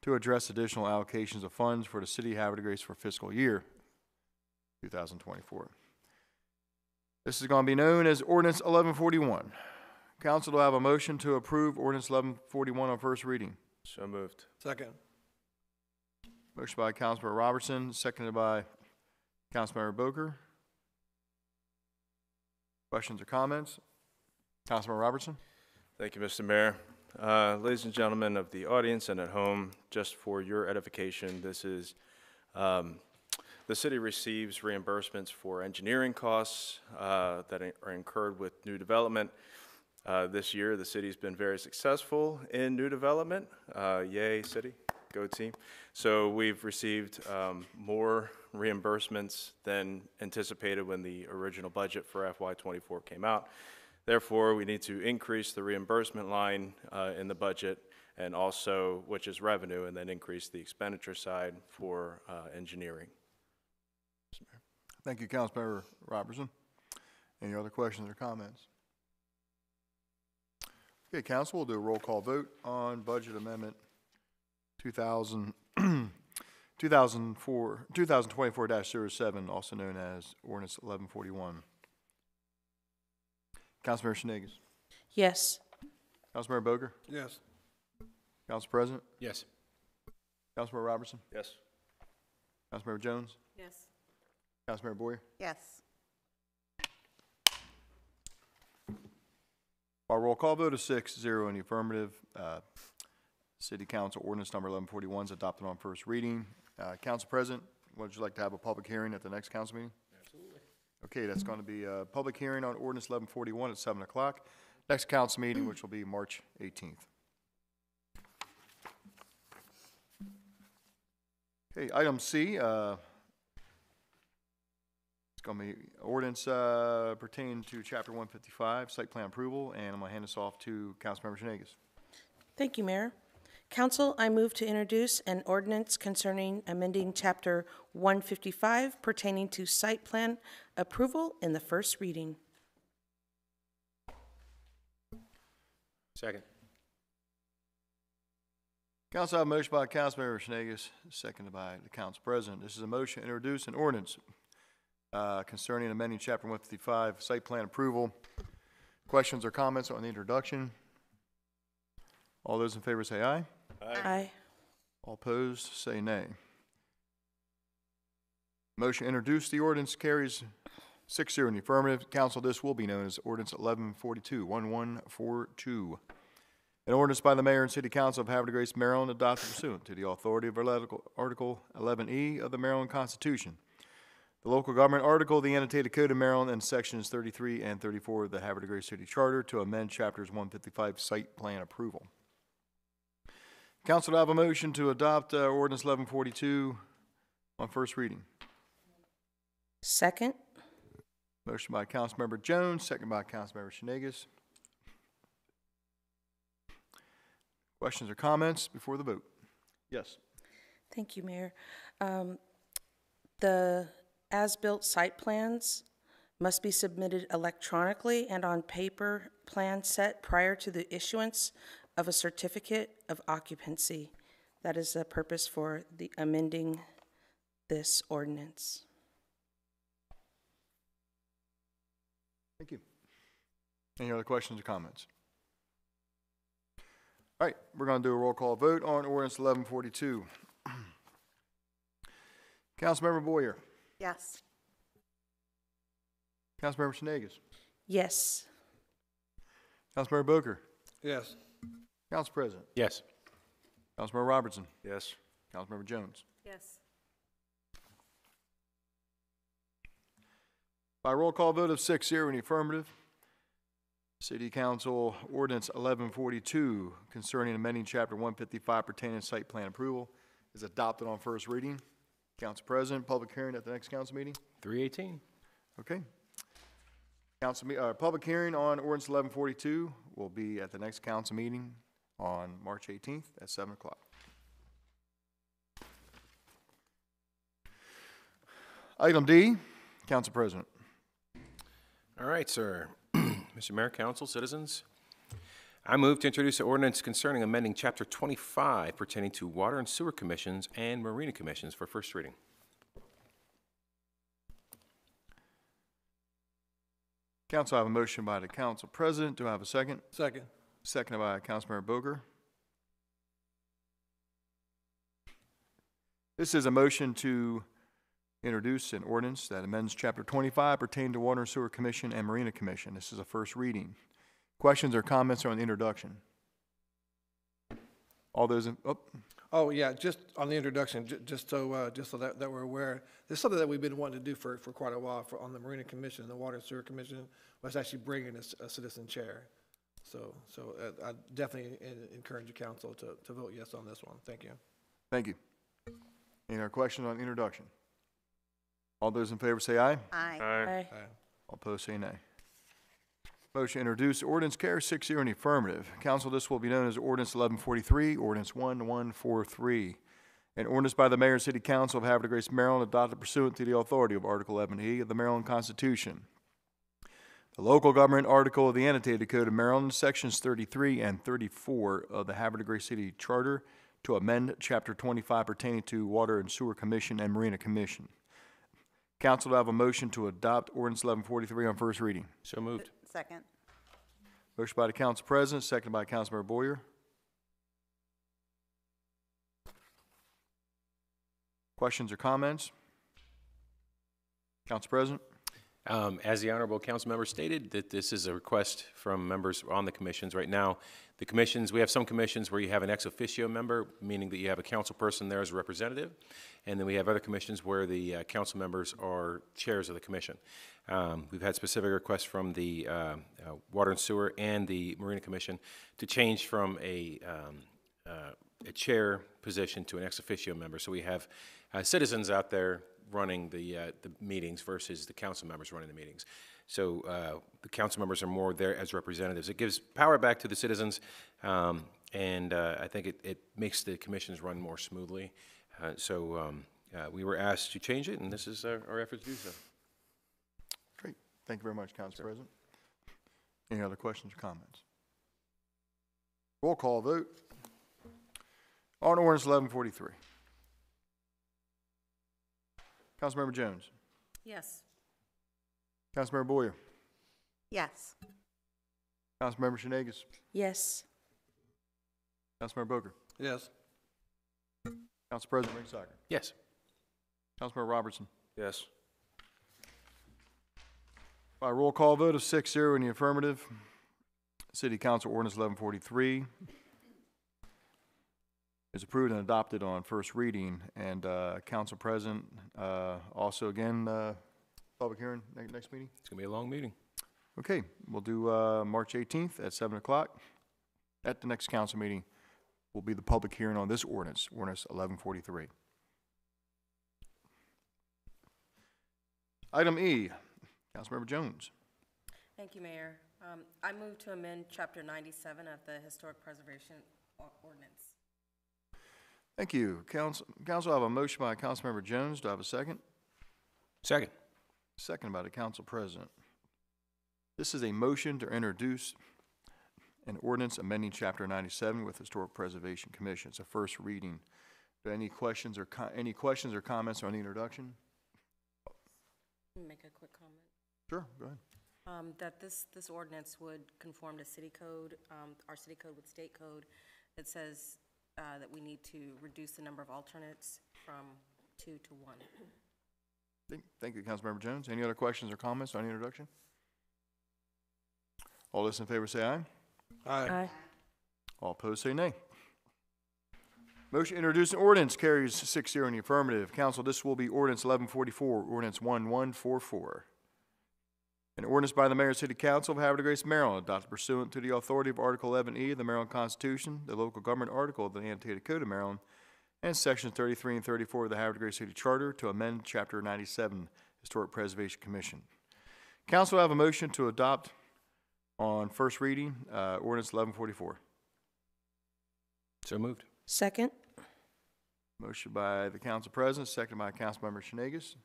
to address additional allocations of funds for the City of Havre de Grace for fiscal year 2024. This is going to be known as Ordinance 1141. Council will have a motion to approve Ordinance 1141 on first reading. So moved. Second. Motion by Councilmember Robertson, seconded by Councilmember Boker. Questions or comments? Councilmember Robertson. Thank you, Mr. Mayor. Ladies and gentlemen of the audience and at home, just for your edification, this is, the city receives reimbursements for engineering costs that are incurred with new development. This year, the city's been very successful in new development. Yay, city, go team. So we've received more reimbursements than anticipated when the original budget for FY24 came out. Therefore, we need to increase the reimbursement line in the budget, and also, which is revenue, and then increase the expenditure side for engineering. Thank you, Councilmember Robertson. Any other questions or comments? Okay, council, we'll do a roll call vote on budget amendment 2024-07, also known as ordinance 1141. Councilmember Shenanigans. Yes. Councilmember Boger. Yes. Council President. Yes. Councilmember Robertson. Yes. Councilmember Jones. Yes. Councilmember Boyer. Yes. Our roll call vote is 6-0 in the affirmative. City Council Ordinance Number 1141 is adopted on first reading. Council President, would you like to have a public hearing at the next council meeting? Absolutely. Okay, that's going to be a public hearing on Ordinance 1141 at 7 o'clock. Next council meeting, which will be March 18th. Okay, item C, it's going to be ordinance pertaining to Chapter 155, site plan approval, and I'm going to hand this off to Councilmember Shenanigans. Thank you, Mayor. Council, I move to introduce an ordinance concerning amending Chapter 155 pertaining to site plan approval in the first reading. Second. Council, I have a motion by Councilmember Shenanigans, seconded by the Council President. This is a motion to introduce an ordinance concerning amending Chapter 155, site plan approval. Questions or comments on the introduction? All those in favor say aye. Aye. All opposed, say nay. Motion to introduce the ordinance carries 6-0 in the affirmative. Council, this will be known as Ordinance 1142. An ordinance by the Mayor and City Council of Havre de Grace, Maryland, adopted pursuant to the authority of Article 11E of the Maryland Constitution, the local government article of the annotated code of Maryland, and sections 33 and 34 of the Havre de Grace City Charter to amend Chapters 155 site plan approval. Council, to have a motion to adopt Ordinance 1142 on first reading. Second. Motion by Councilmember Jones, second by Councilmember Shenanigans. Questions or comments before the vote? Yes. Thank you, Mayor. The as-built site plans must be submitted electronically and on paper plan set prior to the issuance of a certificate of occupancy. That is the purpose for the amending this ordinance. Thank you. Any other questions or comments? All right, we're going to do a roll call vote on Ordinance 1142. Councilmember Boyer. Yes. Councilmember Shenanigans. Yes. Councilmember Boker. Yes. Council President. Yes. Councilmember Robertson. Yes. Councilmember Jones. Yes. By roll call vote of 6-0 in the affirmative, City Council Ordinance 1142 concerning amending Chapter 155 pertaining to site plan approval is adopted on first reading. Council President, public hearing at the next council meeting? 318. Okay. Public hearing on Ordinance 1142 will be at the next council meeting on March 18th at 7 o'clock. Item D, Council President. All right, sir. Mr. Mayor, Council, citizens, I move to introduce an ordinance concerning amending Chapter 25 pertaining to water and sewer commissions and marina commissions for first reading. Council, I have a motion by the Council President. Do I have a second? Second. Seconded by Councilmember Boger. This is a motion to introduce an ordinance that amends Chapter 25 pertaining to Water and Sewer Commission and Marina Commission. This is a first reading. Questions or comments on the introduction? All those in, Oh, yeah, just on the introduction, just so that we're aware, this is something that we've been wanting to do for quite a while on the Marina Commission and the Water and Sewer Commission, was actually bringing a citizen chair. So I definitely encourage the council to vote yes on this one. Thank you. Thank you. Any other questions on introduction? All those in favor say aye. Aye. Aye. All opposed say nay. Motion to introduce ordinance carries 6-0 in the affirmative. Council, this will be known as Ordinance 1143, Ordinance 1143. An ordinance by the Mayor and City Council of Havre de Grace, Maryland, adopted pursuant to the authority of Article 11E of the Maryland Constitution, the local government article of the annotated code of Maryland, sections 33 and 34 of the Havre de Grace City Charter to amend chapter 25 pertaining to Water and Sewer Commission and Marina Commission. Council to have a motion to adopt ordinance 1143 on first reading. So moved. Second. Motion by the council president, seconded by Councilmember Boyer. Questions or comments? Council President? As the honorable council member stated, that this is a request from members on the commissions. Right now, the commissions, we have some commissions where you have an ex officio member, meaning that you have a council person there as a representative, and then we have other commissions where the council members are chairs of the commission. We've had specific requests from the Water and Sewer and the Marina Commission to change from a chair position to an ex officio member. So we have citizens out there running the meetings versus the council members running the meetings. So the council members are more there as representatives. It gives power back to the citizens, and I think it makes the commissions run more smoothly. We were asked to change it, and this is our effort to do so. Great. Thank you very much, Council President. Any other questions or comments? Roll call vote on ordinance 1143. Councilmember Jones. Yes. Councilmember Boyer. Yes. Councilmember Shenagus. Yes. Councilmember Boger. Yes. Council President Ringsager. Yes. Councilmember Robertson. Yes. By roll call vote of 6-0 in the affirmative, City Council Ordinance 1143 is approved and adopted on first reading. And Council President, also again, public hearing next meeting? It's going to be a long meeting. Okay, we'll do March 18th at 7 o'clock. At the next council meeting will be the public hearing on this ordinance, ordinance 1143. Item E, Councilmember Jones. Thank you, Mayor. I move to amend Chapter 97 of the Historic Preservation Ordinance. Thank you. Council, I have a motion by Councilmember Jones. Do I have a second? Second. Second by the Council President. This is a motion to introduce an ordinance amending Chapter 97 with Historic Preservation Commission. It's a first reading. Do any questions or comments on the introduction? Make a quick comment. Sure, go ahead. That this ordinance would conform to city code, our city code with state code. It says that we need to reduce the number of alternates from 2 to 1. Thank you, Councilmember Jones. Any other questions or comments on the introduction? All those in favor say aye. Aye. Aye. All opposed say nay. Motion to introduce an ordinance carries 6-0 in the affirmative. Council, this will be ordinance 1144, ordinance 1144. An ordinance by the Mayor and City Council of Havre de Grace, Maryland, adopted pursuant to the authority of Article 11E of the Maryland Constitution, the local government article of the annotated code of Maryland, and sections 33 and 34 of the Havre de Grace City Charter to amend Chapter 97, Historic Preservation Commission. Council will have a motion to adopt on first reading, ordinance 1144. So moved. Second. Motion by the Council President, seconded by Councilmember Shenagus.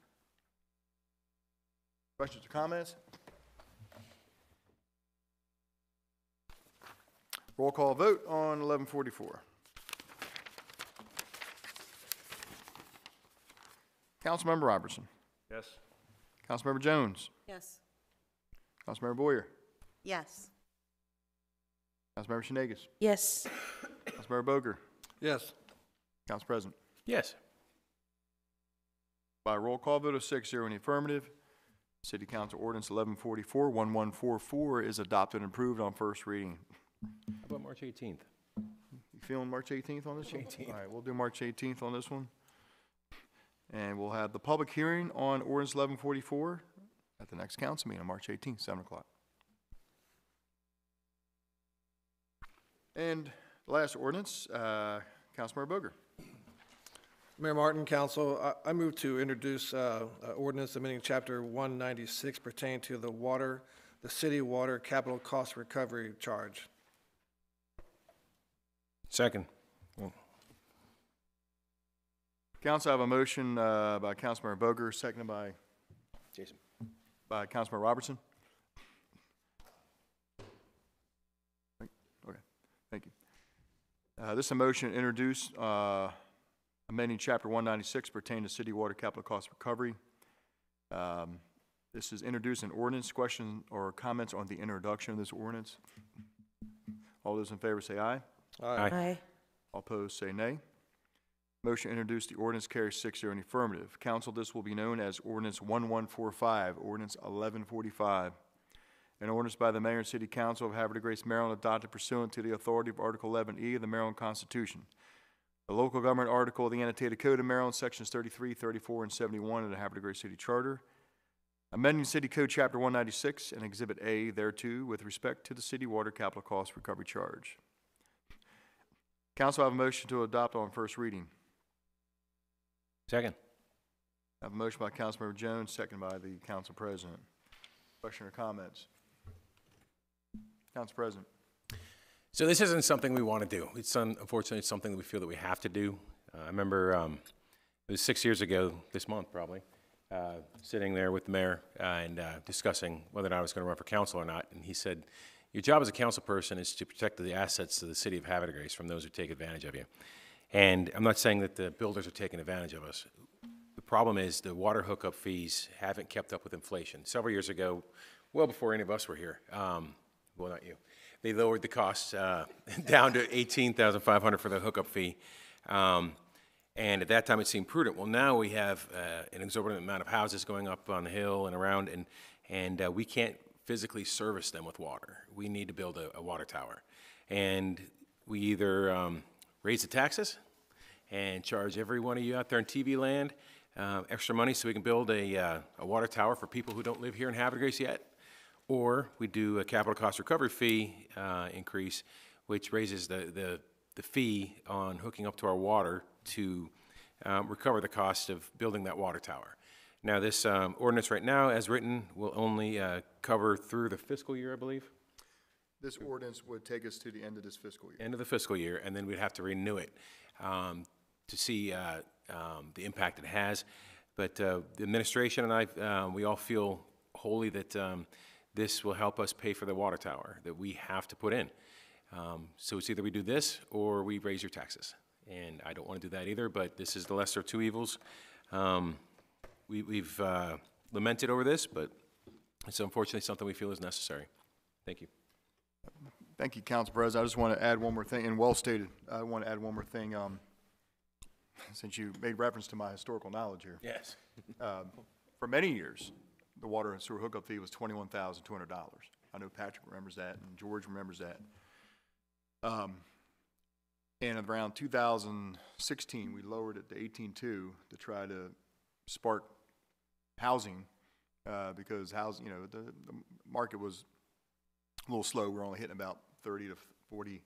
Questions or comments? Roll call vote on 1144. Councilmember Robertson. Yes. Councilmember Jones. Yes. Councilmember Boyer. Yes. Councilmember Shenagus. Yes. Councilmember Boger. Yes. Council President. Yes. By roll call vote of 6-0 in the affirmative, City Council Ordinance 1144 is adopted and approved on first reading. How about March 18th? You feeling March 18th on this one? 18th. All right, we'll do March 18th on this one. And we'll have the public hearing on Ordinance 1144 at the next council meeting on March 18th, 7 o'clock. And the last ordinance, Councilmember Boger. Mayor Martin, Council, I move to introduce ordinance amending Chapter 196 pertaining to the city water capital cost recovery charge. Second. Council, I have a motion by Councilmember Boger, seconded by Jason. Councilmember Robertson. This is a motion to introduce amending Chapter 196 pertaining to city water capital cost recovery. This is introduced an ordinance. Question or comments on the introduction of this ordinance? All those in favor say aye. Aye. All opposed say nay. Motion to introduce the ordinance carries 6-0 in the affirmative. Council, this will be known as Ordinance 1145, Ordinance 1145. An ordinance by the Mayor and City Council of Havre de Grace, Maryland, adopted pursuant to the authority of Article 11E of the Maryland Constitution. The local government article of the annotated code of Maryland, sections 33, 34, and 71 of the Havre de Grace City Charter. Amending City Code Chapter 196 and Exhibit A thereto with respect to the city water capital cost recovery charge. Council, I have a motion to adopt on first reading. Second. I have a motion by Councilmember Jones, second by the Council President. Question or comments? Council President. So this isn't something we want to do. It's unfortunately something that we feel that we have to do. I remember it was 6 years ago this month probably, sitting there with the mayor and discussing whether or not I was going to run for council or not. And he said, your job as a council person is to protect the assets of the city of Havre de Grace from those who take advantage of you. And I'm not saying that the builders are taking advantage of us. The problem is the water hookup fees haven't kept up with inflation. Several years ago, well before any of us were here, well, not you, they lowered the costs down to $18,500 for the hookup fee. And at that time, it seemed prudent. Well, now we have an exorbitant amount of houses going up on the hill and around, and we can't physically service them with water. We need to build a water tower. And we either raise the taxes and charge every one of you out there in TV land extra money so we can build a water tower for people who don't live here in Havre de Grace yet, or we do a capital cost recovery fee increase, which raises the fee on hooking up to our water to recover the cost of building that water tower. Now, this ordinance right now, as written, will only cover through the fiscal year, I believe. This ordinance would take us to the end of this fiscal year. End of the fiscal year, and then we'd have to renew it to see the impact it has. But the administration and I, we all feel wholly that this will help us pay for the water tower that we have to put in. So it's either we do this or we raise your taxes. And I don't want to do that either, but this is the lesser of two evils. We've lamented over this, but it's unfortunately something we feel is necessary. Thank you. Thank you, Council President. I just want to add one more thing, and well stated. I want to add one more thing, since you made reference to my historical knowledge here. Yes. For many years, the water and sewer hookup fee was $21,200. I know Patrick remembers that, and George remembers that. And around 2016, we lowered it to $18,200 to try to spark housing, because housing, you know, the market was a little slow. We're only hitting about 30 to 40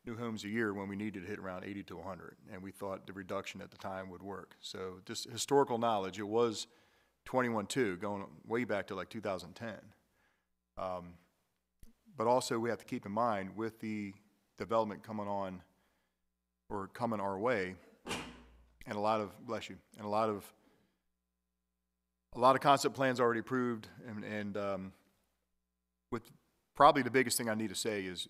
new homes a year when we needed to hit around 80 to 100, and we thought the reduction at the time would work. So just historical knowledge, it was $21,200 going way back to like 2010. But also we have to keep in mind with the development coming on or coming our way, and a lot of, bless you, and a lot of concept plans already approved, and with probably the biggest thing I need to say is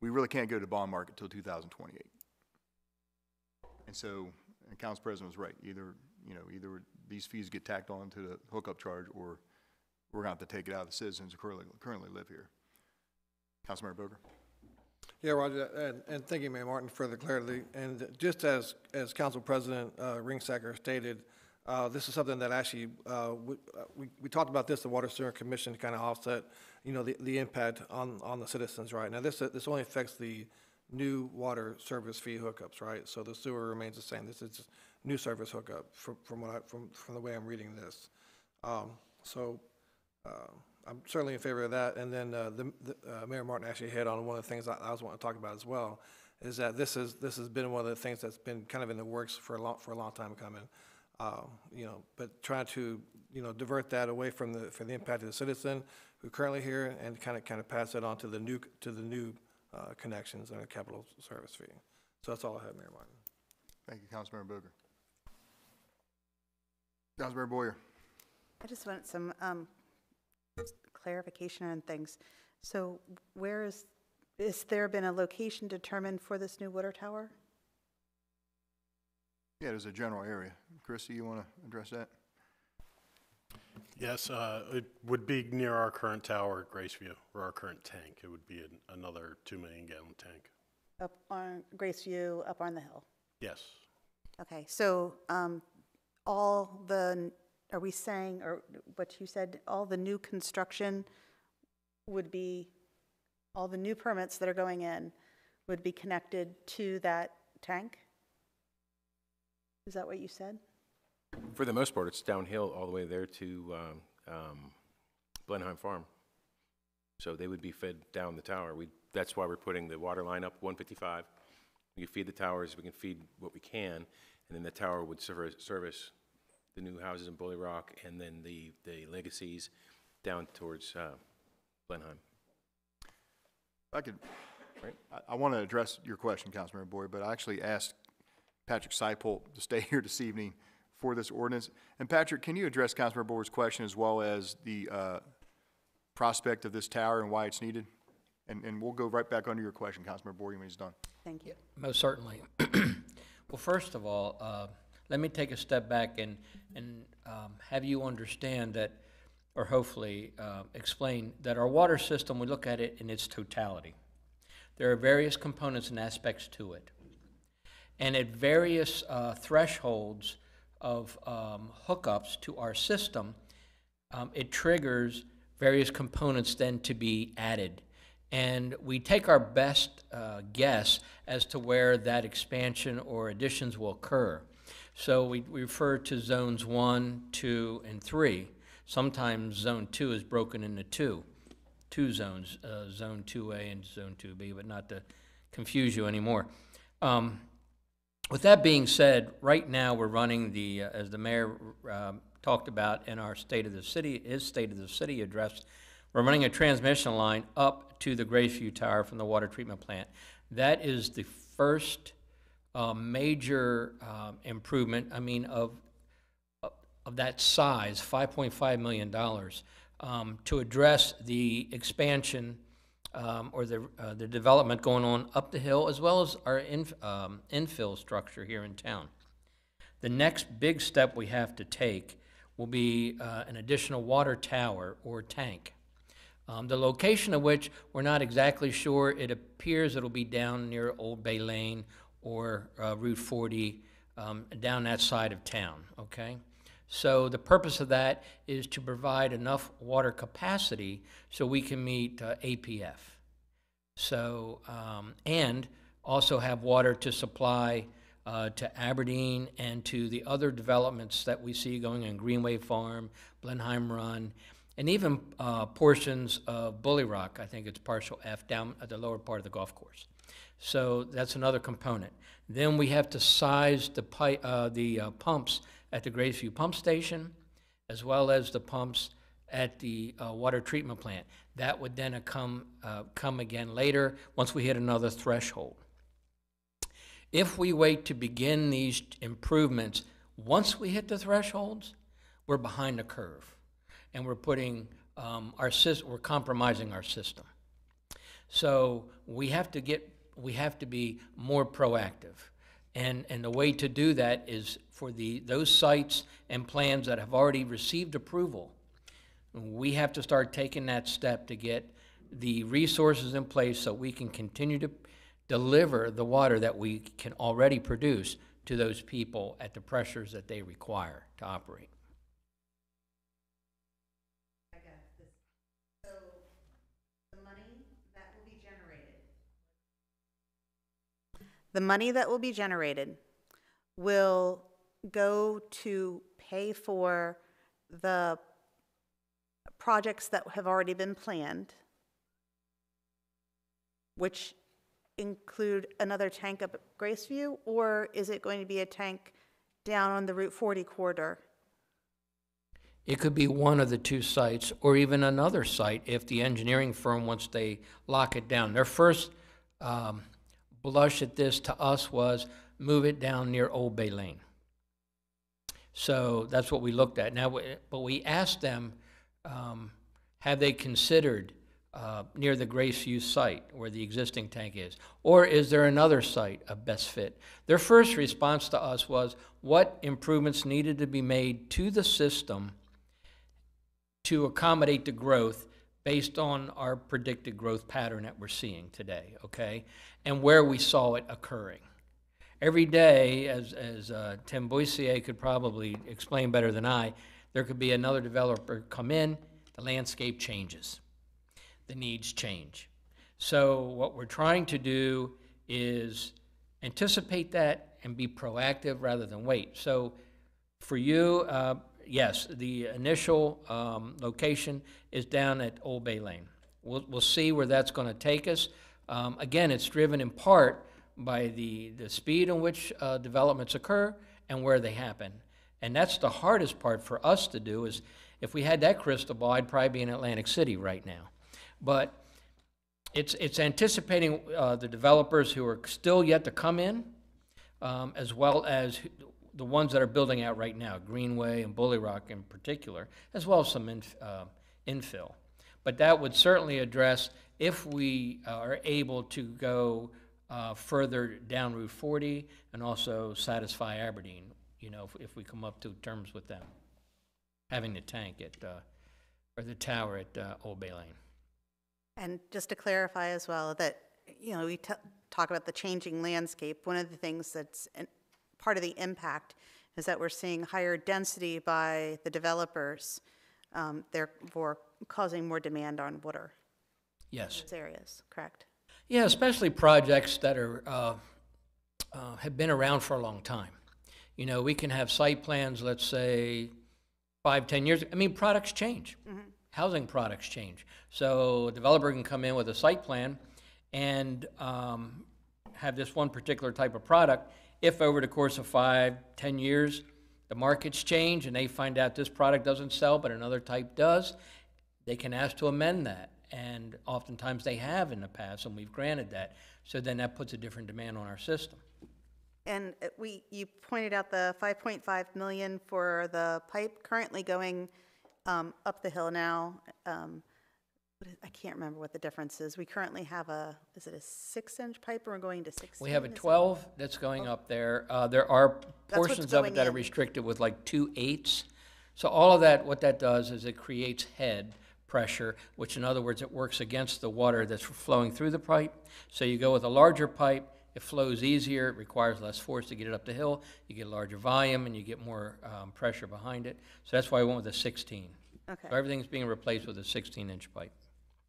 we really can't go to the bond market until 2028. And so, and Council President was right. Either these fees get tacked on to the hookup charge, or we're going to have to take it out of the citizens who currently live here. Councilmember Boger. Yeah, Roger, and thank you, Mayor Martin, for the clarity. And just as Council President Ringsacker stated, this is something that actually, we talked about this, the Water Sewer Commission, to kind of offset, you know, the impact on the citizens, right? Now, this only affects the new water service fee hookups, right? So the sewer remains the same. This is just new service hookup from the way I'm reading this. I'm certainly in favor of that. And then Mayor Martin actually hit on one of the things I was wanting to talk about as well, is that this has been one of the things that's been kind of in the works for a long time coming. You know, but trying to, you know, divert that away from the impact of the citizen who currently here, and kind of pass it on to the new connections and a capital service fee. So that's all I have, Mayor Martin. Thank you, Councilmember Boger. Councilmember Boyer. I just want some clarification on things. So where is Has there been a location determined for this new water tower? Yeah, there's a general area. Chrissy, you want to address that? Yes, it would be near our current tower at Graceview, or our current tank. It would be another 2 million gallon tank. Up on Graceview, up on the hill? Yes. Okay, so are we saying, or what you said, all the new construction would be, all the new permits that are going in would be connected to that tank? Is that what you said? For the most part, it's downhill all the way there to Blenheim Farm. So they would be fed down the tower. That's why we're putting the water line up 155. We can feed the towers, we can feed what we can, and then the tower would service the new houses in Bully Rock and then the legacies down towards Blenheim. I could, Right. I want to address your question, Councilmember Boyd, but I actually asked Patrick Seipel to stay here this evening for this ordinance. And Patrick, can you address Councilmember Boyd's question as well as the prospect of this tower and why it's needed? And we'll go right back under your question, Councilmember Boyd, when he's done. Thank you. Most certainly. Well, first of all, let me take a step back and have you understand that, or hopefully explain that our water system, we look at it in its totality. There are various components and aspects to it. And at various thresholds of hookups to our system, it triggers various components then to be added. And we take our best guess as to where that expansion or additions will occur. So we refer to zones 1, 2, and 3. Sometimes zone 2 is broken into two zones, zone 2A and zone 2B, but not to confuse you anymore. With that being said, right now we're running the, as the mayor talked about in our his State of the City address, we're running a transmission line up to the Graceview Tower from the water treatment plant. That is the first major improvement, of that size, $5.5 million, to address the expansion or the development going on up the hill, as well as our infill structure here in town. The next big step we have to take will be an additional water tower or tank. The location of which we're not exactly sure. It appears it'll be down near Old Bay Lane or Route 40, down that side of town, okay? So the purpose of that is to provide enough water capacity so we can meet APF. So, and also have water to supply to Aberdeen and to the other developments that we see going on Greenway Farm, Blenheim Run, and even portions of Bully Rock. I think it's partial F down at the lower part of the golf course. So that's another component. Then we have to size the pumps at the Graceview Pump Station, as well as the pumps at the water treatment plant. That would then come again later once we hit another threshold. If we wait to begin these improvements, once we hit the thresholds, we're behind the curve, and we're putting we're compromising our system. So we have to be more proactive. And the way to do that is for those sites and plans that have already received approval, we have to start taking that step to get the resources in place so we can continue to deliver the water that we can already produce to those people at the pressures that they require to operate. So the money that will be generated. The money that will be generated will go to pay for the projects that have already been planned, which include another tank up at Graceview, or is it going to be a tank down on the Route 40 corridor? It could be one of the two sites or even another site if the engineering firm, once they lock it down. Their first blush at this to us was move it down near Old Bay Lane. So that's what we looked at. Now, but we asked them, have they considered near the Graceview site where the existing tank is? Or is there another site of best fit? Their first response to us was what improvements needed to be made to the system to accommodate the growth based on our predicted growth pattern that we're seeing today, okay? And where we saw it occurring. Every day, as Tim Boissier could probably explain better than I, there could be another developer come in, the landscape changes, the needs change. So what we're trying to do is anticipate that and be proactive rather than wait. So for you, yes, the initial location is down at Old Bay Lane. We'll see where that's going to take us. Again, it's driven in part by the speed in which developments occur and where they happen. And that's the hardest part for us to do is if we had that crystal ball, I'd probably be in Atlantic City right now. But it's anticipating the developers who are still yet to come in, as well as the ones that are building out right now, Greenway and Bully Rock in particular, as well as some infill. But that would certainly address if we are able to go further down Route 40 and also satisfy Aberdeen, you know, if we come up to terms with them, having the tank at, or the tower at Old Bay Lane. And just to clarify as well that, you know, we talk about the changing landscape. One of the things that's part of the impact is that we're seeing higher density by the developers, therefore causing more demand on water. Yes. In those areas, correct? Yeah, especially projects that are have been around for a long time. You know, we can have site plans, let's say, 5, 10 years. I mean, products change. Mm-hmm. Housing products change. So a developer can come in with a site plan and have this one particular type of product. If over the course of 5, 10 years, the markets change and they find out this product doesn't sell but another type does, they can ask to amend that. And oftentimes they have in the past, and we've granted that. So then that puts a different demand on our system. And you pointed out the 5.5 million for the pipe currently going up the hill now. I can't remember what the difference is. We currently have is it a 6-inch pipe or we're going to 16? We have a 12 that's going up there. There are portions of it that are restricted with like 2/8. So all of that, what that does is it creates head pressure, which in other words, it works against the water that's flowing through the pipe. So you go with a larger pipe, it flows easier, it requires less force to get it up the hill, you get a larger volume and you get more pressure behind it. So that's why we went with a 16. Okay. So everything's being replaced with a 16-inch pipe.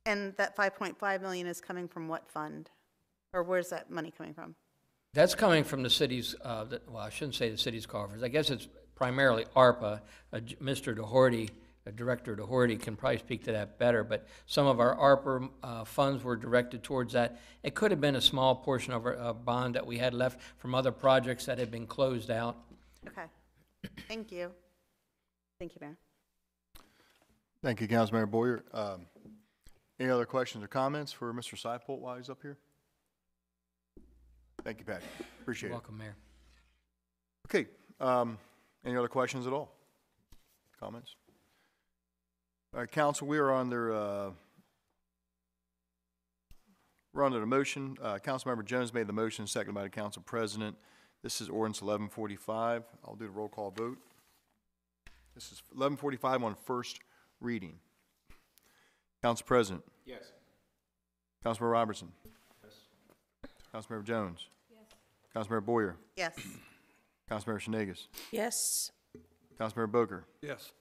And that 5.5 million is coming from what fund? Or where's that money coming from? That's coming from the city's, well, I shouldn't say the city's coffers. I guess it's primarily ARPA. Mr. Doherty, Director Doherty can probably speak to that better, but some of our ARPA funds were directed towards that. It could have been a small portion of our bond that we had left from other projects that had been closed out. Okay. Thank you. Thank you, Mayor. Thank you, Councilmember Boyer. Any other questions or comments for Mr. Seipolt while he's up here? Thank you, Patty. Appreciate it. You're welcome, Mayor. Okay. Any other questions at all? Comments? All right, Council, we are under the motion. Councilmember Jones made the motion, seconded by the Council President. This is ordinance 1145. I'll do the roll call vote. This is 1145 on first reading. Council President? Yes. Councilmember Robertson? Yes. Councilmember Jones? Yes. Councilmember Boyer? Yes. Councilmember Shanegas? Yes. Councilmember Boker? Yes.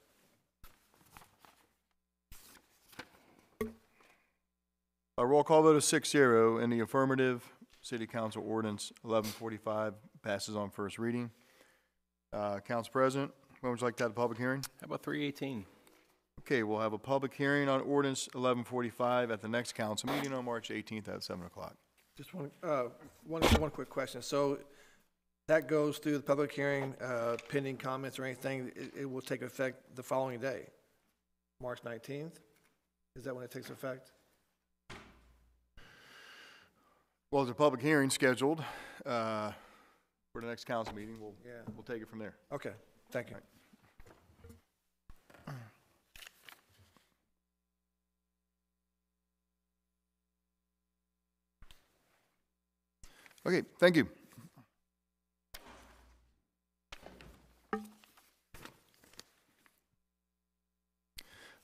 A roll call vote of 6-0 in the affirmative. City Council Ordinance 1145 passes on first reading. Council President, when would you like to have the public hearing? How about 318? Okay, we'll have a public hearing on Ordinance 1145 at the next council meeting on March 18th at 7 o'clock. Just one quick question. So that goes through the public hearing, pending comments or anything, it will take effect the following day, March 19th? Is that when it takes effect? Well, there's a public hearing scheduled for the next council meeting. We'll take it from there. Okay, thank you. Okay, thank you.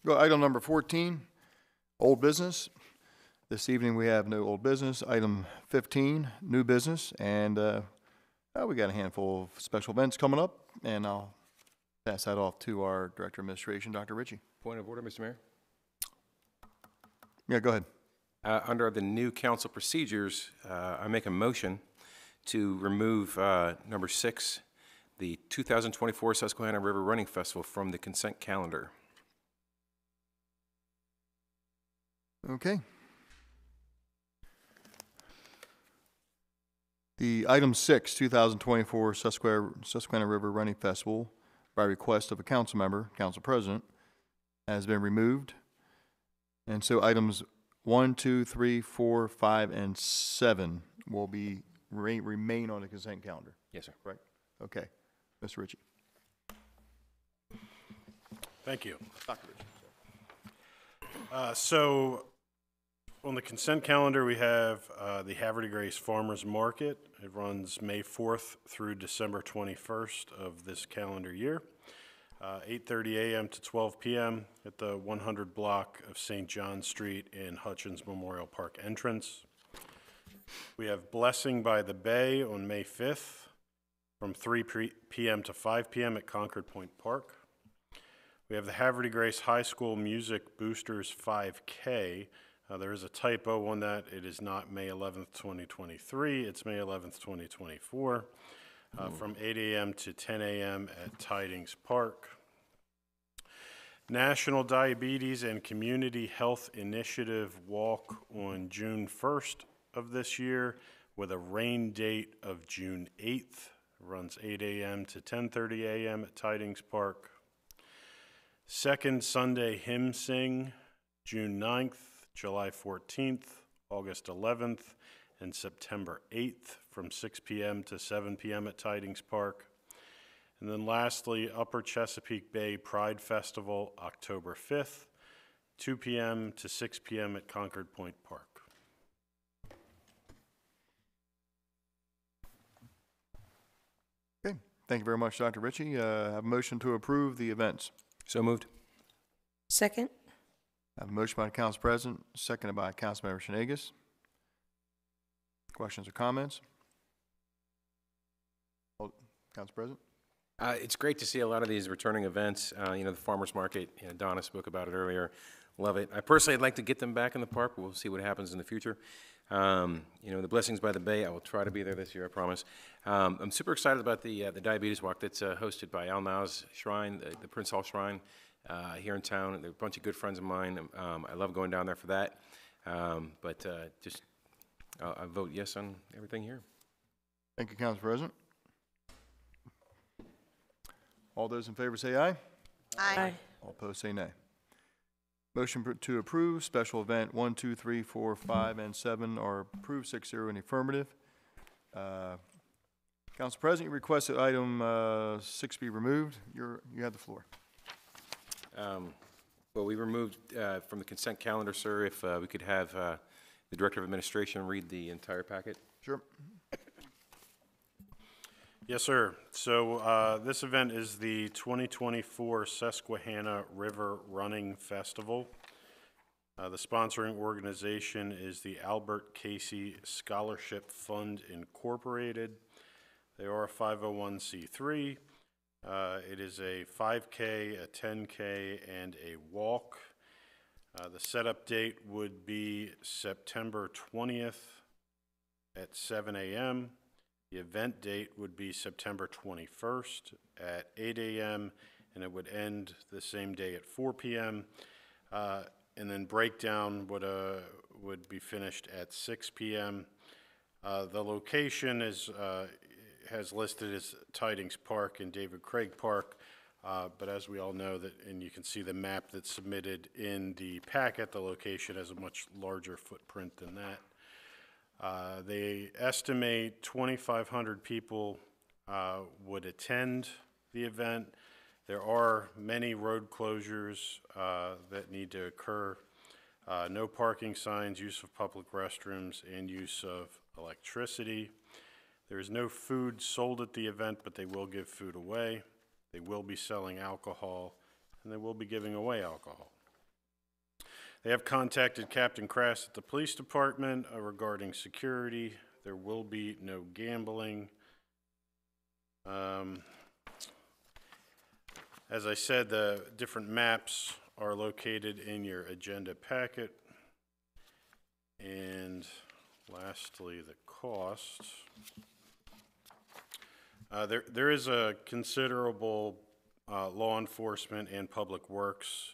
Go item number 14, old business. This evening we have no old business. Item 15, new business, and we got a handful of special events coming up, and I'll pass that off to our Director of Administration, Dr. Ritchie. Point of order, Mr. Mayor. Yeah, go ahead. Under the new council procedures, I make a motion to remove number 6, the 2024 Susquehanna River Running Festival, from the consent calendar. Okay. The item 6, 2024 Susquehanna River Running Festival, by request of a council member, council president, has been removed. And so items 1, 2, 3, 4, 5, and 7 will be remain on the consent calendar. Yes, sir. Right? Okay. Mr. Ritchie. Thank you. Dr. Ritchie. So on the consent calendar, we have the Havre Grace Farmers Market. It runs May 4th through December 21st of this calendar year, 8:30 a.m. to 12 p.m. at the 100 block of St. John Street in Hutchins Memorial Park entrance. We have Blessing by the Bay on May 5th from 3 p.m. to 5 p.m. at Concord Point Park. We have the Havre Grace High School Music Boosters 5K. There is a typo on that. It is not May 11th, 2023. It's May 11th, 2024, from 8 a.m. to 10 a.m. at Tidings Park. National Diabetes and Community Health Initiative Walk on June 1st of this year with a rain date of June 8th. Runs 8 a.m. to 10:30 a.m. at Tidings Park. Second Sunday Hymn Sing, June 9th, July 14th, August 11th, and September 8th from 6 p.m. to 7 p.m. at Tidings Park. And then lastly, Upper Chesapeake Bay Pride Festival, October 5th, 2 p.m. to 6 p.m. at Concord Point Park. Okay. Thank you very much, Dr. Ritchie. Have a motion to approve the events. So moved. Second? I have a motion by the council president, seconded by Councilmember Shanegas. Questions or comments? Council President? It's great to see a lot of these returning events. You know, the farmers market, you know, Donna spoke about it earlier. Love it. I personally would like to get them back in the park, but we'll see what happens in the future. You know, the Blessings by the Bay, I will try to be there this year, I promise. I'm super excited about the Diabetes Walk that's hosted by Al Mao's Shrine, the Prince Hall Shrine here in town. They're a bunch of good friends of mine. I love going down there for that. I vote yes on everything here. Thank you, Council President. All those in favor say aye. Aye. All opposed say nay. Motion to approve special event 1, 2, 3, 4, 5, and 7 are approved 6-0 in the affirmative. Council President, you requested item 6 be removed. You have the floor. Well, we removed from the consent calendar, sir, if we could have the Director of Administration read the entire packet. Sure. Yes, sir. So this event is the 2024 Susquehanna River Running Festival. The sponsoring organization is the Albert Casey Scholarship Fund Incorporated. They are a 501c3. It is a 5K, a 10K, and a walk. The setup date would be September 20th at 7 a.m. The event date would be September 21st at 8 a.m., and it would end the same day at 4 p.m. And then breakdown would be finished at 6 p.m. The location has listed as Tidings Park and David Craig Park, but as we all know, and you can see the map that's submitted in the packet, the location has a much larger footprint than that. They estimate 2,500 people would attend the event. There are many road closures that need to occur. No parking signs, use of public restrooms, and use of electricity. There is no food sold at the event, but they will give food away. They will be selling alcohol, and they will be giving away alcohol. They have contacted Captain Crass at the police department regarding security. There will be no gambling. As I said, the different maps are located in your agenda packet. And lastly, the cost. There is a considerable law enforcement and public works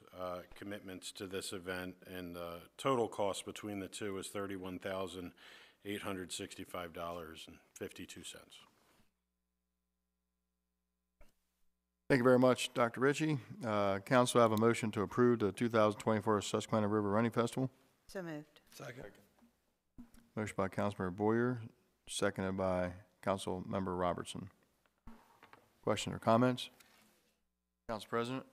commitments to this event, and the total cost between the two is $31,865.52. Thank you very much, Dr. Ritchie. Council, I have a motion to approve the 2024 Susquehanna River Running Festival. So moved. Second. Motion by Councilmember Boyer, seconded by Councilmember Robertson. Question or comments? Council President?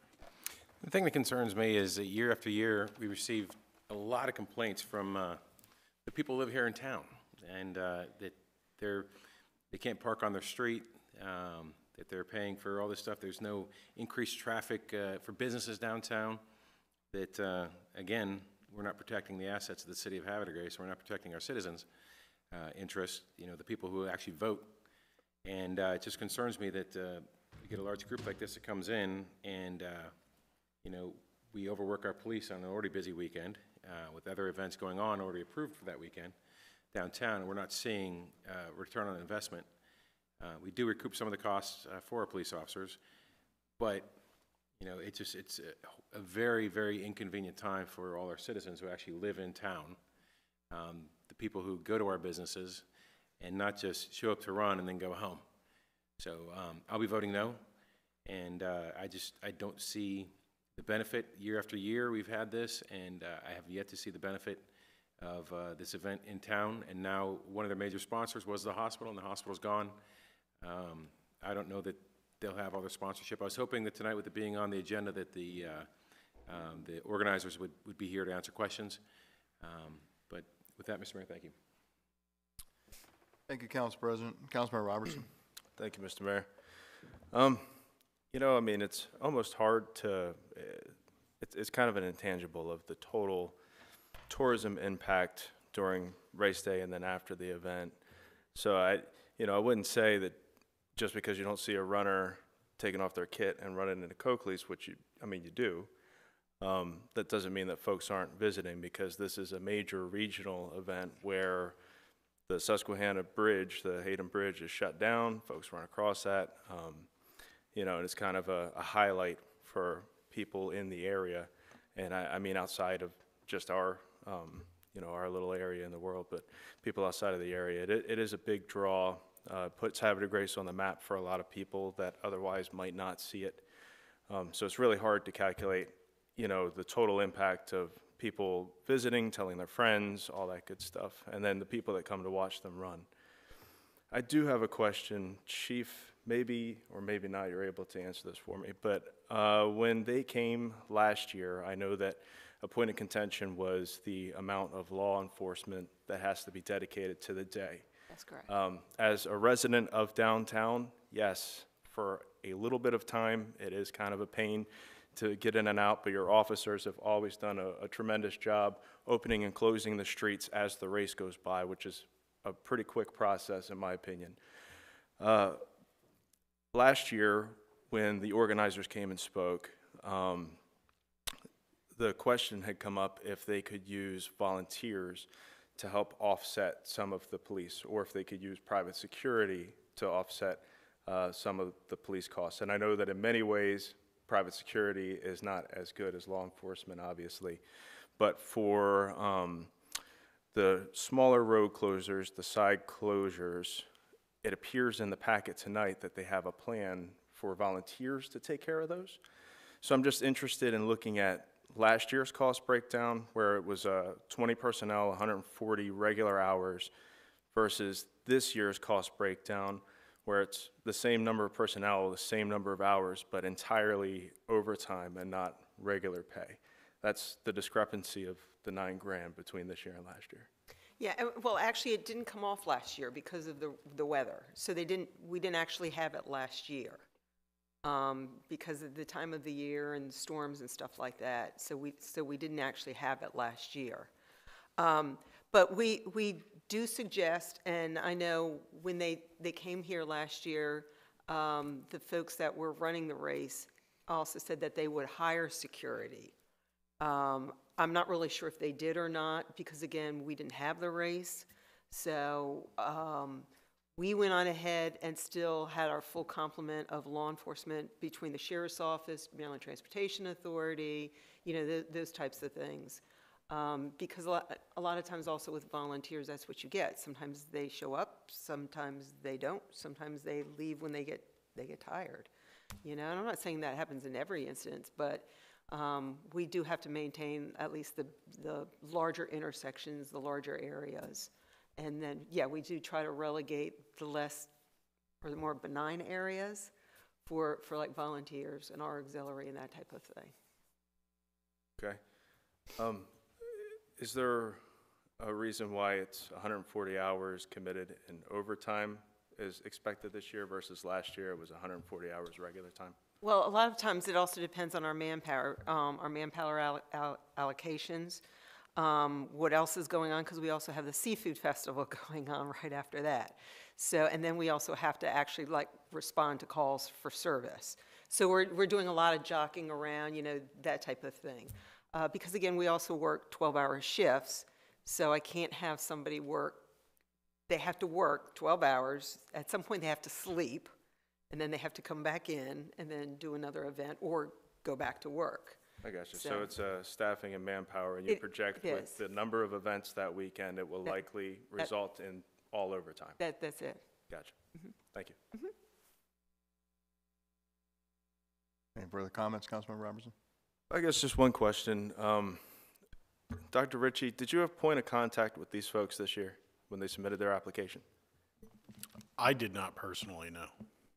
The thing that concerns me is that year after year, we receive a lot of complaints from the people who live here in town, and that they can't park on their street, that they're paying for all this stuff. There's no increased traffic for businesses downtown, that, again, we're not protecting the assets of the city of Havre de Grace. We're not protecting our citizens' interests, the people who actually vote. And it just concerns me that we get a large group like this that comes in and, we overwork our police on an already busy weekend with other events going on already approved for that weekend downtown, and we're not seeing return on investment. We do recoup some of the costs for our police officers, but it's a very, very inconvenient time for all our citizens who actually live in town, the people who go to our businesses, and not just show up to run and then go home. So I'll be voting no, and I don't see the benefit. Year after year we've had this, and I have yet to see the benefit of this event in town, and now one of their major sponsors was the hospital, and the hospital's gone. I don't know that they'll have all their sponsorship. I was hoping that tonight, with it being on the agenda, that the organizers would be here to answer questions. But with that, Mr. Mayor, thank you. Thank you, Council President. Councilmember Robertson. Thank you, Mr. Mayor. It's almost hard to, it's kind of an intangible of the total tourism impact during race day and then after the event. So I wouldn't say that just because you don't see a runner taking off their kit and running into Coakley's, which you do, that doesn't mean that folks aren't visiting, because this is a major regional event where the Susquehanna Bridge, the Hayden Bridge, is shut down. Folks run across that, and it's kind of a highlight for people in the area. And I mean outside of just our, our little area in the world, but people outside of the area. It is a big draw. Puts Havre de Grace on the map for a lot of people that otherwise might not see it. So it's really hard to calculate, the total impact of people visiting, telling their friends, all that good stuff, and then the people that come to watch them run. I do have a question, Chief, maybe or maybe not, you're able to answer this for me, but when they came last year, I know that a point of contention was the amount of law enforcement that has to be dedicated to the day. That's correct. As a resident of downtown, yes, for a little bit of time, it is kind of a pain to get in and out, but your officers have always done a tremendous job opening and closing the streets as the race goes by, which is a pretty quick process in my opinion. Last year, when the organizers came and spoke, the question had come up if they could use volunteers to help offset some of the police, or if they could use private security to offset some of the police costs. And I know that in many ways, private security is not as good as law enforcement, obviously. But for the smaller road closures, the side closures, it appears in the packet tonight that they have a plan for volunteers to take care of those. So I'm just interested in looking at last year's cost breakdown, where it was 20 personnel, 140 regular hours, versus this year's cost breakdown, where it's the same number of personnel, the same number of hours, but entirely overtime and not regular pay. That's the discrepancy of the $9 grand between this year and last year. Yeah, well, actually, it didn't come off last year because of the weather. So we didn't actually have it last year because of the time of the year and storms and stuff like that. So we didn't actually have it last year. But we do suggest, and I know when they came here last year, the folks that were running the race also said that they would hire security. I'm not really sure if they did or not, because again, we didn't have the race. So we went on ahead and still had our full complement of law enforcement between the Sheriff's Office, Maryland Transportation Authority, those types of things. Because a lot of times also with volunteers, that's what you get. Sometimes they show up, sometimes they don't, sometimes they leave when they get tired. And I'm not saying that happens in every instance, but we do have to maintain at least the larger intersections, the larger areas. And then, yeah, we do try to relegate the less or the more benign areas for like volunteers and our auxiliary and that type of thing. Okay. Is there a reason why it's 140 hours committed and overtime is expected this year versus last year it was 140 hours regular time? Well, a lot of times it also depends on our manpower allocations. What else is going on? Because we also have the seafood festival going on right after that. So, and then we also have to actually respond to calls for service. So we're doing a lot of jockeying around, that type of thing. Because again, we also work 12-hour shifts, so I can't have somebody work. They have to work 12 hours. At some point, they have to sleep, and then they have to come back in and then do another event or go back to work. I got you. So it's staffing and manpower, and you project with the number of events that weekend, it will likely result in all overtime. That's it. Gotcha. Thank you. Any further comments, Councilmember Robertson? I guess just one question. Dr. Ritchie, did you have point of contact with these folks this year when they submitted their application? I did not personally, no.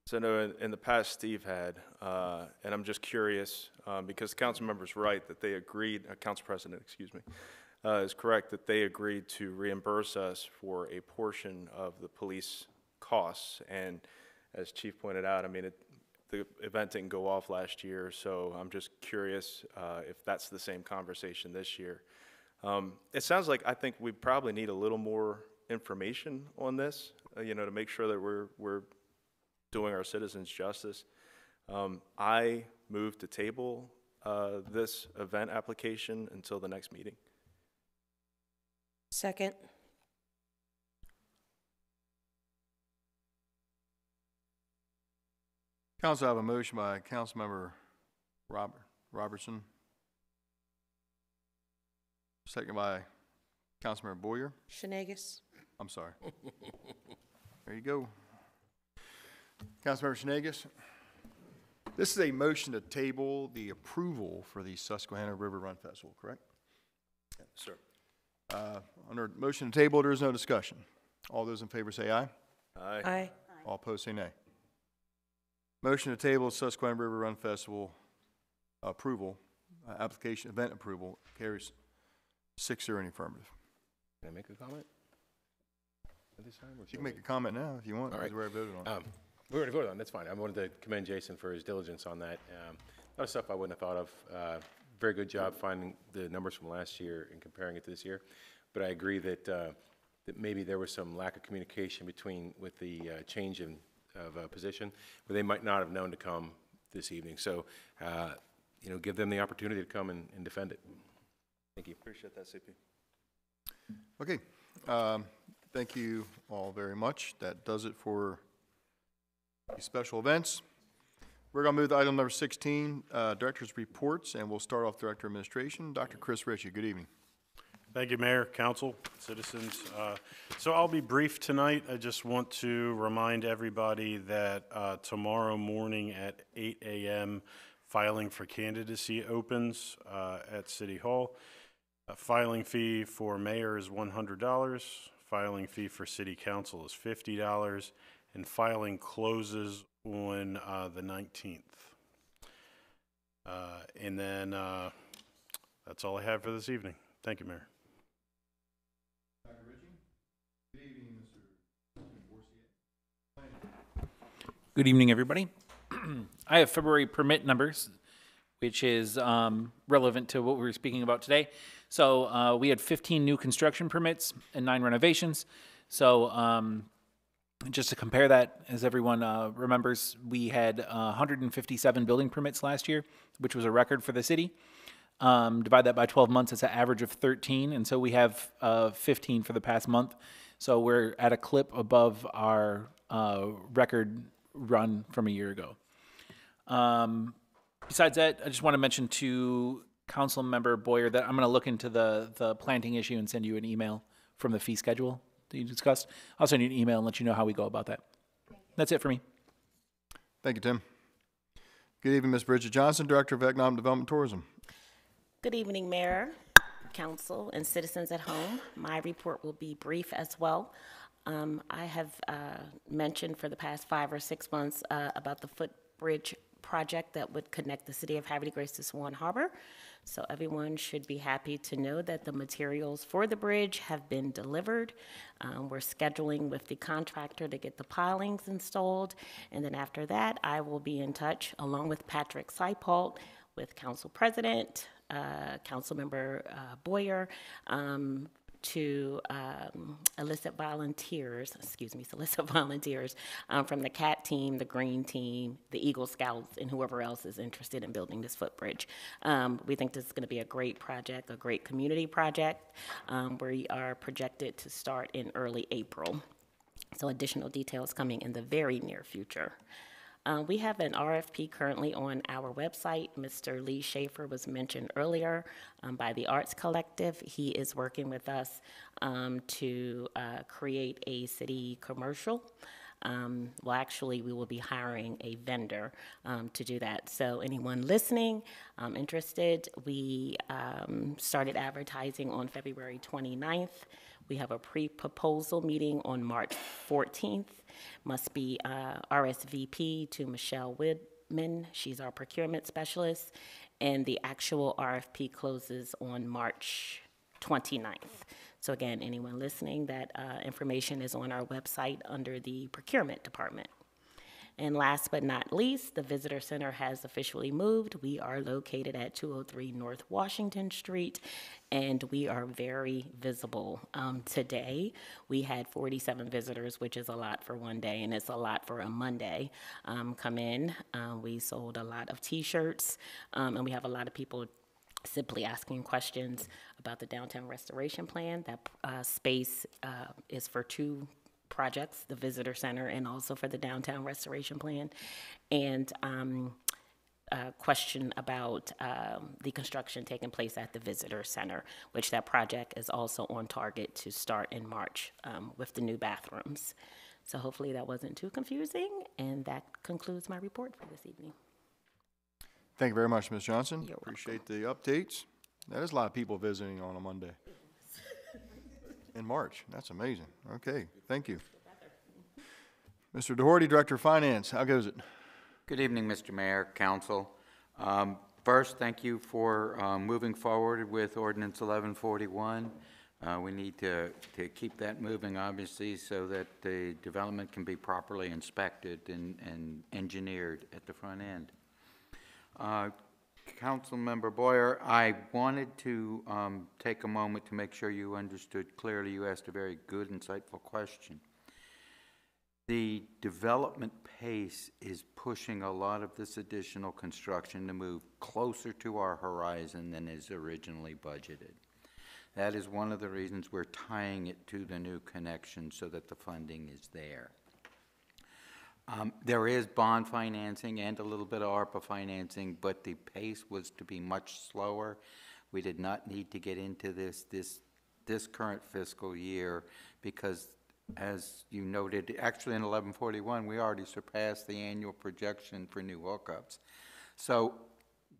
So no, in the past, Steve had, and I'm just curious, because the council member's right that they agreed, council president, excuse me, is correct that they agreed to reimburse us for a portion of the police costs. And as Chief pointed out, I mean, the event didn't go off last year, so I'm just curious if that's the same conversation this year. It sounds like I think we probably need a little more information on this, to make sure that we're doing our citizens justice. I move to table this event application until the next meeting. Second. Council, I have a motion by Councilmember Robertson. Second by Councilmember Boyer. Shenagus. I'm sorry. There you go. Councilmember Shenagus. This is a motion to table the approval for the Susquehanna River Run Festival, correct? Yes, sir. Under motion to table, there is no discussion. All those in favor say aye. Aye. Aye. All opposed say nay. Motion to table Susquehanna River Run Festival approval, application, event approval, carries 6-0 in the affirmative. Can I make a comment at this time? You can make a comment now if you want. All right. We already voted on it. We already voted on it. That's fine. I wanted to commend Jason for his diligence on that. A lot of stuff I wouldn't have thought of. Very good job finding the numbers from last year and comparing it to this year. But I agree that that maybe there was some lack of communication with the change of position, where they might not have known to come this evening. So, give them the opportunity to come and defend it. Thank you. Appreciate that, CP. Okay. Thank you all very much. That does it for these special events. We're going to move to item number 16, Director's Reports, and we'll start off Director of Administration. Dr. Chris Ritchie, good evening. Thank you, Mayor, Council, citizens. So I'll be brief tonight. I just want to remind everybody that tomorrow morning at 8 a.m., filing for candidacy opens at City Hall. A filing fee for mayor is $100. Filing fee for City Council is $50. And filing closes on the 19th. And then that's all I have for this evening. Thank you, Mayor. Dr. Ritchie? Good evening, everybody. I have February permit numbers, which is relevant to what we were speaking about today. So we had 15 new construction permits and 9 renovations. So just to compare that, as everyone remembers, we had 157 building permits last year, which was a record for the city. Divide that by 12 months, it's an average of 13, and so we have 15 for the past month. So we're at a clip above our record run from a year ago. Besides that, I just want to mention to Councilmember Boyer that I'm going to look into the planting issue and send you an email from the fee schedule that you discussed. I'll send you an email and let you know how we go about that. That's it for me. Thank you, Tim. Good evening, Ms. Bridget Johnson, Director of Economic Development and Tourism. Good evening, Mayor, Council, and citizens at home. My report will be brief as well. I have mentioned for the past 5 or 6 months about the footbridge project that would connect the city of Havre Grace to Swan Harbor. So everyone should be happy to know that the materials for the bridge have been delivered. We're scheduling with the contractor to get the pilings installed. And then after that, I will be in touch along with Patrick Seipolt, with Council President, Councilmember Boyer, to solicit volunteers from the CAT team, the Green team, the Eagle Scouts, and whoever else is interested in building this footbridge. We think this is going to be a great project, a great community project. We are projected to start in early April. So additional details coming in the very near future. We have an RFP currently on our website. Mr. Lee Schaefer was mentioned earlier by the Arts Collective. He is working with us to create a city commercial. Well, actually, we will be hiring a vendor to do that. So anyone listening, interested, we started advertising on February 29th. We have a pre-proposal meeting on March 14th. Must be RSVP to Michelle Whitman. She's our procurement specialist. And the actual RFP closes on March 29th. So again, anyone listening, that information is on our website under the procurement department. And last but not least, the Visitor Center has officially moved. We are located at 203 North Washington Street, and we are very visible. Today, we had 47 visitors, which is a lot for one day, and it's a lot for a Monday, come in. We sold a lot of T-shirts, and we have a lot of people simply asking questions about the downtown restoration plan. That space is for 2 projects, the Visitor Center and also for the downtown restoration plan, and a question about the construction taking place at the Visitor Center, which that project is also on target to start in March with the new bathrooms. So hopefully that wasn't too confusing, and that concludes my report for this evening. Thank you very much, Ms. Johnson. You're Appreciate the updates. That is a lot of people visiting on a Monday. In March. That's amazing. Okay, thank you. Mr. Doherty, Director of Finance, how goes it? Good evening, Mr. Mayor, Council. First, thank you for moving forward with Ordinance 1141. We need to keep that moving, obviously, so that the development can be properly inspected and engineered at the front end. Councilmember Boyer, I wanted to take a moment to make sure you understood clearly. You asked a very good, insightful question. The development pace is pushing a lot of this additional construction to move closer to our horizon than is originally budgeted. That is one of the reasons we're tying it to the new connection so that the funding is there. There is bond financing and a little bit of ARPA financing, but the pace was to be much slower. We did not need to get into this current fiscal year because, as you noted, actually in 1141, we already surpassed the annual projection for new hookups. So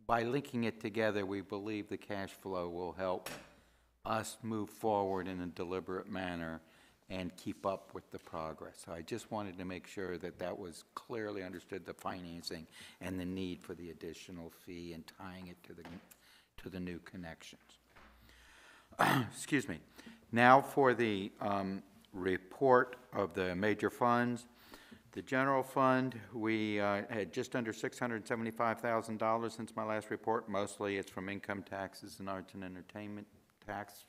by linking it together, we believe the cash flow will help us move forward in a deliberate manner and keep up with the progress. So I just wanted to make sure that that was clearly understood, the financing and the need for the additional fee and tying it to the new connections. Excuse me. Now for the report of the major funds. The general fund, we had just under $675,000 since my last report. Mostly it's from income taxes and arts and entertainment tax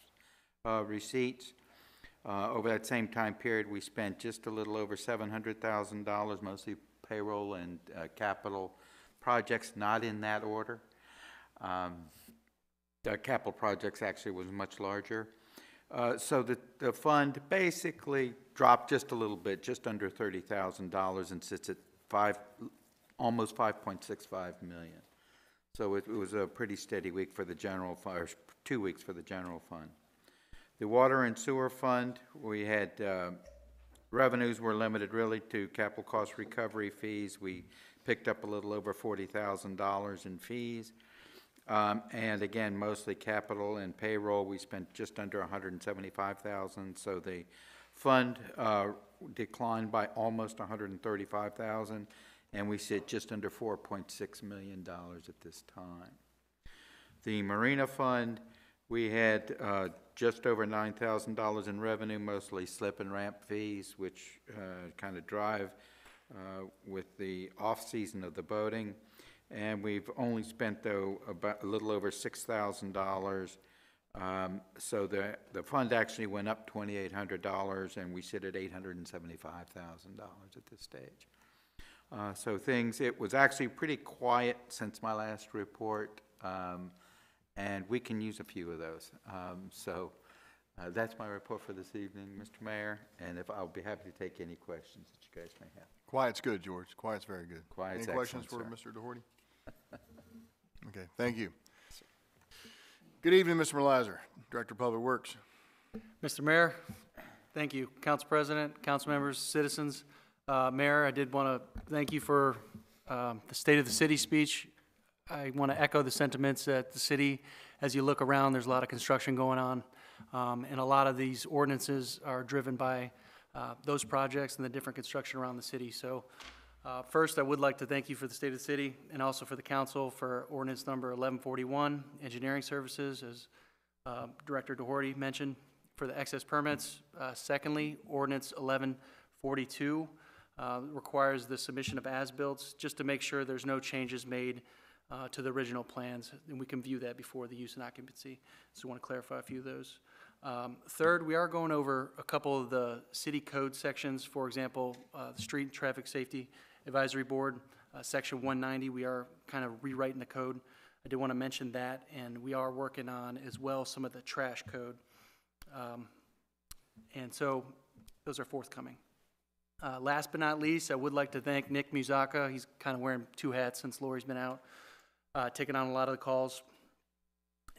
receipts. Over that same time period, we spent just a little over $700,000, mostly payroll and capital projects, not in that order. The capital projects actually was much larger. So the fund basically dropped just a little bit, just under $30,000, and sits at almost 5.65 million. So it was a pretty steady week for the general fund, or 2 weeks for the general fund. The water and sewer fund, we had revenues were limited really to capital cost recovery fees. We picked up a little over $40,000 in fees. And again, mostly capital and payroll. We spent just under $175,000. So the fund declined by almost $135,000, and we sit just under $4.6 million at this time. The marina fund, we had just over $9,000 in revenue, mostly slip and ramp fees, which kind of drive with the off-season of the boating. And we've only spent, though, about a little over $6,000. So the fund actually went up $2,800, and we sit at $875,000 at this stage. So it was actually pretty quiet since my last report, and we can use a few of those. That's my report for this evening, Mr. Mayor, and I'll be happy to take any questions that you guys may have. Quiet's good, George. Quiet's very good. Quiet's Any questions for excellent, Mr. Doherty? Okay, thank you. Good evening, Mr. Merlizer, Director of Public Works. Mr. Mayor, thank you. Council President, council members, citizens. Mayor, I did want to thank you for the State of the City speech. I want to echo the sentiments that the city, as you look around, there's a lot of construction going on, and a lot of these ordinances are driven by those projects and the different construction around the city. So first, I would like to thank you for the State of the City and also for the council for ordinance number 1141, engineering services, as Director Doherty mentioned, for the excess permits. Secondly, ordinance 1142 requires the submission of as-built just to make sure there's no changes made to the original plans, and we can view that before the use and occupancy. So I want to clarify a few of those. Third, we are going over a couple of the city code sections. For example, the Street and Traffic Safety Advisory Board, Section 190, we are kind of rewriting the code. I did want to mention that, and we are working on as well some of the trash code. And so those are forthcoming. Last but not least, I would like to thank Nick Musaka. He's kind of wearing two hats since Lori's been out, taking on a lot of the calls.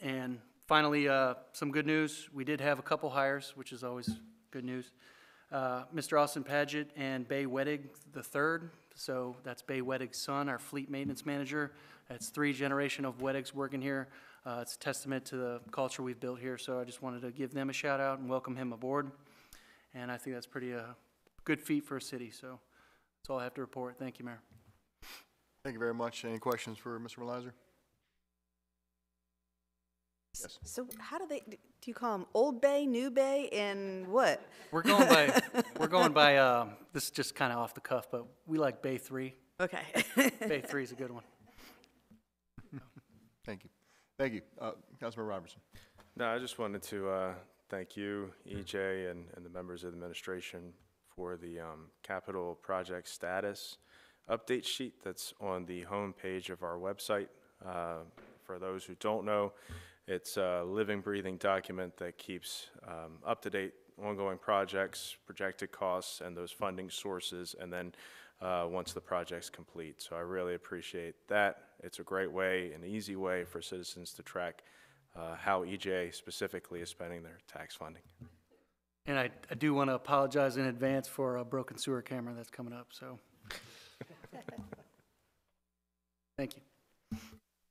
And finally, some good news. We did have a couple hires, which is always good news. Mr. Austin Padgett and Bay Wedig III. So that's Bay Wedig's son, our fleet maintenance manager. That's 3 generations of Wedigs working here. It's a testament to the culture we've built here. So I just wanted to give them a shout out and welcome him aboard. And I think that's pretty good feat for a city. So that's all I have to report. Thank you, Mayor. Thank you very much. Any questions for Mr. Merlizer? Yes. So how do you call them Old Bay, New Bay, and what? We're going by, this is just kind of off the cuff, but we like Bay 3. Okay. Bay 3 is a good one. Thank you. Thank you. Councilmember Robertson. No, I just wanted to thank you, EJ, and the members of the administration for the capital project status update sheet that's on the home page of our website. For those who don't know, it's a living, breathing document that keeps up-to-date ongoing projects, projected costs, and those funding sources, and then once the project's complete. So I really appreciate that. It's a great way, an easy way for citizens to track how EJ specifically is spending their tax funding. And I do want to apologize in advance for a broken sewer camera that's coming up, so. Thank you.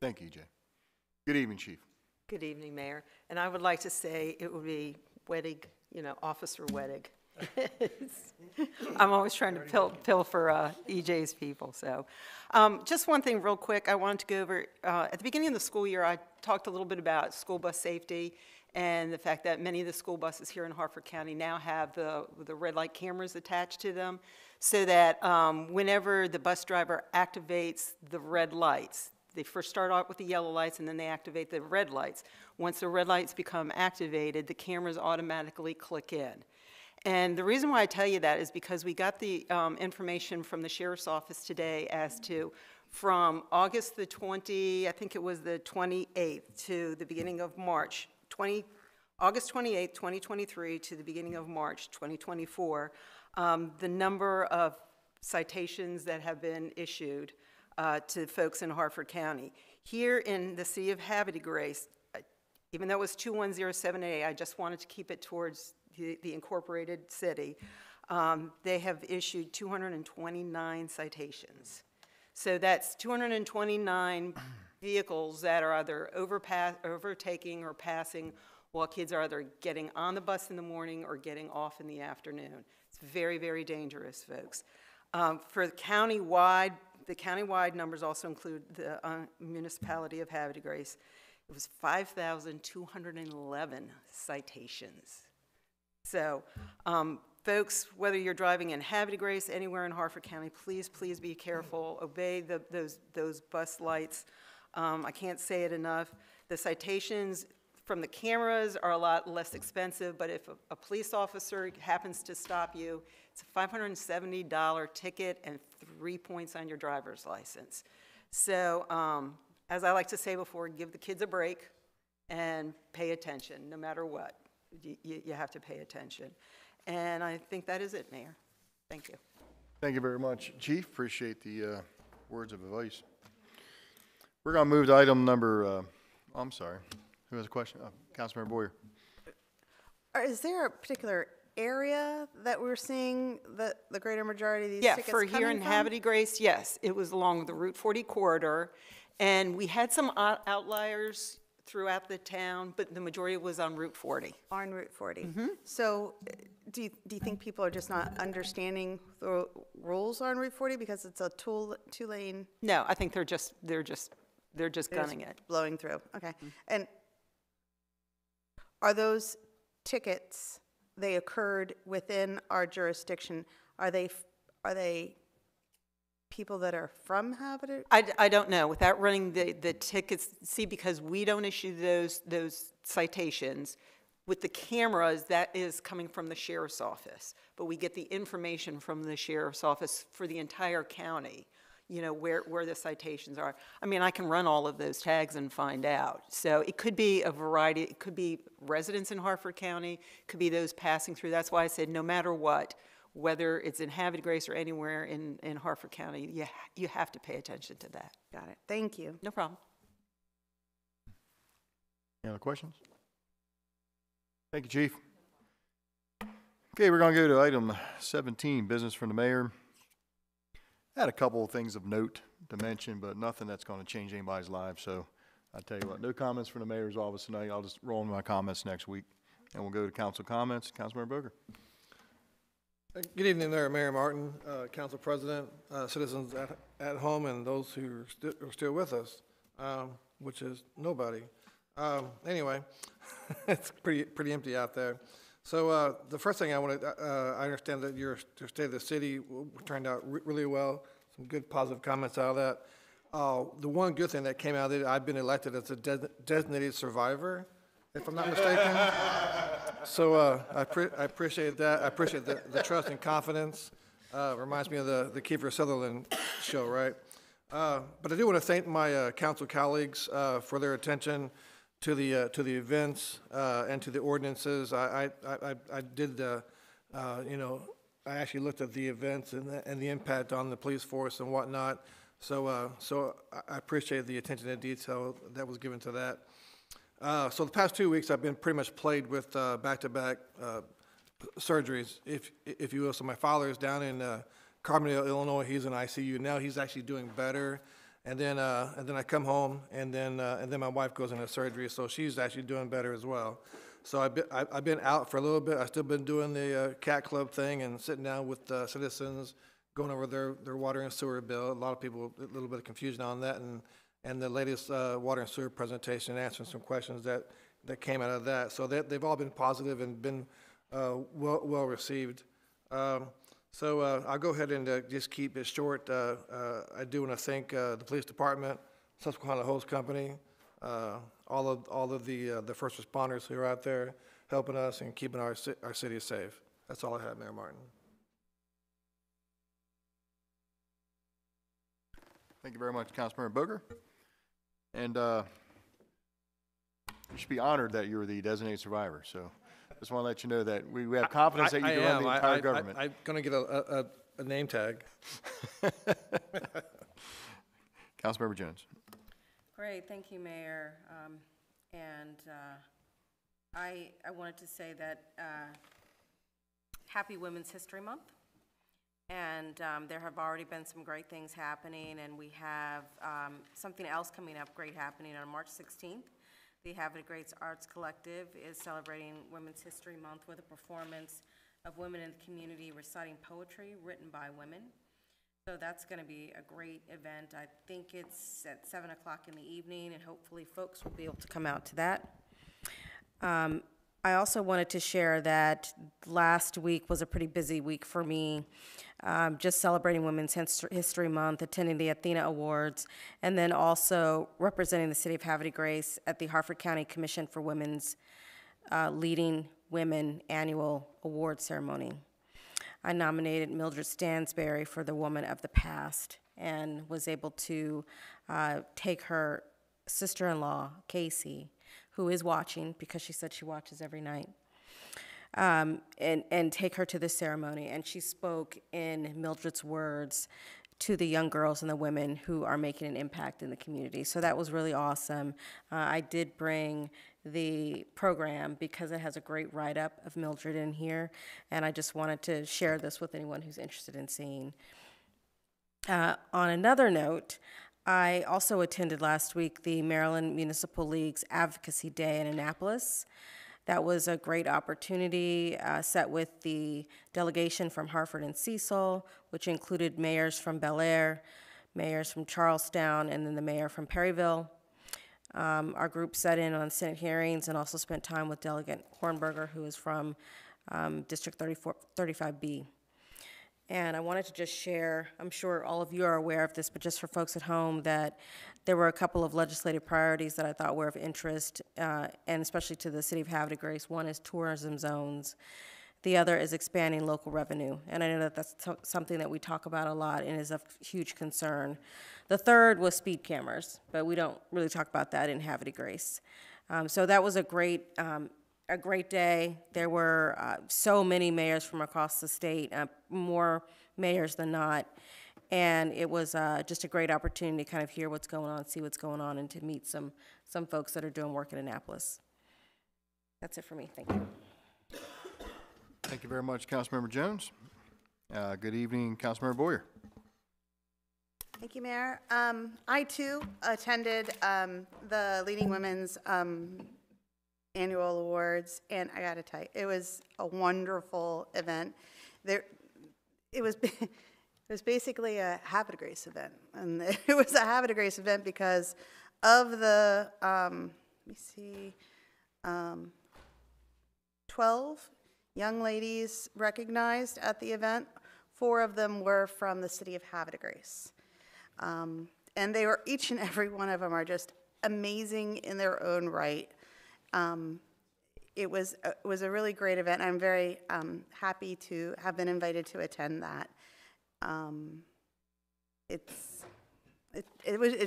Thank you, EJ. Good evening, Chief. Good evening, Mayor. And I would like to say it would be Wedig, Officer Wedig. I'm always trying to pill for EJ's people. So just one thing real quick I wanted to go over. At the beginning of the school year, I talked a little bit about school bus safety and the fact that many of the school buses here in Harford County now have the red light cameras attached to them. so that whenever the bus driver activates the red lights, they first start out with the yellow lights and then they activate the red lights. Once the red lights become activated, the cameras automatically click in. And the reason why I tell you that is because we got the information from the Sheriff's Office today as to from August the I think it was the 28th to the beginning of March, August 28th, 2023 to the beginning of March 2024, the number of citations that have been issued to folks in Harford County. Here in the city of Havre de Grace, even though it was 21078, I just wanted to keep it towards the incorporated city, they have issued 229 citations. So that's 229 vehicles that are either overtaking or passing while kids are either getting on the bus in the morning or getting off in the afternoon. It's very, very dangerous, folks. For the countywide numbers also include the municipality of Havre de Grace. It was 5,211 citations. So, folks, whether you're driving in Havre de Grace, anywhere in Harford County, please, please be careful. Obey those bus lights. I can't say it enough. The citations from the cameras are a lot less expensive, but if a police officer happens to stop you, it's a $570 ticket and 3 points on your driver's license. So, as I like to say before, give the kids a break and pay attention, no matter what. You have to pay attention. And I think that is it, Mayor. Thank you. Thank you very much, Chief. Appreciate the words of advice. We're going to move to item number, I'm sorry. Who has a question? Councilmember Boyer. Is there a particular area that we're seeing the greater majority of these tickets tickets for here in Havre de Grace, yes. It was along the Route 40 corridor. And we had some outliers throughout the town, but the majority was on Route 40. On Route 40. So do you think people are just not understanding the rules on Route 40 because it's a two-lane? No, I think they're just gunning it. Blowing through, okay. And are those tickets, they occurred within our jurisdiction, are they people that are from Havre? I don't know. Without running the tickets, see, because we don't issue those citations, with the cameras, that is coming from the Sheriff's Office. But we get the information from the Sheriff's Office for the entire county, you know, where the citations are. I mean, I can run all of those tags and find out. So it could be a variety. It could be residents in Harford County. It could be those passing through. That's why I said no matter what, whether it's in Havre de Grace or anywhere in Harford County, you have to pay attention to that. Got it. Thank you. No problem. Any other questions? Thank you, Chief. Okay, we're going to go to item 17, business from the mayor. I had a couple of things of note to mention, but nothing that's going to change anybody's life. So I tell you what, no comments from the mayor's office tonight. I'll just roll into my comments next week, and we'll go to council comments. Councilmember Booker. Good evening there, Mayor Martin, Council President, citizens at home, and those who are still with us, which is nobody. Anyway, it's pretty empty out there. So the first thing I want to, I understand that your State of the City turned out really well. Some good positive comments out of that. The one good thing that came out of it, I've been elected as a designated survivor, if I'm not mistaken. So I appreciate that. I appreciate the trust and confidence. Reminds me of the Kiefer Sutherland show, right? But I do want to thank my council colleagues for their attention to the events and to the ordinances. I did the, you know, I actually looked at the events and the impact on the police force and whatnot. So I appreciate the attention to detail that was given to that. So the past 2 weeks, I've been pretty much plagued with back-to-back surgeries, if you will. So my father is down in Carbondale, Illinois. He's in ICU now. He's actually doing better. And then I come home, and then my wife goes into surgery, so she's actually doing better as well. So I've been out for a little bit. I've still been doing the Cat Club thing and sitting down with citizens, going over their water and sewer bill. A lot of people, a little bit of confusion on that, and the latest water and sewer presentation, answering some questions that came out of that. So they've all been positive and been well received. So I'll go ahead and just keep it short. I do want to thank the police department, Susquehanna Hose Company, all of the first responders who are out there helping us and keeping our city safe. That's all I have, Mayor Martin. Thank you very much, Councilmember Booger. And you should be honored that you're the designated survivor. So just want to let you know that we have confidence that you can run the entire government. I'm going to get a name tag. Councilmember Jones. Great, thank you, Mayor. I wanted to say that happy Women's History Month. And there have already been some great things happening, and we have something else coming up great happening on March 16th. The Havre Greats Arts Collective is celebrating Women's History Month with a performance of women in the community reciting poetry written by women. So that's going to be a great event. I think it's at 7 o'clock in the evening, and hopefully folks will be able to come out to that. I also wanted to share that last week was a pretty busy week for me, just celebrating Women's History Month, attending the Athena Awards, and then also representing the City of Havre de Grace at the Harford County Commission for Women's Leading Women Annual Award Ceremony. I nominated Mildred Stansberry for the Woman of the Past and was able to take her sister-in-law, Casey, who is watching because she said she watches every night, and take her to the ceremony. And she spoke in Mildred's words to the young girls and the women who are making an impact in the community. So that was really awesome. I did bring the program because it has a great write-up of Mildred in here, and I just wanted to share this with anyone who's interested in seeing. On another note, I also attended last week the Maryland Municipal League's Advocacy Day in Annapolis. That was a great opportunity set with the delegation from Hartford and Cecil, which included mayors from Bel Air, mayors from Charlestown, and then the mayor from Perryville. Our group sat in on Senate hearings and also spent time with Delegate Hornberger, who is from District 35B. And I wanted to just share, I'm sure all of you are aware of this, but just for folks at home, that there were a couple of legislative priorities that I thought were of interest, and especially to the City of Havre de Grace. One is tourism zones. The other is expanding local revenue. And I know that that's something that we talk about a lot and is of huge concern. The third was speed cameras, but we don't really talk about that in Havre de Grace. So that was a great day. There were so many mayors from across the state, more mayors than not, and it was just a great opportunity to kind of hear what's going on, see what's going on, and to meet some folks that are doing work in Annapolis. That's it for me. Thank you. Thank you very much, Councilmember Jones. Good evening, Councilmember Boyer. Thank you, Mayor. I, too, attended the Leading Women's Annual Awards, and I got to tell you, it was a wonderful event. It was basically a Havre de Grace event, and it was a Havre de Grace event because of the, let me see, 12 young ladies recognized at the event. 4 of them were from the City of Havre de Grace. And they were, each and every one of them are just amazing in their own right. It was a really great event. I'm very happy to have been invited to attend that. It's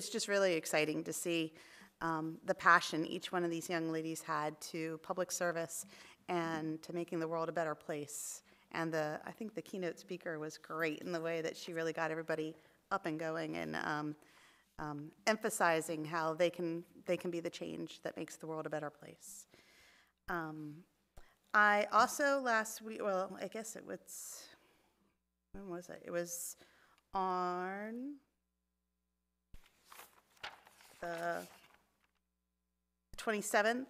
just really exciting to see the passion each one of these young ladies had to public service and to making the world a better place. And I think the keynote speaker was great in the way that she really got everybody up and going and emphasizing how they can be the change that makes the world a better place. I also last week, well, I guess it was, when was it? It was on the 27th.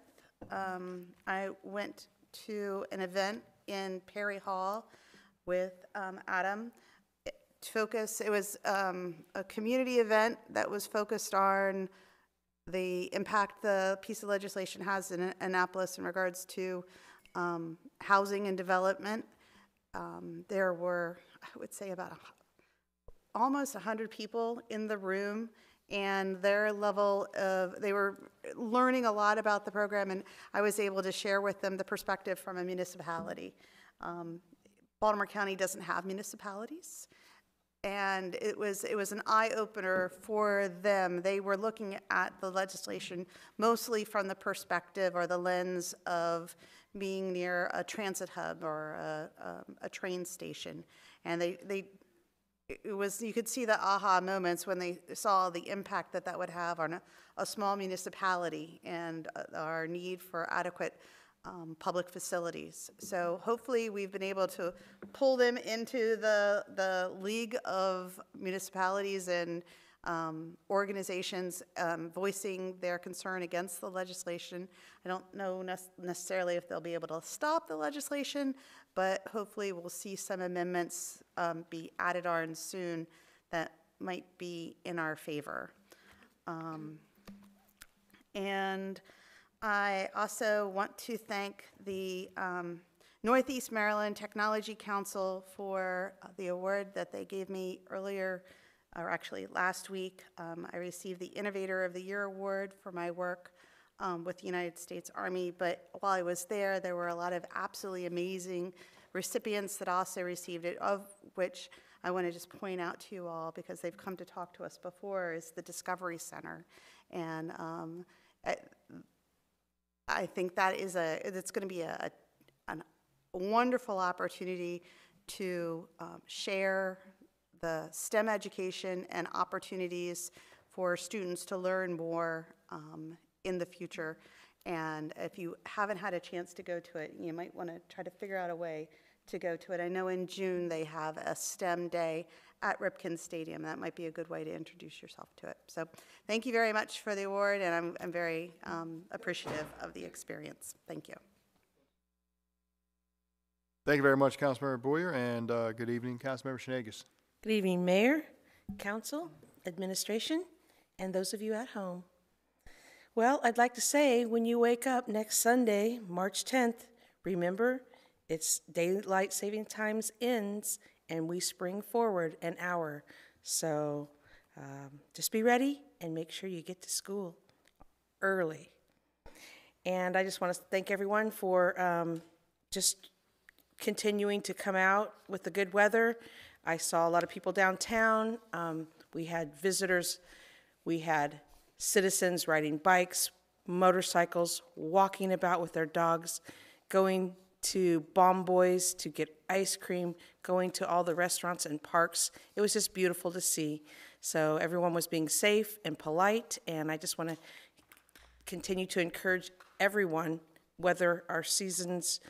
I went to an event in Perry Hall with Adam. It was a community event that was focused on the impact the piece of legislation has in Annapolis in regards to housing and development. There were, I would say, about almost 100 people in the room, and their level of, they were learning a lot about the program, and I was able to share with them the perspective from a municipality. Baltimore County doesn't have municipalities, and it was an eye-opener for them. They were looking at the legislation mostly from the perspective or the lens of being near a transit hub or a train station, and you could see the aha moments when they saw the impact that that would have on a small municipality and our need for adequate public facilities. So hopefully we've been able to pull them into the league of municipalities and organizations voicing their concern against the legislation. I don't know necessarily if they'll be able to stop the legislation, but hopefully we'll see some amendments be added on soon that might be in our favor. And I also want to thank the Northeast Maryland Technology Council for the award that they gave me earlier, or actually last week. I received the Innovator of the Year award for my work with the United States Army, but while I was there, there were a lot of absolutely amazing recipients that also received it, of which I want to just point out to you all, because they've come to talk to us before, is the Discovery Center. And I think that is it's going to be a wonderful opportunity to share the STEM education and opportunities for students to learn more in the future. And if you haven't had a chance to go to it, you might want to try to figure out a way to go to it. I know in June they have a STEM day at Ripken Stadium. That might be a good way to introduce yourself to it. So thank you very much for the award, and I'm very appreciative of the experience. Thank you. Thank you very much, Councilmember Boyer, and good evening, Councilmember Shenagus. Good evening, Mayor, Council, Administration, and those of you at home. Well, I'd like to say, when you wake up next Sunday, March 10th, remember, it's daylight saving times ends, and we spring forward an hour. So just be ready and make sure you get to school early. And I just want to thank everyone for just continuing to come out with the good weather. I saw a lot of people downtown. We had visitors. We had citizens riding bikes, motorcycles, walking about with their dogs, going to Bomb Boys to get ice cream, going to all the restaurants and parks. It was just beautiful to see. So everyone was being safe and polite, and I just want to continue to encourage everyone, whether our seasons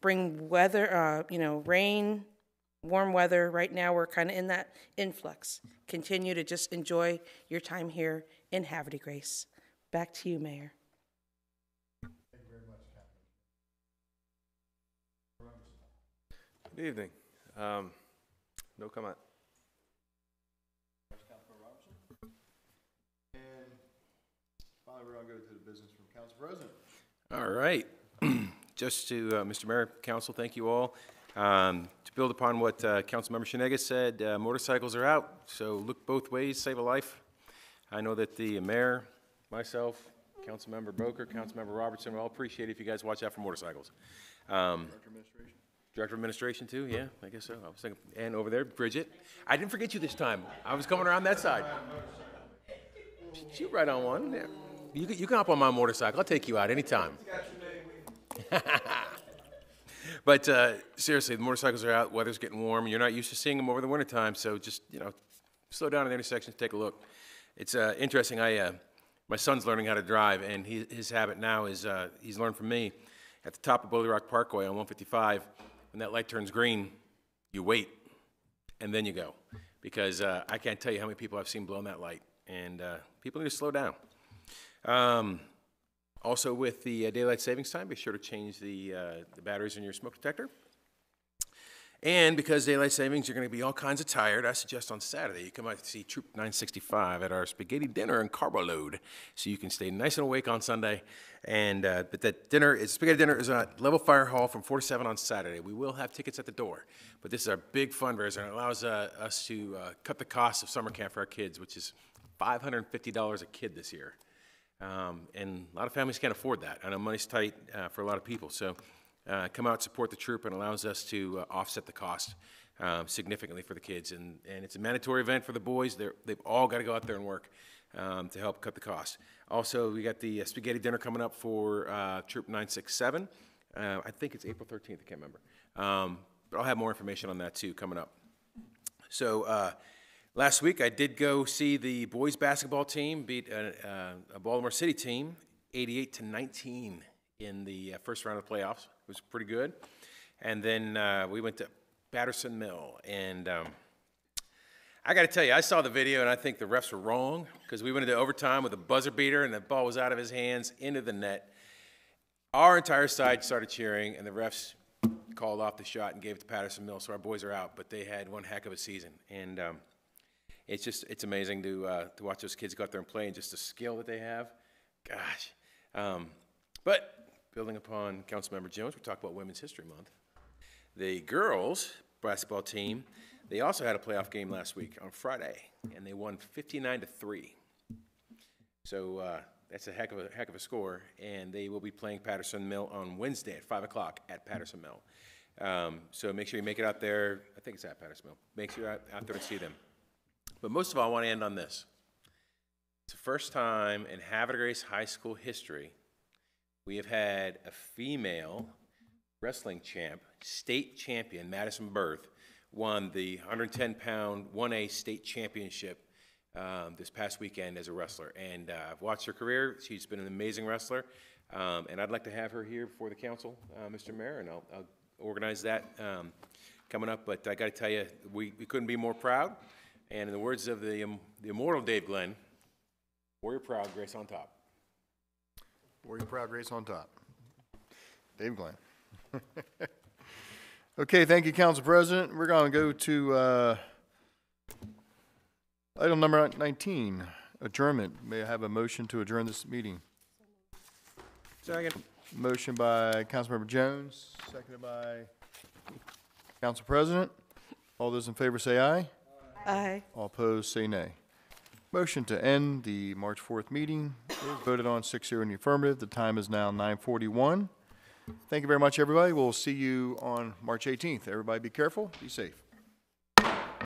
bring weather, rain, warm weather. Right now we're kind of in that influx. Continue to just enjoy your time here in Havre Grace. Back to you, Mayor. Thank you very much, Captain. Good evening. No comment. And finally, we're going to go to the business from Council President. All right. Just to Mr. Mayor, Council, thank you all. To build upon what Councilmember Shenagus said, motorcycles are out, so look both ways, save a life. I know that the mayor, myself, Councilmember Boker, Councilmember Robertson will all appreciate it if you guys watch out for motorcycles. Director of Administration. Director of Administration too, yeah, I guess so. I was thinking, and over there, Bridget. I didn't forget you this time. I was coming around that side. She right on one. Yeah. You can hop on my motorcycle. I'll take you out anytime. But seriously, the motorcycles are out, weather's getting warm, and you're not used to seeing them over the wintertime, so just, slow down at the intersections, take a look. It's interesting, my son's learning how to drive, and his habit now is, he's learned from me, at the top of Bully Rock Parkway on 155, when that light turns green, you wait, and then you go. Because I can't tell you how many people I've seen blowing that light, and people need to slow down. Also, with the daylight savings time, be sure to change the batteries in your smoke detector. And because daylight savings, you're going to be all kinds of tired, I suggest on Saturday you come out to see Troop 965 at our spaghetti dinner and carbo load, so you can stay nice and awake on Sunday. And but that spaghetti dinner is at Level Fire Hall from 4 to 7 on Saturday. We will have tickets at the door, but this is our big fundraiser, and it allows us to cut the cost of summer camp for our kids, which is $550 a kid this year. And a lot of families can't afford that. I know money's tight for a lot of people, so. Come out, support the troop, and allows us to offset the cost significantly for the kids. And it's a mandatory event for the boys. They've all got to go out there and work to help cut the cost. Also, we got the spaghetti dinner coming up for Troop 967. I think it's April 13th, I can't remember. But I'll have more information on that too coming up. So last week I did go see the boys basketball team beat a Baltimore City team 88-19 in the first round of the playoffs. It was pretty good. And then we went to Patterson Mill. And I got to tell you, I saw the video, and I think the refs were wrong because we went into overtime with a buzzer beater, and the ball was out of his hands into the net. Our entire side started cheering, and the refs called off the shot and gave it to Patterson Mill, so our boys are out. But they had one heck of a season. And it's amazing to watch those kids go out there and play, and just the skill that they have. Gosh. But building upon Councilmember Jones, we talked about Women's History Month. The girls basketball team, they also had a playoff game last week on Friday, and they won 59-3. So that's a heck of a score, and they will be playing Patterson Mill on Wednesday at 5 o'clock at Patterson Mill. So make sure you make it out there. I think it's at Patterson Mill. Make sure you're out there to see them. But most of all, I want to end on this. It's the first time in Havre Grace High School history we have had a female wrestling champ, state champion, Madison Berth, won the 110-pound 1A state championship this past weekend as a wrestler. And I've watched her career. She's been an amazing wrestler. And I'd like to have her here before the council, Mr. Mayor, and I'll organize that coming up. But I got to tell you, we couldn't be more proud. And in the words of the immortal Dave Glenn, warrior proud, grace on top. Warrior proud, grace on top. Dave Glenn. Okay, thank you, Council President. We're going to go to item number 19, adjournment. May I have a motion to adjourn this meeting? Second. Motion by Councilmember Jones, seconded by Council President. All those in favor say aye. Aye. All opposed say nay. Motion to end the March 4th meeting is voted on 6-0 in the affirmative. The time is now 9:41. Thank you very much, everybody. We'll see you on March 18th. Everybody be careful, be safe.